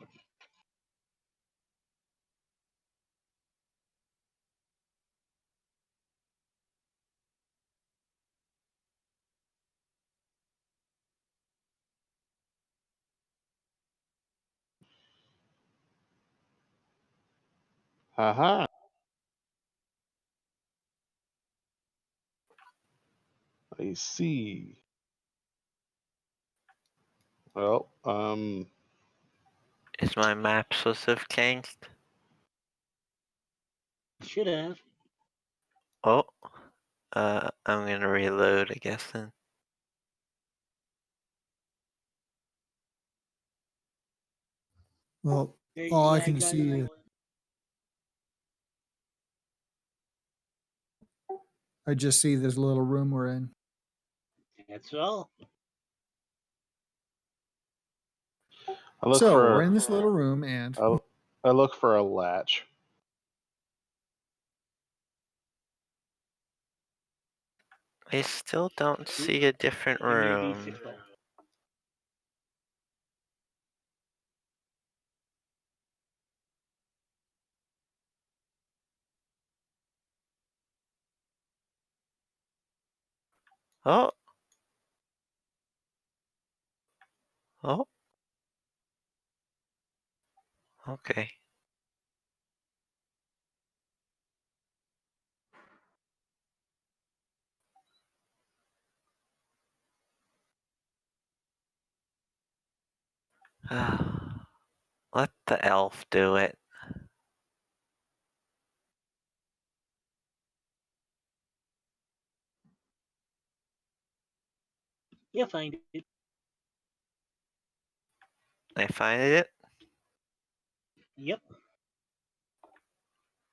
Haha. I see. Well, Is my map supposed to have changed? Should have. Oh, I'm gonna reload, I guess then. Well, all I Yeah, can guys, see is I just see this little room we're in. That's all. I look So we're for in this little room, and I look for a latch. I still don't see a different Give me your room. D6 ball. Oh. Oh. Okay. Let the elf do it. You'll find it. I find it? Yep.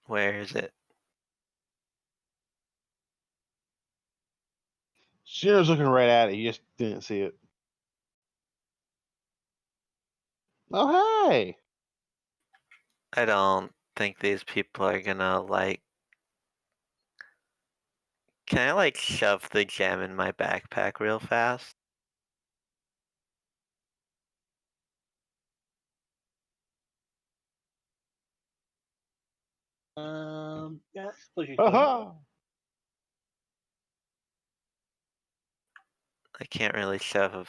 Where is it? Shearer's looking right at it. You just didn't see it. Oh, hey. I don't think these people are gonna like. Can I like shove the gem in my backpack real fast? Yeah, I suppose you could. Haha. I can't really shove a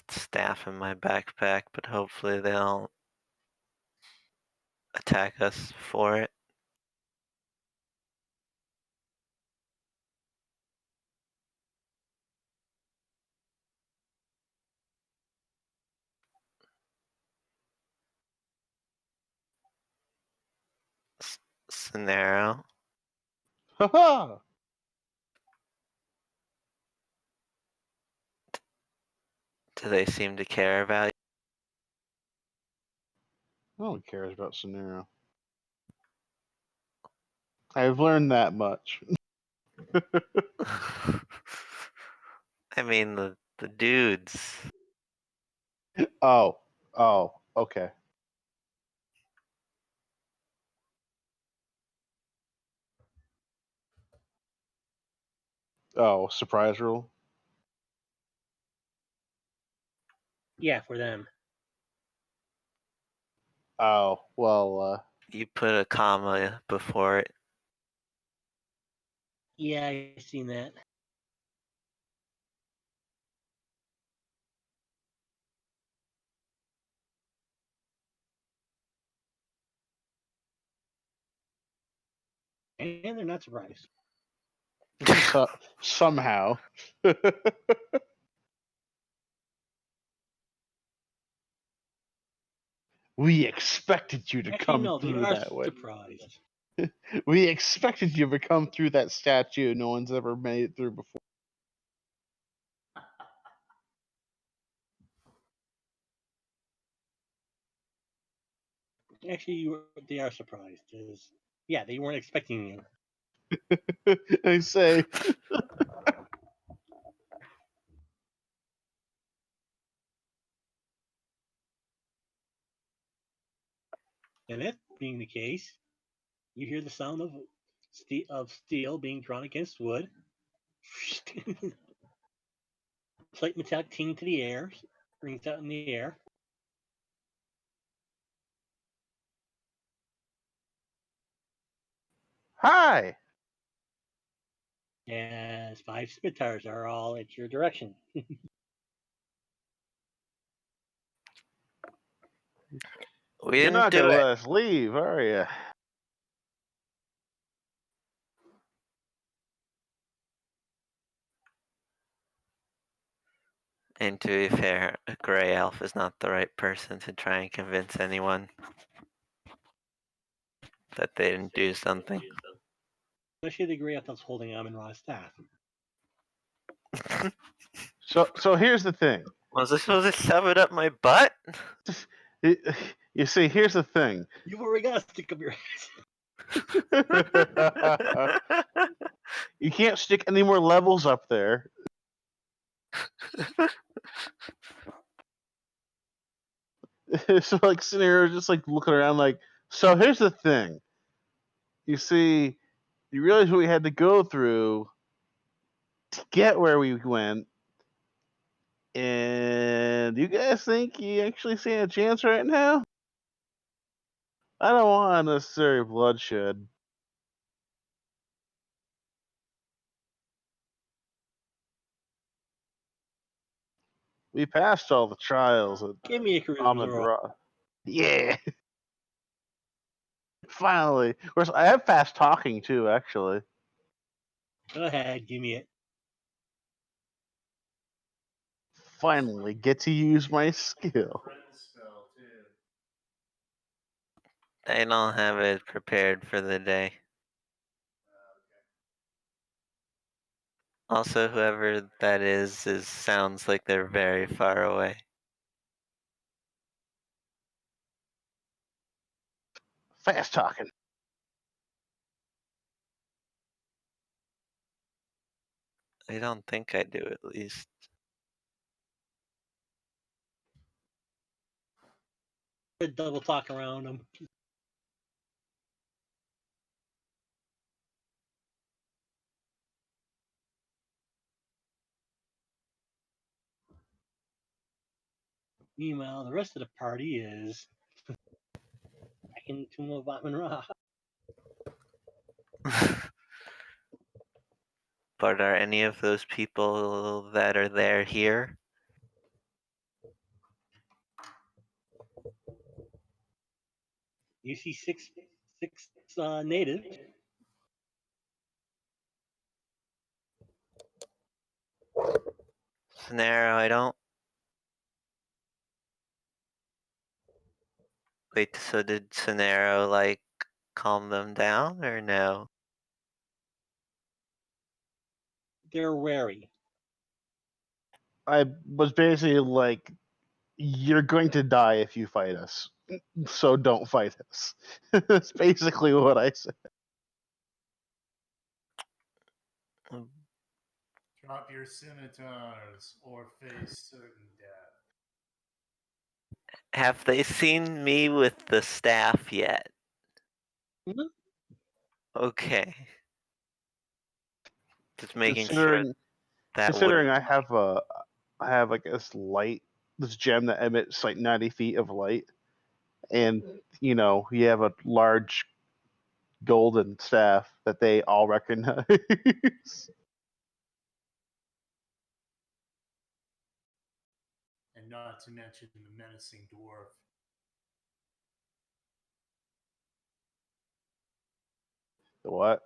staff in my backpack, but hopefully they don't attack us for it. Scenario. Haha. Do they seem to care about No one cares about scenario. I've learned that much. you? I mean the dudes. Oh, okay. Oh, surprise rule. Yeah, for them. Oh well. You put a comma before it. Yeah, I've seen that. And they're not surprised. Somehow. We expected you to Actually, come no, they through are that way. surprised. We expected you to come through that statue no one's ever made it through before. Actually, they are surprised. Yeah, they weren't expecting you. I say. And that being the case, you hear the sound of steel being drawn against wood. Slight metallic ting to the air, rings out in the air. Hi. As 5 scimitars are all at your direction. We You're didn't not do gonna it. let us leave, are you? And to be fair, a gray elf is not the right person to try and convince anyone that they didn't do something. Especially the gray elf that's holding Amon Ra's staff. So here's the thing. Was I supposed to shove it up my butt? You see, here's the thing. You've already got a stick up your ass. You can't stick any more levels up there. So like scenario, just like looking around, like. So here's the thing. You see, you realize what we had to go through to get where we went, and you guys think you actually stand a chance right now? I don't want unnecessary bloodshed. We passed all the trials at Give me a charisma Amon roll. Ra. Yeah. Finally. Of course, I have fast talking too, actually. Go ahead, give me it. Finally get to use my skill. Friend spell too. I don't have it prepared for the day. Also, whoever that is sounds like they're very far away. Fast talking. I don't think I do, at least. Double talk around them. Meanwhile, the rest of the party is back in the Tomb of Amon Ra. But are any of those people that are there here? You see six natives. Scenario, I don't. Wait, so did Scenario, like, calm them down, or no? They're wary. I was basically like, you're going to die if you fight us. So don't fight us. That's basically what I said. Drop your scimitars or face certain death. Have they seen me with the staff yet? Mhm. Okay. Just making sure Considering that considering wouldn't. I have like this gem that emits like 90 feet of light, and you have a large golden staff that they all recognize. And not to mention the menacing dwarf. What?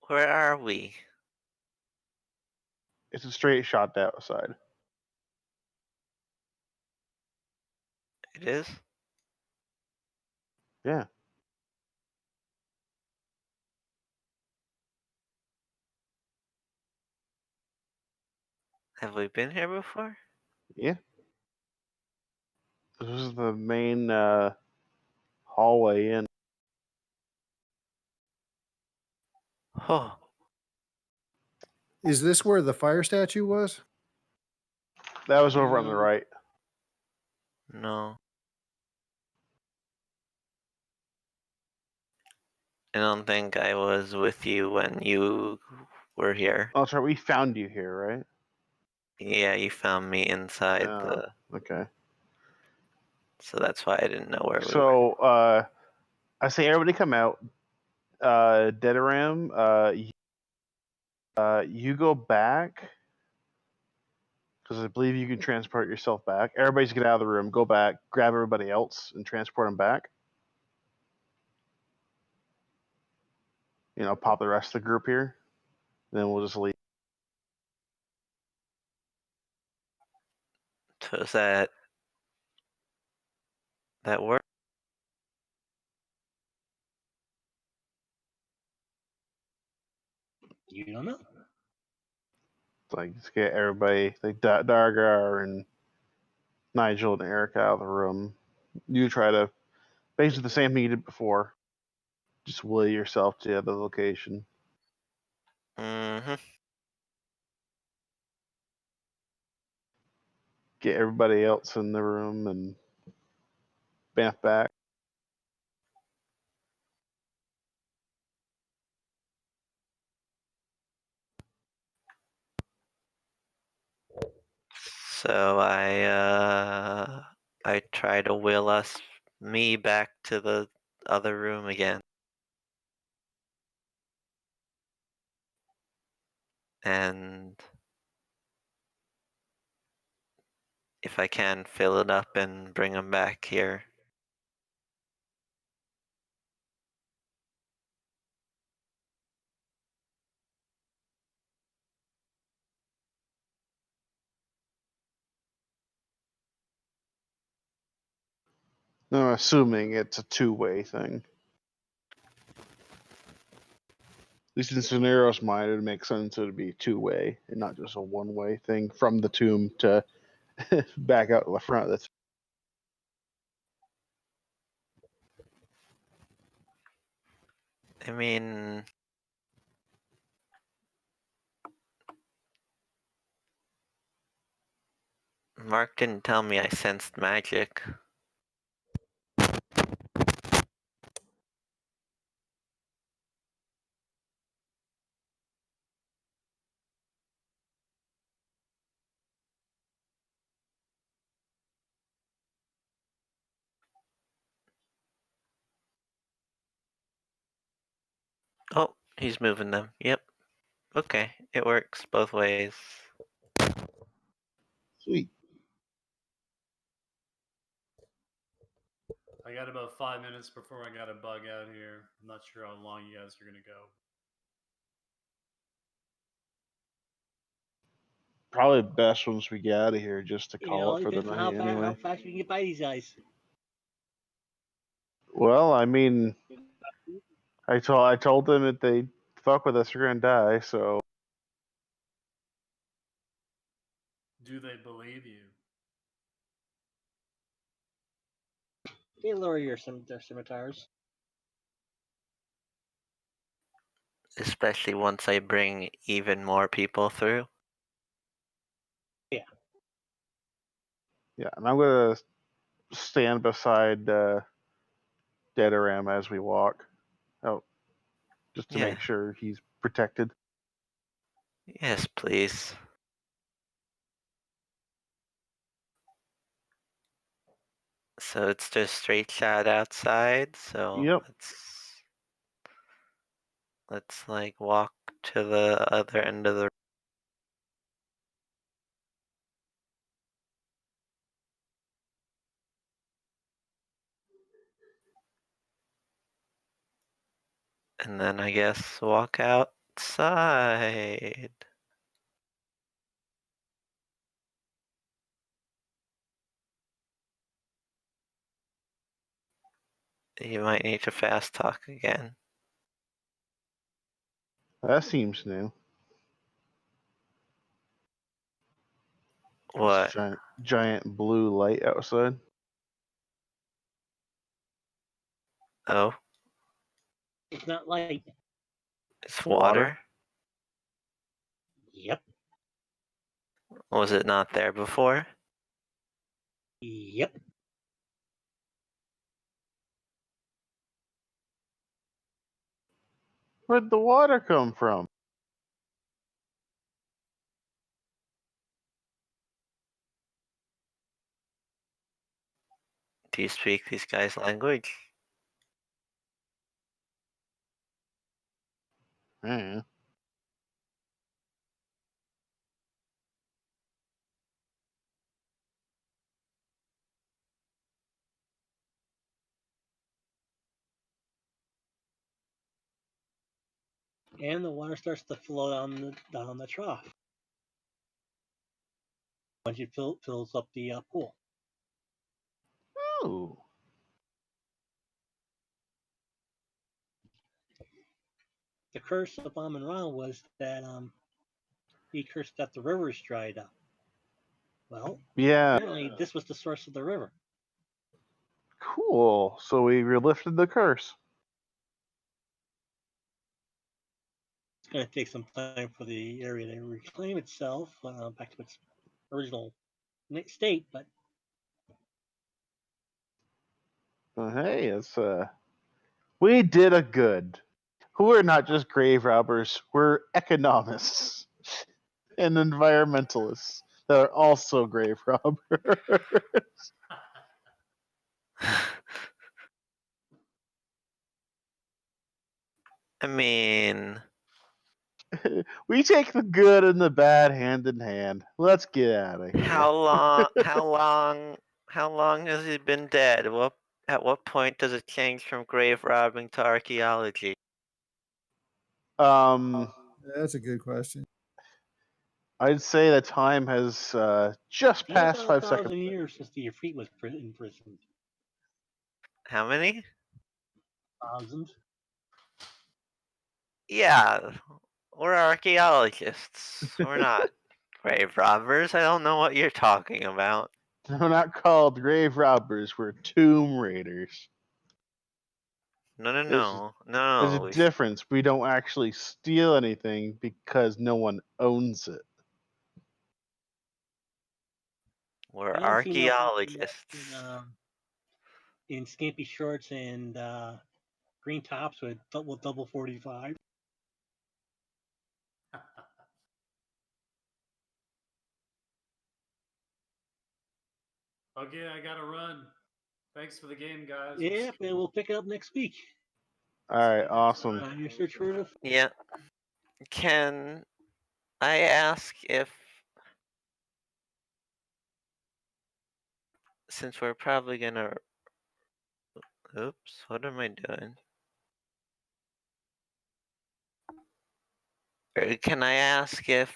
Where are we? It's a straight shot outside. It is? Yeah. Have we been here before? Yeah. This is the main hallway in. Oh, Is this where the fire statue was? That was over on the right. no. I don't think I was with you when you were here. Oh, sorry. We found you here, right? Yeah, you found me inside the. Okay. So that's why I didn't know where we were. So I say everybody come out. Dedaram, you go back because I believe you can transport yourself back. Everybody's get out of the room. Go back, grab everybody else, and transport them back. Pop the rest of the group here. Then we'll just leave. So is that work? You don't know. Like, just get everybody, like Dargar and Nigel and Eric out of the room. You try to basically the same thing you did before. Just will yourself to the other location. Mm-hmm. Get everybody else in the room and bamf back. So I try to will me back to the other room again. And if I can, fill it up and bring them back here. No, assuming it's a two-way thing. At least in Sonero's mind, it would make sense it would be two-way and not just a one-way thing from the tomb to back out to the front. That's I mean, Mark didn't tell me I sensed magic. Oh, he's moving them. Yep. Okay, it works both ways. sweet. I got about 5 minutes before I got to bug out here. I'm not sure how long you guys are going to go. Probably best once we get out of here just to You call know, it for the depends on how, night how anyway. fast you can get by these guys. Well, I mean, I told them that they fuck with us, we're gonna die. So Do they believe you? They lower their scimitars. Especially once I bring even more people through. yeah, and I'm gonna stand beside Dedaram as we walk. Oh, just to Yeah. make sure he's protected. Yes, please. So it's just straight shot outside, so Yep. let's like walk to the other end of the and then I guess walk outside. You might need to fast talk again. That seems new. What? Giant blue light outside. Oh, It's not light. it's Water. water? Yep. Was it not there before? Yep. Where'd the water come from? Do you speak these guys' language? Eh. And the water starts to flow down the trough. Once it fills up the pool. Oh. The curse of Amon Ra was that he cursed that the rivers dried up. Well, Yeah. apparently this was the source of the river. Cool. So we lifted the curse. It's going to take some time for the area to reclaim itself back to its original state, but Hey, it's we did a good. We're not just grave robbers. We're economists and environmentalists that are also grave robbers. I mean, We take the good and the bad hand in hand. Let's get out of here. how long has he been dead? At what point does it change from grave robbing to archaeology? That's a good question. I'd say the time has just it's passed about 5 seconds. 1,000 years since the Ifrit was imprisoned. How many? 1,000. Yeah, we're archaeologists. We're not grave robbers. I don't know what you're talking about. We're not called grave robbers. We're tomb raiders. No, no, There's no, There's no. a difference. We don't actually steal anything because no one owns it. We're And female archaeologists. in skimpy shorts and green tops with double 45. Okay, I gotta run. Thanks for the game, guys. Yep, and we'll pick it up next week. All right, awesome. Your search for the Yeah. Can I ask if, since we're probably gonna, oops, what am I doing? Can I ask if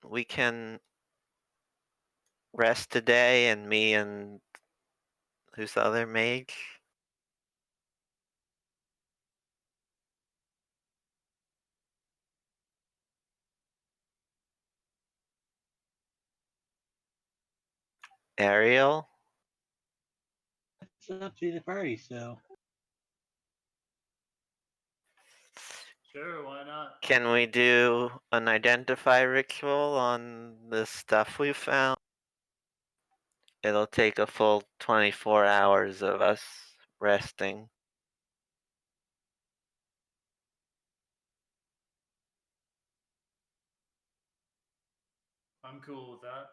we can rest today and me and who's the other mage? Ariel? It's up to the party, so Sure, why not? Can we do an identify ritual on the stuff we found? It'll take a full 24 hours of us resting. I'm cool with that.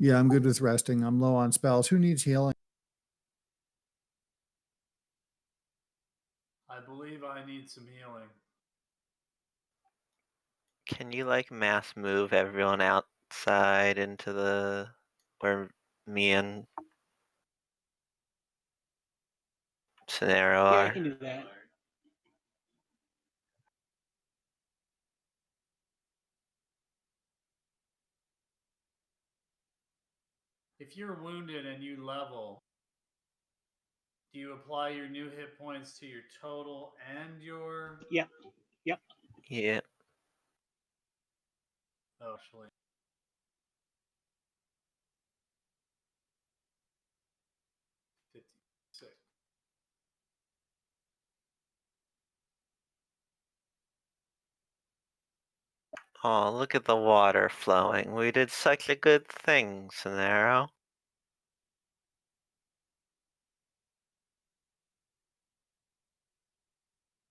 Yeah, I'm good with resting. I'm low on spells. Who needs healing? I believe I need some healing. Can you like mass move everyone outside into the where me and Scenario Yeah, I are? can do that. If you're wounded and you level, do you apply your new hit points to your total and your? Yep. Yep. Yeah. Oh, actually. $56. Oh, look at the water flowing. We did such a good thing, Scenario.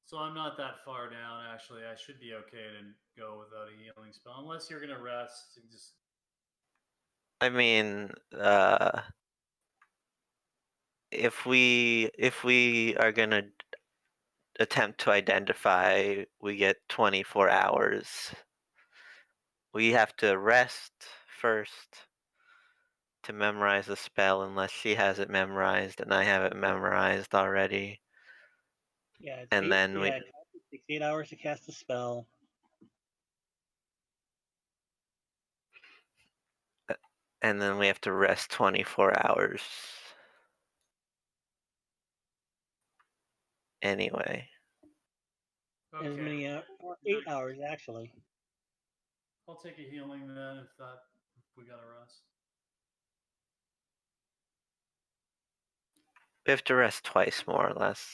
So I'm not that far down, actually. I should be okay to go without a healing spell. Unless you're going to rest and just... I mean, if we are gonna attempt to identify, we get 24 hours. We have to rest first to memorize the spell unless she has it memorized and I have it memorized already. Yeah, it's And then it takes 8 hours to cast a spell. we have to rest 24 hours. Anyway. As Okay. many or 8 hours actually. I'll take a healing then if we got to rest. We have to rest twice, more or less.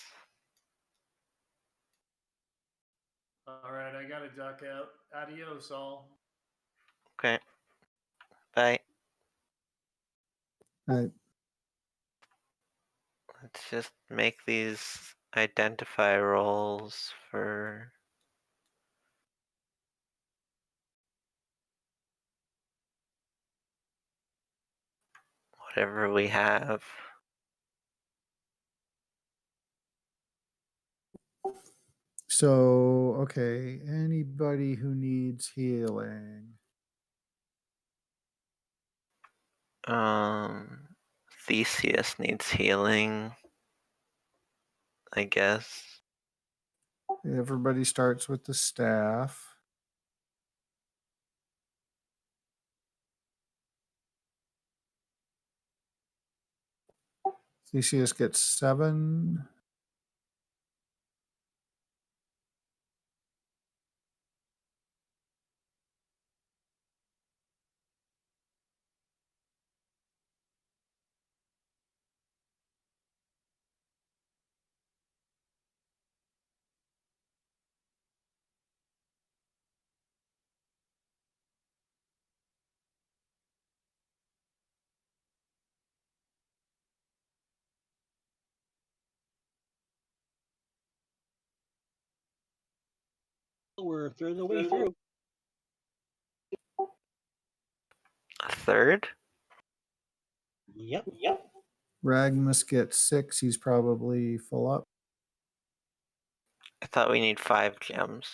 All right, I got to duck out. Adios, all. Okay. Bye. All right. Let's just make these identify rolls for whatever we have. So, okay, anybody who needs healing? Theseus needs healing, I guess. Everybody starts with the staff. Theseus gets 7. We're a third of the way through. A third? Yep. Ragmus gets 6. He's probably full up. I thought we need 5 gems.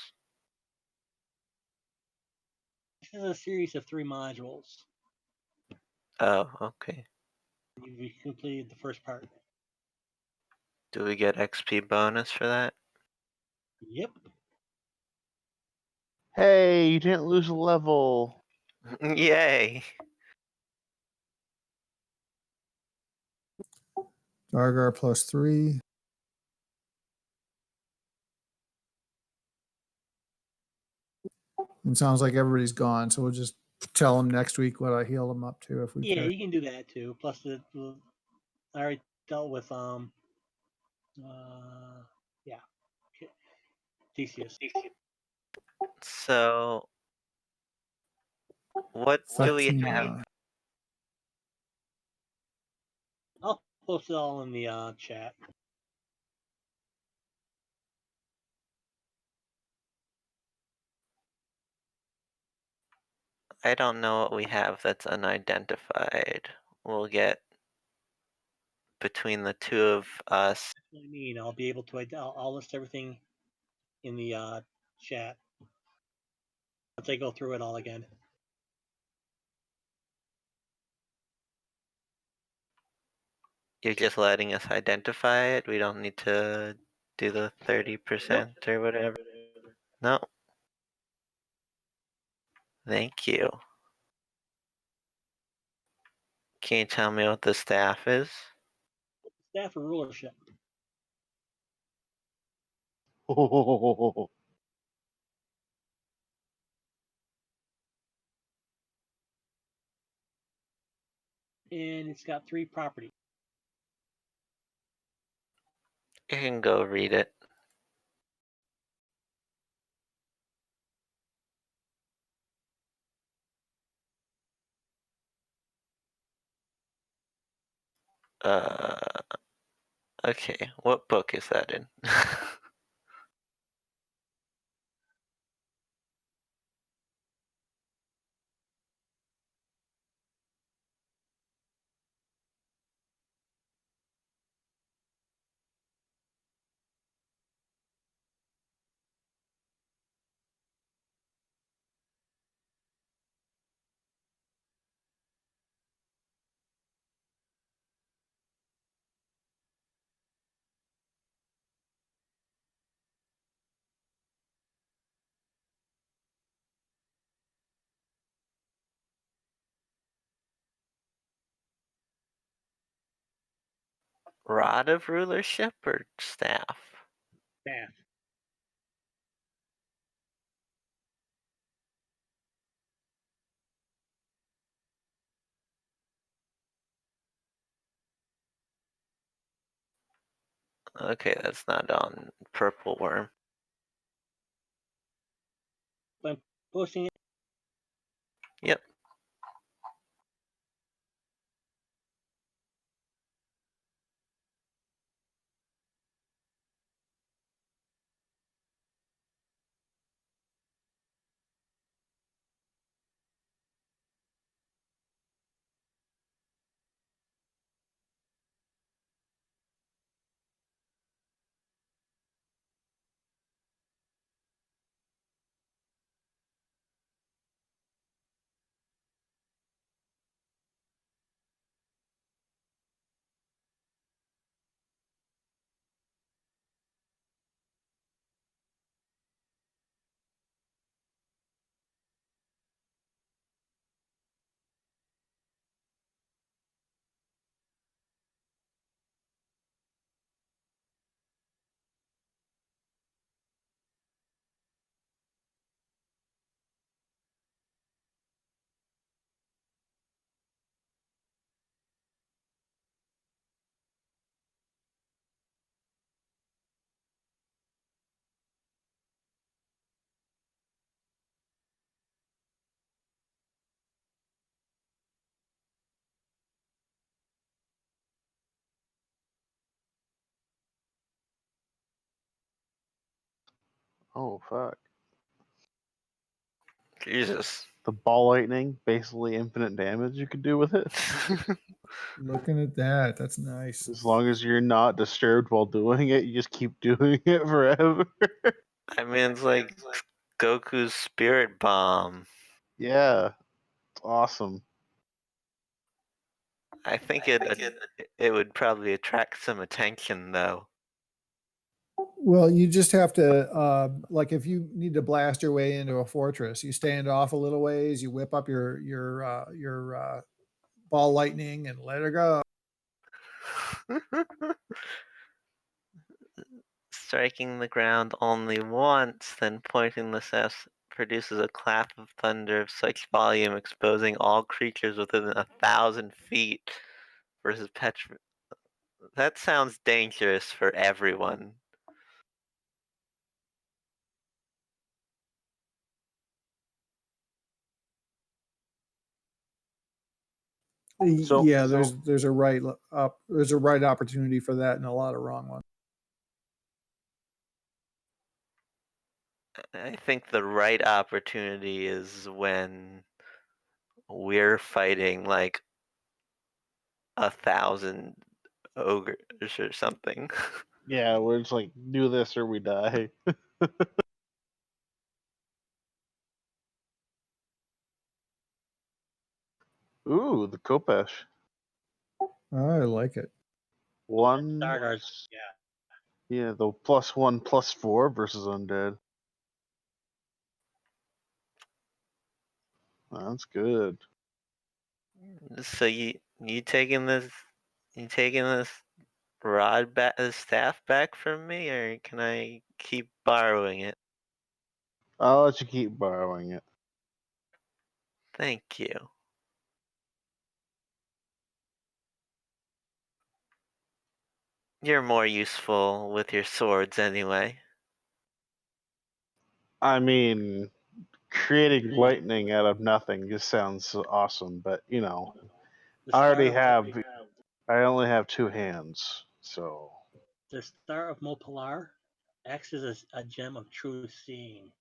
This is a series of 3 modules. Oh, okay. We completed the first part. Do we get XP bonus for that? Yep. Hey, you didn't lose a level. Yay! Dargar plus 3. It sounds like everybody's gone, so we'll just tell them next week what I heal them up to if we Yeah, can. you can do that too. Plus, I already dealt with Yeah. Theseus. So, what do we have? Fatima. I'll post it all in the chat. I don't know what we have that's unidentified. We'll get between the two of us. That's what I mean. I'll be able to. I'll list everything in the chat once I go through it all again. You're just letting us identify it. We don't need to do the 30% or whatever. No. Thank you. Can you tell me what the staff is? Staff or rulership. And it's got 3 properties. You can go read it. Okay, what book is that in? Rod of rulership or staff? Staff. Okay, that's not on Purple Worm. I'm posting it. Yep. Oh fuck! Jesus. The ball lightning, basically infinite damage you could do with it. Looking at that, that's nice. As long as you're not disturbed while doing it, you just keep doing it forever. I mean, it's like Goku's Spirit Bomb. Yeah, it's awesome. I think it would probably attract some attention, though. Well, you just have to, like, if you need to blast your way into a fortress, you stand off a little ways, you whip up your ball lightning and let it go. Striking the ground only once, then pointing the sash produces a clap of thunder of such volume, exposing all creatures within 1,000 feet versus That sounds dangerous for everyone. So- yeah, so- there's a right there's a right opportunity for that and a lot of wrong ones. I think the right opportunity is when we're fighting like 1,000 ogres or something. Yeah, we're just like, do this or we die. Ooh, the Kopesh. I like it. One. Stargard's, Yeah, the +1/+4 versus undead. That's good. So you taking this rod back, the staff back from me, or can I keep borrowing it? I'll let you keep borrowing it. Thank you. You're more useful with your swords anyway. I mean, creating lightning out of nothing just sounds awesome, but you know, the I already star of- have. I only have 2 hands, so. The star of Mopalar acts as a gem of true seeing.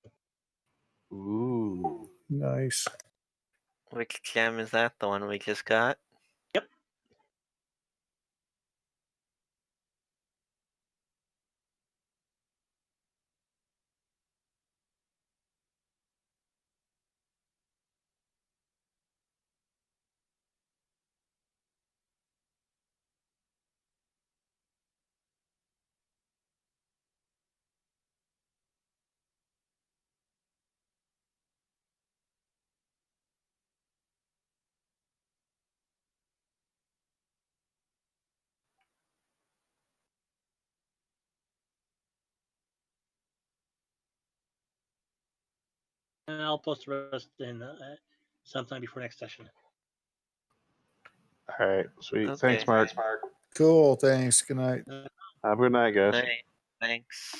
Ooh. Nice. Which gem is that? The one we just got? Yep. And I'll post the rest in sometime before next session. All right, sweet. Okay. Thanks, Mark. Cool. Thanks. Good night. Have a good night, guys. Thanks.